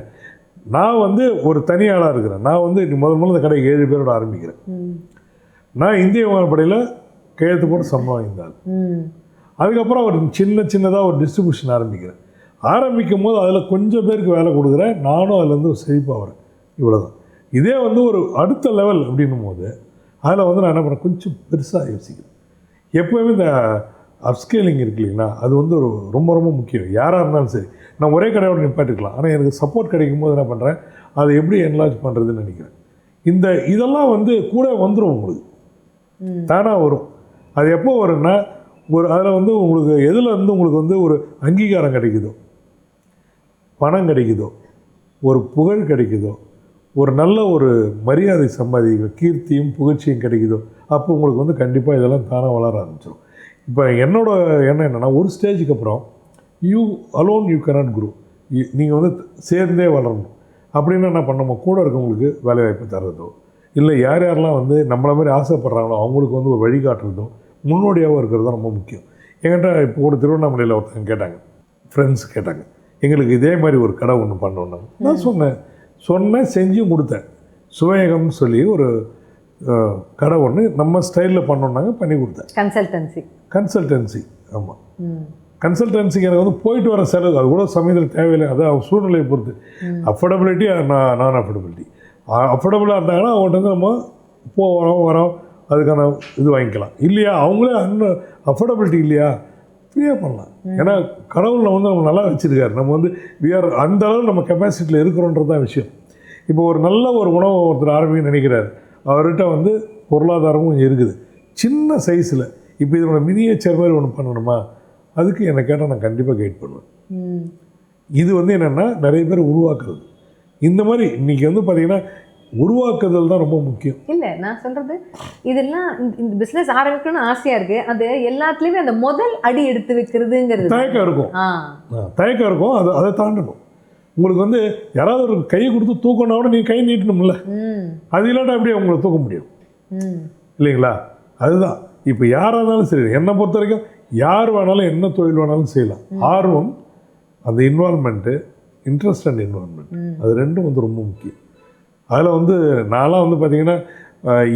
நான் வந்து ஒரு தனி ஆளாக இருக்கிறேன். நான் வந்து முதல்ல இந்த கடை 7 பேரோட ஆரம்பிக்கிறேன். நான் இந்திய விமானப்படையில் கையெழுத்து போட்டு சம்பளம் வாங்கியிருந்தாள். அதுக்கப்புறம் ஒரு சின்னதாக ஒரு டிஸ்ட்ரிபியூஷன் ஆரம்பிக்கிறேன். ஆரம்பிக்கும் போது அதில் கொஞ்சம் பேருக்கு வேலை கொடுக்குறேன், நானும் அதுலேருந்து ஒரு செழிப்பாக வரேன். இவ்வளோதான். இதே வந்து ஒரு அடுத்த லெவல் அப்படின்னும் போது அதில் வந்து நான் என்ன பண்ணுறேன், கொஞ்சம் பெருசாக யோசிக்கிறேன். எப்போவுமே இந்த அப்ஸ்கேலிங் இருக்கு இல்லைங்களா, அது வந்து ஒரு ரொம்ப ரொம்ப முக்கியம். யாராக இருந்தாலும் சரி, நான் ஒரே கடையோடு நிப்பாட்டிருக்கலாம், ஆனால் எனக்கு சப்போர்ட் கிடைக்கும் போது என்ன பண்ணுறேன், அதை எப்படி என்லார்ஜ் பண்ணுறதுன்னு நினைக்கிறேன். இதெல்லாம் வந்து கூட வந்துடும், உங்களுக்கு தானாக வரும். அது எப்போ வரும்னா, அதில் வந்து உங்களுக்கு எதில் வந்து உங்களுக்கு வந்து ஒரு அங்கீகாரம் கிடைக்குதோ, பணம் கிடைக்குதோ, ஒரு புகழ் கிடைக்குதோ, ஒரு நல்ல ஒரு மரியாதை சம்பாதிக்கிற கீர்த்தியும் புகழ்ச்சியும் கிடைக்குதோ, அப்போ உங்களுக்கு வந்து கண்டிப்பாக இதெல்லாம் தானாக வளர ஆரம்பிச்சிடும். இப்போ என்னோட எண்ணம் என்னென்னா, ஒரு ஸ்டேஜுக்கு அப்புறம் you alone you cannot grow. நீங்கள் வந்து சேர்ந்தே வளரணும். அப்படின்னு என்ன பண்ணணும், கூட இருக்கவங்களுக்கு வேலைவாய்ப்பு தர்றதோ, இல்லை யாரெல்லாம் வந்து நம்மளை மாதிரி ஆசைப்படுறாங்களோ அவங்களுக்கு வந்து ஒரு வழிகாட்டுறதோ, முன்னோடியாகவும் இருக்கிறது ரொம்ப முக்கியம். என்கிட்ட இப்போ கூட திருவண்ணாமலையில் ஒருத்தங்க கேட்டாங்க, ஃப்ரெண்ட்ஸ் கேட்டாங்க, எங்களுக்கு இதே மாதிரி ஒரு கடை ஒன்று பண்ணோன்னாங்க. நான் சொன்னேன், செஞ்சும் கொடுத்தேன். சுவையகம்னு சொல்லி ஒரு கடை ஒன்று நம்ம ஸ்டைலில் பண்ணோன்னாங்க, பண்ணி கொடுத்தேன். கன்சல்டன்சி ஆமாம். கன்சல்டன்சிக்கு எனக்கு வந்து போயிட்டு வர செலவு அது கூட சமயத்தில் தேவையில்லை. அது அவங்க சூழ்நிலையை பொறுத்து. அஃபோர்டபிலிட்டி, நான் அஃபோர்டபிலிட்டி. அஃபோர்டபுளாக இருந்தாங்கன்னா அவங்கள்ட்ட வந்து நம்ம வரோம் அதுக்கான இது வாங்கிக்கலாம். இல்லையா அவங்களே அஃபோர்டபிலிட்டி இல்லையா ஃப்ரீயாக பண்ணலாம். ஏன்னா கடவுளில் வந்து நம்ம நல்லா வச்சுருக்காரு. நம்ம வந்து அந்த அளவு நம்ம கெப்பாசிட்டியில் இருக்கிறோன்றது தான் விஷயம். இப்போ ஒரு நல்ல ஒரு உணவு ஒருத்தர் ஆரம்பிக்க நினைக்கிறார், அவர்கிட்ட வந்து பொருளாதாரமும் கொஞ்சம் இருக்குது, சின்ன சைஸில். இப்போ இதோட மினியேச்சர் மாதிரி ஒன்று பண்ணணுமா, அதுக்கு என்னை கேட்டால் நான் கண்டிப்பாக கைட் பண்ணுவேன். இது வந்து என்னென்னா நிறைய பேர் உருவாக்குறது. இந்த மாதிரி இன்றைக்கி வந்து பார்த்திங்கன்னா உருவாக்குதல் தான் ரொம்ப முக்கியம். இல்லை, நான் சொல்கிறது இதெல்லாம் இந்த பிஸ்னஸ் ஆரம்பிக்கணும்னு ஆசையாக இருக்குது. அது எல்லாத்துலேயுமே அந்த முதல் அடி எடுத்து வைக்கிறதுங்கிறது தயக்கம் இருக்கும். தயக்கம் இருக்கும். அதை தாண்டணும். உங்களுக்கு வந்து யாராவது ஒரு கையை கொடுத்து தூக்கணும்னா கூட நீங்கள் கை நீட்டணும்ல. அது இல்லாட்டா அப்படியே உங்களை தூக்க முடியும் இல்லைங்களா? அதுதான் இப்போ யாராக இருந்தாலும் சரி, என்னை பொறுத்த வரைக்கும் யார் வேணாலும் என்ன தொழில் வேணாலும் செய்யலாம். ஆர்வம், அந்த இன்வால்மெண்ட்டு, இன்ட்ரெஸ்ட் அண்ட் இன்வால்மெண்ட், அது ரெண்டும் வந்து ரொம்ப முக்கியம். அதில் வந்து நான்லாம் வந்து பார்த்திங்கன்னா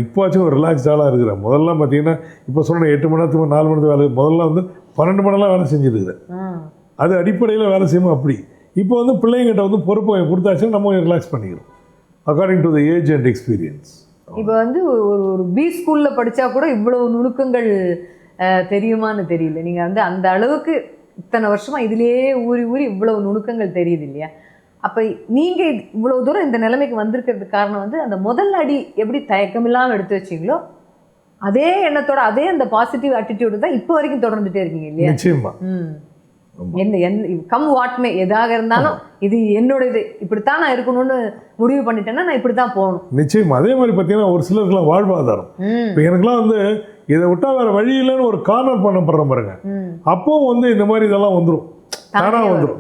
இப்போச்சும் ஒரு ரிலாக்ஸ்டாக இருக்கிறேன். முதல்லாம் பார்த்திங்கன்னா இப்போ சொன்ன 8 மணி நேரத்துக்கு 4 மணி நேரத்துக்கு வேலை, முதல்ல வந்து 12 மணி நேரம் வேலை செஞ்சுருக்கிறேன். அது அடிப்படையில் வேலை செய்யணும். அப்படி இப்போ வந்து பிள்ளைங்கிட்ட வந்து பொறுப்பை கொடுத்தாச்சுன்னா நம்ம ரிலாக்ஸ் பண்ணிக்கிறோம் according to the age and experience. இப்போ வந்து ஒரு பி ஸ்கூலில் படித்தா கூட இவ்வளவு நுணுக்கங்கள் தெரியுமான்னு தெரியல. நீங்கள் வந்து அந்த அளவுக்கு இத்தனை வருஷமாக இதுலேயே ஊறி ஊறி இவ்வளவு நுணுக்கங்கள் தெரியுது இல்லையா? அப்போ நீங்கள் இவ்வளோ தூரம் இந்த நிலைமைக்கு வந்திருக்கிறதுக்கு காரணம் வந்து அந்த முதல் அடி எப்படி தயக்கமில்லாமல் எடுத்து வச்சிங்களோ அதே எண்ணத்தோட அதே அந்த பாசிட்டிவ் ஆட்டிடியூடு தான் இப்போ வரைக்கும் தொடர்ந்துட்டே இருக்கீங்க இல்லையா? நிச்சயமா. கம் வாட்மே எதாக இருந்தாலும் இது என்னோட இது இப்படித்தான் நான் இருக்கணும்னு முடிவு பண்ணிட்டேன்னா நான் இப்படி தான் போகணும். நிச்சயமா. அதே மாதிரி பார்த்தீங்கன்னா ஒரு சிலருக்குலாம் வாழ்வாதாரம், இப்போ எனக்குலாம் வந்து இதை விட்டா வேற வழி இல்லைன்னு ஒரு கார்னர் பண்ணப்படுற பாருங்க, அப்போ வந்து இந்த மாதிரி இதெல்லாம் வந்துடும், தானாக வந்துடும்.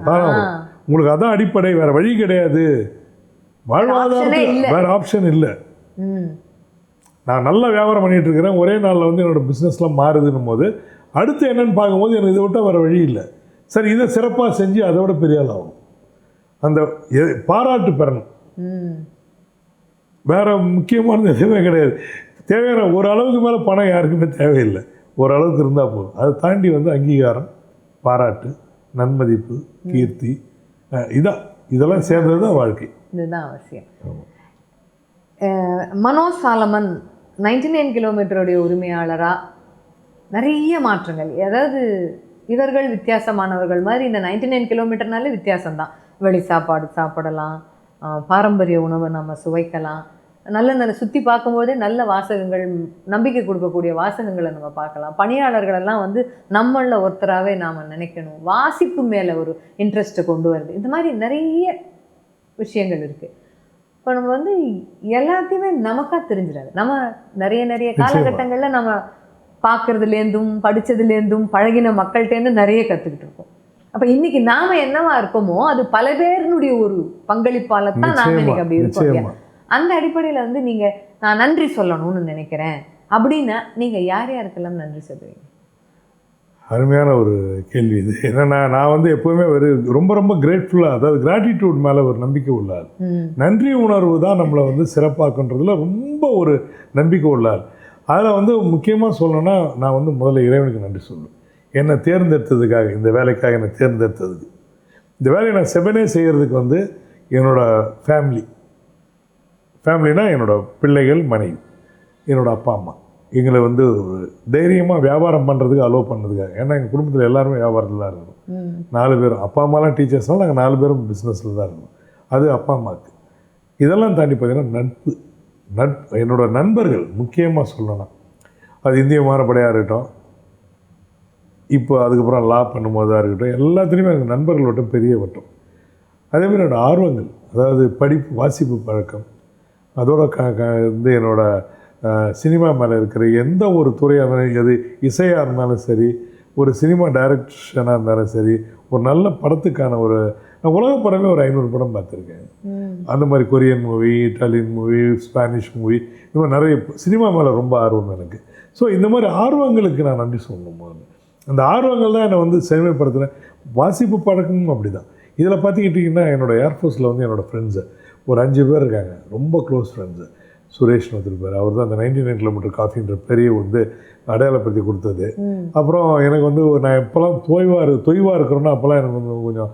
உங்களுக்கு அதான் அடிப்படை, வேற வழி கிடையாது. வாழ்வாதாரம் வேற ஆப்ஷன் இல்லை. நான் நல்லா வியாபாரம் பண்ணிட்டு இருக்கிறேன், ஒரே நாளில் வந்து என்னோட பிஸ்னஸ்லாம் மாறுதுன்னும் போது அடுத்து என்னன்னு பார்க்கும்போது எனக்கு இதை விட்டால் வேற வழி இல்லை. சரி, இதை சிறப்பாக செஞ்சு அதை விட பெரிய ஆள் ஆகும். அந்த பாராட்டு பெறணும். வேற முக்கியமானது எதுவுமே கிடையாது. தேவையான ஒரு அளவுக்கு மேலே பணம் யாருக்குமே தேவையில்லை. ஓரளவுக்கு இருந்தால் போதும். அதை தாண்டி வந்து அங்கீகாரம், பாராட்டு, நன்மதிப்பு, கீர்த்தி, இதெல்லாம் சேர்ந்தது தான் வாழ்க்கை. இதுதான் அவசியம். மனோஜ் சாலமன் 99 கிலோமீட்டருடைய உரிமையாளராக நிறைய மாற்றங்கள், அதாவது இவர்கள் வித்தியாசமானவர்கள் மாதிரி இந்த 99 கிலோமீட்டர்னாலே வித்தியாசம்தான். வெளி சாப்பாடு சாப்பிடலாம், பாரம்பரிய உணவை நம்ம சுவைக்கலாம், நல்ல சுற்றி பார்க்கும்போதே நல்ல வாசகங்கள், நம்பிக்கை கொடுக்கக்கூடிய வாசகங்களை நம்ம பார்க்கலாம். பணியாளர்களெல்லாம் வந்து நம்மளில் ஒருத்தராகவே நாம் நினைக்கணும். வாசிப்பு மேலே ஒரு இன்ட்ரெஸ்ட்டை கொண்டு வருது. இந்த மாதிரி நிறைய விஷயங்கள் இருக்குது. இப்போ நம்ம வந்து எல்லாத்தையுமே நமக்காக தெரிஞ்சிடாது. நம்ம நிறைய காலகட்டங்களில் நம்ம பார்க்குறதுலேருந்தும் படித்ததுலேருந்தும் பழகின மக்கள்கிட்டேருந்து நிறைய கற்றுக்கிட்டு இருக்கோம். அப்போ இன்றைக்கி நாம் என்னவா இருக்கோமோ அது பல பேருனுடைய ஒரு பங்களிப்பால் தான் நாம் இன்றைக்கி அப்படி இருக்கோம். அந்த அடிப்படையில் வந்து நீங்கள் நான் நன்றி சொல்லணும்னு நினைக்கிறேன் அப்படின்னா நீங்கள் யார் யாருக்கெல்லாம் நன்றி சொல்லுவீங்க? அருமையான ஒரு கேள்வி இது. ஏன்னா நான் வந்து எப்போவுமே ஒரு ரொம்ப கிரேட்ஃபுல்லாக, அதாவது கிராட்டிடியூட் மேலே ஒரு நம்பிக்கை உள்ளார். நன்றி உணர்வு தான் நம்மளை வந்து சிறப்பாக்குன்றதுல ரொம்ப ஒரு நம்பிக்கை உள்ளார். அதில் வந்து முக்கியமாக சொல்லணும்னா நான் வந்து முதல்ல இறைவனுக்கு நன்றி சொல்லுவேன். என்னை தேர்ந்தெடுத்ததுக்காக, இந்த வேலைக்காக என்னை தேர்ந்தெடுத்ததுக்கு. இந்த வேலையை நான் செவனே செய்கிறதுக்கு வந்து என்னோடய ஃபேமிலினா என்னோடய பிள்ளைகள், மனைவி, என்னோடய அப்பா அம்மா எங்களை வந்து ஒரு தைரியமாக வியாபாரம் பண்ணுறதுக்கு அலோவ் பண்ணதுக்காக. ஏன்னா எங்கள் குடும்பத்தில் எல்லாருமே வியாபாரத்தில் தான் இருக்கணும். 4 பேரும், அப்பா அம்மாலாம் டீச்சர்ஸ்னால நாங்கள் 4 பேரும் பிஸ்னஸில் தான் இருக்கணும். அது அப்பா அம்மாவுக்கு. இதெல்லாம் தாண்டி பார்த்திங்கன்னா என்னோடய நண்பர்கள் முக்கியமாக சொல்லணும். அது இந்திய விமானப்படையாக இருக்கட்டும், இப்போ அதுக்கப்புறம் லா பண்ணும்போதாக இருக்கட்டும், எல்லாத்துலேயுமே எனக்கு நண்பர்களோட பெரிய வட்டம். அதேமாதிரி என்னோடய ஆர்வங்கள், அதாவது படிப்பு, வாசிப்பு பழக்கம், அதோட வந்து என்னோடய சினிமா மேலே இருக்கிற எந்த ஒரு துறையாக இருந்தாலும், எது இசையாக இருந்தாலும் சரி, ஒரு சினிமா டைரக்ஷனாக இருந்தாலும் சரி, ஒரு நல்ல படத்துக்கான நான் உலக படமே ஒரு 500 படம் பார்த்துருக்கேன். அந்த மாதிரி Korean movie, Italian movie, Spanish movie, இந்த மாதிரி நிறைய சினிமா மேலே ரொம்ப ஆர்வம் எனக்கு. ஸோ இந்த மாதிரி ஆர்வங்களுக்கு நான் நன்றி சொல்லணும். முதல்ல அந்த ஆர்வங்கள் தான் என்னை வந்து செழுமைப்படுத்துகிறேன். வாசிப்பு பழக்கமும் அப்படி தான். இதில் பார்த்துக்கிட்டிங்கன்னா என்னோடய ஏர்ஃபோர்ஸில் வந்து என்னோடய ஃப்ரெண்ட்ஸு ஒரு 5 பேர் இருக்காங்க, ரொம்ப க்ளோஸ் ஃப்ரெண்ட்ஸு. சுரேஷ்னு ஒருத்தர், அவர் தான் அந்த 99 கிலோமீட்டர் காஃபின்ற பெரிய வந்து அடையாளப்படுத்தி கொடுத்தது. அப்புறம் எனக்கு வந்து நான் எப்போல்லாம் தொய்வாக இருக்கிறோன்னா அப்போல்லாம் எனக்கு வந்து கொஞ்சம்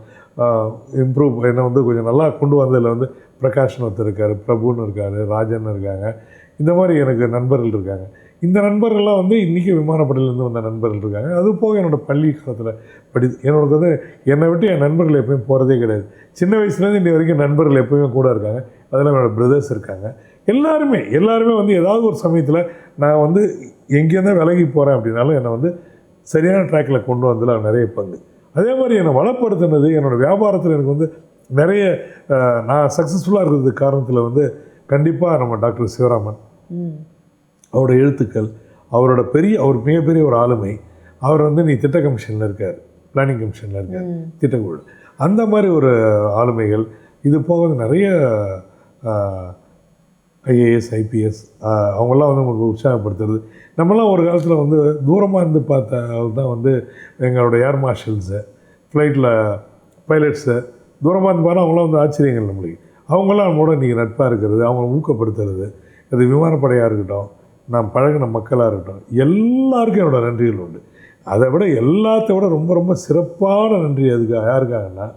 இம்ப்ரூவ், என்னை வந்து கொஞ்சம் நல்லா கொண்டு வந்ததில் வந்து பிரகாஷ்னு ஒருத்தர் இருக்கார், பிரபுன்னு இருக்கார், ராஜன் இருக்காங்க. இந்த மாதிரி எனக்கு நண்பர்கள் இருக்காங்க. இந்த நண்பர்கள்லாம் வந்து இன்றைக்கி விமானப்படையிலேருந்து வந்த நண்பர்கள் இருக்காங்க. அது போக என்னோடய பள்ளி காலத்தில் எனக்கு வந்து என்னை விட்டு என் நண்பர்கள் எப்போயும் போகிறதே கிடையாது. சின்ன வயசுலேருந்து இன்னி வரைக்கும் நண்பர்கள் எப்போயுமே கூட இருக்காங்க. அதில் என்னோடய பிரதர்ஸ் இருக்காங்க. எல்லாருமே வந்து ஏதாவது ஒரு சமயத்தில் நான் வந்து எங்கேருந்தா விலகி போகிறேன் அப்படின்னாலும் என்னை வந்து சரியான ட்ராக்கில் கொண்டு வந்ததில் நிறைய பங்கு. அதே மாதிரி என்னை வளப்படுத்தினது என்னோடய வியாபாரத்தில் எனக்கு வந்து நிறைய நான் சக்ஸஸ்ஃபுல்லாக இருக்கிறதுக்கு காரணத்தில் வந்து கண்டிப்பாக நம்ம டாக்டர் சிவராமன், ம். அவரோட எழுத்துக்கள், அவர் மிகப்பெரிய ஒரு ஆளுமை. அவர் வந்து நீ திட்ட கமிஷனில் இருக்கார், பிளானிங் கமிஷனில் இருக்கார், திட்டக்குழு, அந்த மாதிரி ஒரு ஆளுமைகள். இது போக நிறைய ஐஏஎஸ், ஐபிஎஸ், அவங்களாம் வந்து உங்களுக்கு உற்சாகப்படுத்துறது. நம்மளாம் ஒரு காலத்தில் வந்து தூரமாக இருந்து பார்த்த தான் வந்து எங்களோட ஏர் மார்ஷல்ஸு, ஃப்ளைட்டில் பைலட்ஸு, தூரமாக இருந்து பார்த்தா அவங்களாம் வந்து ஆச்சரியங்கள் நம்மளுக்கு. அவங்களாம் நம்மளோட இன்றைக்கி நட்பாக இருக்கிறது, அவங்கள ஊக்கப்படுத்துறது, அது விமானப்படையாக இருக்கட்டும், நாம் பழகின மக்களாக இருக்கட்டும், எல்லாருக்கும் என்னோடய நன்றிகள் உண்டு. அதை விட எல்லாத்த விட ரொம்ப ரொம்ப சிறப்பான நன்றி அதுக்கு யாருக்காங்கன்னா,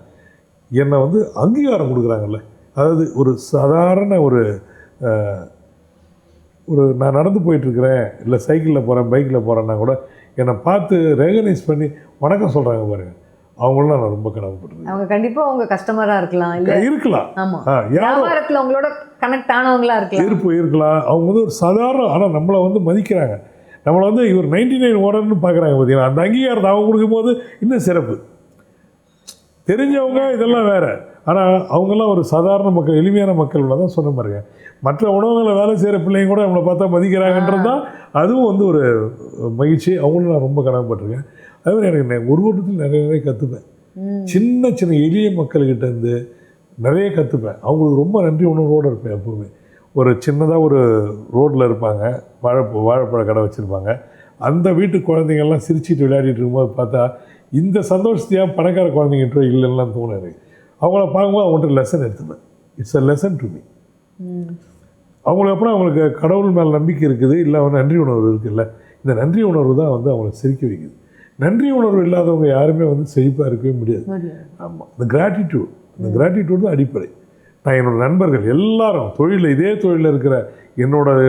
என்னை வந்து அங்கீகாரம் கொடுக்குறாங்கல்ல. அதாவது ஒரு சாதாரண ஒரு நான் நடந்து போயிட்டுருக்கிறேன், இல்லை சைக்கிளில் போகிறேன், பைக்கில் போகிறேன்னா கூட என்னை பார்த்து ரெகனைஸ் பண்ணி வணக்கம் சொல்கிறாங்க பாருங்கள், அவங்களும் நான் ரொம்ப கடமைப்பட்டிருக்கேன். அவங்க கண்டிப்பாக அவங்க கஸ்டமராக இருக்கலாம், இல்லை இருக்கலாம், ஆமாம், வியாபாரத்தில் அவங்களோட கனெக்ட் ஆனவங்களா இருக்கலாம், இருக்கலாம். அவங்க வந்து ஒரு சாதாரண, ஆனால் நம்மளை வந்து மதிக்கிறாங்க, நம்மளை வந்து இவர் 99 ஓடர்னு பார்க்குறாங்க. பார்த்தீங்கன்னா அந்த அங்கீகாரத்தை அவங்க கொடுக்கும்போது இன்னும் சிறப்பு. தெரிஞ்சவங்க இதெல்லாம் வேறு, ஆனால் அவங்கெல்லாம் ஒரு சாதாரண மக்கள், எளிமையான மக்கள் உள்ள தான் சொன்ன மாதிரிங்க. மற்ற உணவுகளை வேலை செய்கிற பிள்ளைங்க கூட நம்மளை பார்த்தா மதிக்கிறாங்கன்றது தான், அதுவும் வந்து ஒரு மகிழ்ச்சி. அவங்களும் நான் ரொம்ப கடமைப்பட்டிருக்கேன். அதுமாதிரி எனக்கு ஒரு ஓட்டத்தில் நிறைய கற்றுப்பேன். சின்ன சின்ன எளிய மக்கள்கிட்ட இருந்து நிறைய கற்றுப்பேன். அவங்களுக்கு ரொம்ப நன்றி உணர்வோடு இருப்பேன் எப்போவுமே. ஒரு சின்னதாக ஒரு ரோட்டில் இருப்பாங்க, வாழைப்பழ கடை வச்சுருப்பாங்க. அந்த வீட்டு குழந்தைங்கள்லாம் சிரிச்சிட்டு விளையாடிட்டு இருக்கும்போது பார்த்தா இந்த சந்தோஷத்தையாக பணக்கார குழந்தைங்கிட்ட இல்லைன்னா தோணும் எனக்கு. அவங்கள பார்க்கும்போது அவங்கள்ட்ட லெசன் எடுத்துப்பேன். It's a lesson to me. அவங்களுக்கு அப்புறம் அவங்களுக்கு கடவுள் மேலே நம்பிக்கை இருக்குது, இல்லை அவன் நன்றி உணர்வு இருக்குல்ல, இந்த நன்றி உணர்வு தான் வந்து அவங்களை சிரிக்க வைக்குது. நன்றி உணர்வு இல்லாதவங்க யாருமே வந்து செழிப்பாக இருக்கவே முடியாது. ஆமாம், இந்த கிராட்டிடியூட் தான் அடிப்படை. நான் என்னோடய நண்பர்கள் எல்லாரும் தொழிலில், இதே தொழிலில் இருக்கிற என்னோடய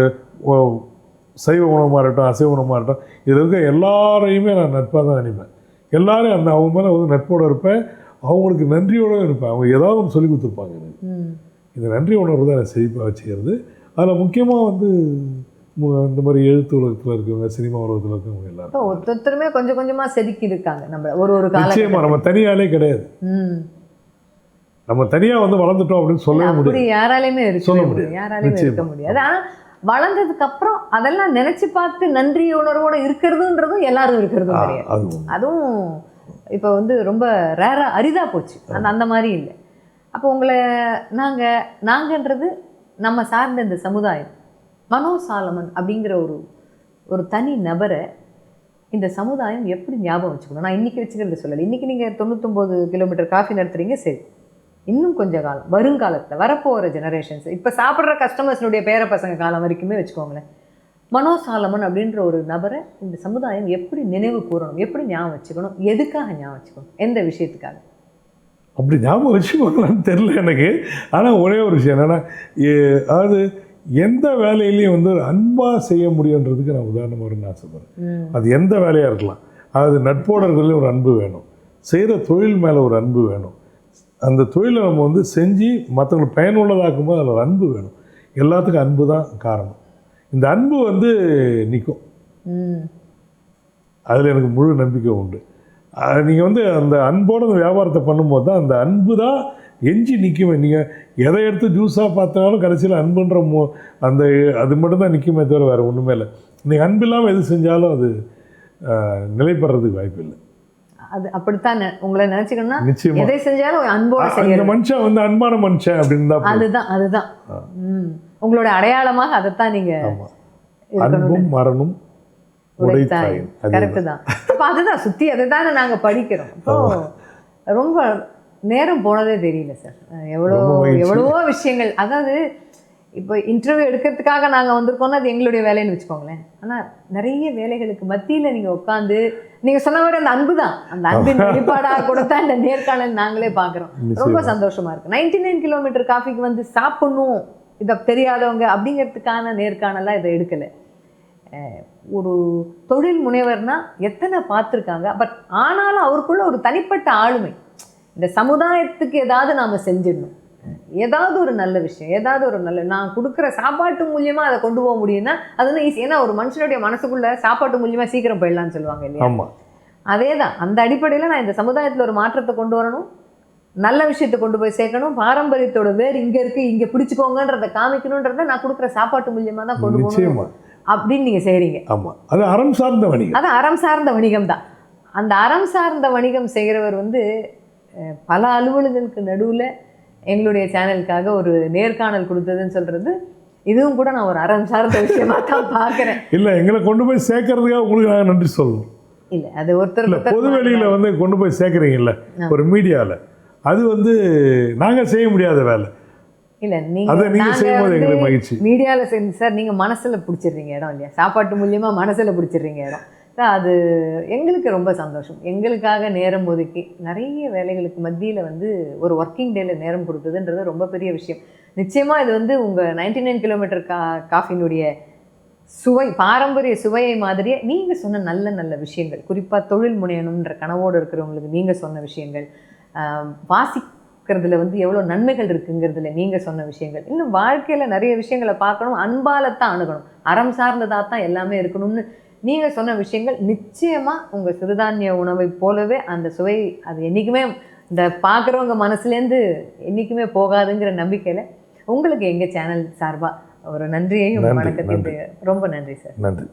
சைவ உணவாக இருக்கட்டும், அசைவ உணவாக இருக்கட்டும், இதில் இருக்க எல்லாரையுமே நான் நட்பாக தான் நினைப்பேன். எல்லோரும் அந்த அவங்க மேலே வந்து நட்போடு இருப்பேன், அவங்களுக்கு நன்றியோடு இருப்பேன். அவங்க ஏதாவது ஒன்று சொல்லி கொடுத்துருப்பாங்க எனக்கு. இந்த நன்றி உணர்வு தான் எனக்கு செழிப்பாக வச்சுக்கிறது. அதில் முக்கியமாக வந்து இந்த மாதிரி எழுத்து உலகத்தில் இருக்கவங்க, சினிமா உலகத்தில் இருக்கவங்க எல்லாரும் ஒருத்தருமே கொஞ்சம் கொஞ்சமாக செதுக்கி இருக்காங்க. நம்ம ஒரு நிச்சயமாக நம்ம தனியாலே கிடையாது. நம்ம தனியாக வந்து வளர்ந்துட்டோம் அப்படின்னு சொல்லவே முடியாது. யாராலையுமே சொல்ல முடியாது, யாராலையுமே இருக்க முடியாது. ஆனால் வளர்ந்ததுக்கு அப்புறம் அதெல்லாம் நினைச்சு பார்த்து நன்றி உணர்வோட இருக்கிறதுன்றதும் எல்லாரும் இருக்கிறதும் கிடையாது. அதுவும் இப்போ வந்து ரொம்ப ரேரா அரிதா போச்சு. அந்த மாதிரி இல்லை. அப்போ உங்களை நாங்கன்றது நம்ம சார்ந்த இந்த சமுதாயம், மனோ சாலமன் அப்படிங்கிற ஒரு தனி நபரை இந்த சமுதாயம் எப்படி ஞாபகம் வச்சுக்கணும்? நான் இன்றைக்கி வச்சுக்கிறது சொல்லலை. இன்றைக்கி நீங்கள் 99 கிலோமீட்டர் காஃபி நடத்துகிறீங்க, சரி. இன்னும் கொஞ்சம் காலம், வருங்காலத்தில் வரப்போகிற ஜெனரேஷன்ஸ், இப்போ சாப்பிட்ற கஸ்டமர்ஸினுடைய பேர பசங்க காலம் வரைக்குமே வச்சுக்கோங்களேன், மனோ சாலமன் அப்படின்ற ஒரு நபரை இந்த சமுதாயம் எப்படி நினைவு கூறணும், எப்படி ஞாபகம் வச்சுக்கணும், எதுக்காக ஞாபகம் வச்சுக்கணும், எந்த விஷயத்துக்காக? அப்படி ஞாபகம் வச்சுக்கோங்களான்னு தெரில எனக்கு. ஆனால் ஒரே ஒரு விஷயம் என்னென்னா, அதாவது எந்த வேலையிலையும் வந்து அன்பாக செய்ய முடியுன்றதுக்கு நான் உதாரணமாக வரும்னு ஆசைப்படுறேன். அது எந்த வேலையாக இருக்கலாம். அதாவது நட்போடு இருக்கிறதுலேயும் ஒரு அன்பு வேணும், செய்கிற தொழில் மேலே ஒரு அன்பு வேணும், அந்த தொழிலை நம்ம வந்து செஞ்சு மற்றவங்களுக்கு பயனுள்ளதாக்கும் போது அதில் ஒரு அன்பு வேணும். எல்லாத்துக்கும் அன்பு தான் காரணம். இந்த அன்பு வந்து நிற்கும், அதில் எனக்கு முழு நம்பிக்கை உண்டு. நீங்கள் வந்து அந்த அன்போடு அந்த வியாபாரத்தை பண்ணும்போது தான் அந்த அன்பு தான் எஞ்சி நிற்குமே. நீங்கள் எதை எடுத்து ஜூஸாக பார்த்தாலும் கடைசியில் அன்புன்ற அது மட்டும்தான் நிற்குமே தவிர வேறு ஒன்றுமே இல்லை. நீங்கள் அன்பு இல்லாமல் எது செஞ்சாலும் அது நிலைப்படுறதுக்கு வாய்ப்பு இல்லை. அது அப்படித்தான் உங்களை நினைச்சுக்கணும்னா, நிச்சயமா எதை செஞ்சாலும் அன்போட செய்யணும். மனுஷன் வந்து அன்பான மனுஷன் அப்படின்னு தான். அதுதான் உங்களோட அடையாளமாக அதைத்தான் நீங்க அன்பும் மரணம் உடைத்தாயின். கரெக்டு தான். அப்போ அதுதான் சுற்றி அதுதானே நாங்கள் படிக்கிறோம். இப்போ ரொம்ப நேரம் போனதே தெரியல சார். எவ்வளவோ விஷயங்கள். அதாவது இப்போ இன்டர்வியூ எடுக்கிறதுக்காக நாங்கள் வந்திருக்கோம்னா அது எங்களுடைய வேலைன்னு வச்சுக்கோங்களேன். ஆனால் நிறைய வேலைகளுக்கு மத்தியில் நீங்கள் உட்காந்து நீங்கள் சொன்ன மாதிரி அந்த அன்பு தான், அந்த அன்பின் வெளிப்பாடாக கூட தான் இந்த நேர்காணல் நாங்களே பார்க்குறோம். ரொம்ப சந்தோஷமாக இருக்குது. 99 கிலோமீட்டர் காஃபிக்கு வந்து சாப்பிட்ணும் இதை தெரியாதவங்க அப்படிங்கிறதுக்கான நேர்காணலாக இதை எடுக்கலை. ஒரு தொழில் முனைவர்னா எத்தனை பார்த்துருக்காங்க. பட் ஆனாலும் அவருக்குள்ள ஒரு தனிப்பட்ட ஆளுமை, இந்த சமுதாயத்துக்கு ஏதாவது நாம் செஞ்சிடணும், ஏதாவது ஒரு நல்ல விஷயம், ஏதாவது ஒரு நல்ல நான் கொடுக்குற சாப்பாட்டு மூலியமாக அதை கொண்டு போக முடியும்னா அது வந்து ஈஸி. ஏன்னா ஒரு மனுஷனுடைய மனசுக்குள்ளே சாப்பாட்டு மூலியமாக சீக்கிரம் போயிடலான்னு சொல்லுவாங்க இல்லையா? அதே தான். அந்த அடிப்படையில் நான் இந்த சமுதாயத்தில் ஒரு மாற்றத்தை கொண்டு வரணும், நல்ல விஷயத்தை கொண்டு போய் சேர்க்கணும், பாரம்பரியத்தோட வேர் இங்கே இருக்குது, இங்கே பிடிச்சிக்கோங்கன்றதை காமிக்கணுன்றதை நான் கொடுக்குற சாப்பாட்டு மூலியமாக தான் கொண்டு போகணும் நிச்சயமா. அப்படின்னு நீங்கள் செய்கிறீங்க. ஆமாம், அது அறம் சார்ந்த வணிகம். அது அறம் சார்ந்த வணிகம் தான். அந்த அறம் சார்ந்த வணிகம் செய்கிறவர் வந்து பல அலுவலர்களுக்கு நடுவில் எங்களுடைய சேனலுக்காக ஒரு நேர்காணல் கொடுத்ததுன்னு சொல்கிறது, இதுவும் கூட நான் ஒரு அறம் சார்ந்த விஷயமா தான் பார்க்குறேன். இல்லை, எங்களை கொண்டு போய் சேர்க்கறதுக்காக உங்களுக்கு நாங்கள் நன்றி சொல்லணும். இல்லை, அது ஒருத்தர் இல்லை, பொது வெளியில் வந்து கொண்டு போய் சேர்க்குறீங்கல்ல ஒரு மீடியாவில், அது வந்து நாங்கள் செய்ய முடியாத வேலை. இல்லை, அதை நீங்கள் செய்யும்போது எங்களுக்கு மகிழ்ச்சி. மீடியாவில் சேர்ந்து சார் நீங்கள் மனசில் பிடிச்சிடுறீங்க இடம் இல்லையா, சாப்பாட்டு மூலியமாக மனசில் பிடிச்சிடுறீங்க இடம். அது எங்களுக்கு ரொம்ப சந்தோஷம். எங்களுக்காக நேரம் ஒதுக்கி நிறைய வேலைகளுக்கு மத்தியில் வந்து ஒரு ஒர்க்கிங் டேயில் நேரம் கொடுத்ததுன்றது ரொம்ப பெரிய விஷயம். நிச்சயமாக இது வந்து உங்கள் 99 கிலோமீட்டர் காஃபினுடைய சுவை, பாரம்பரிய சுவையை மாதிரியே நீங்கள் சொன்ன நல்ல நல்ல விஷயங்கள், குறிப்பாக தொழில் முனையணுன்ற கனவோடு இருக்கிறவங்களுக்கு நீங்கள் சொன்ன விஷயங்கள், வாசிக்கிறதுல வந்து எவ்வளோ நன்மைகள் இருக்குங்கிறதுல நீங்கள் சொன்ன விஷயங்கள், இன்னும் வாழ்க்கையில் நிறைய விஷயங்களை பார்க்கணும், அன்பால் தான் அணுகணும், அறம் சார்ந்ததாக தான் எல்லாமே இருக்கணும்னு நீங்கள் சொன்ன விஷயங்கள் நிச்சயமாக உங்கள் சிறுதானிய உணவை போலவே அந்த சுவை அது என்றைக்குமே இந்த பார்க்குறவங்க மனசுலேருந்து என்றைக்குமே போகாதுங்கிற நம்பிக்கையில் உங்களுக்கு எங்கள் சேனல் சார்பாக ஒரு நன்றியையும் வணக்கத்தையும் ரொம்ப நன்றி சார். நன்றி.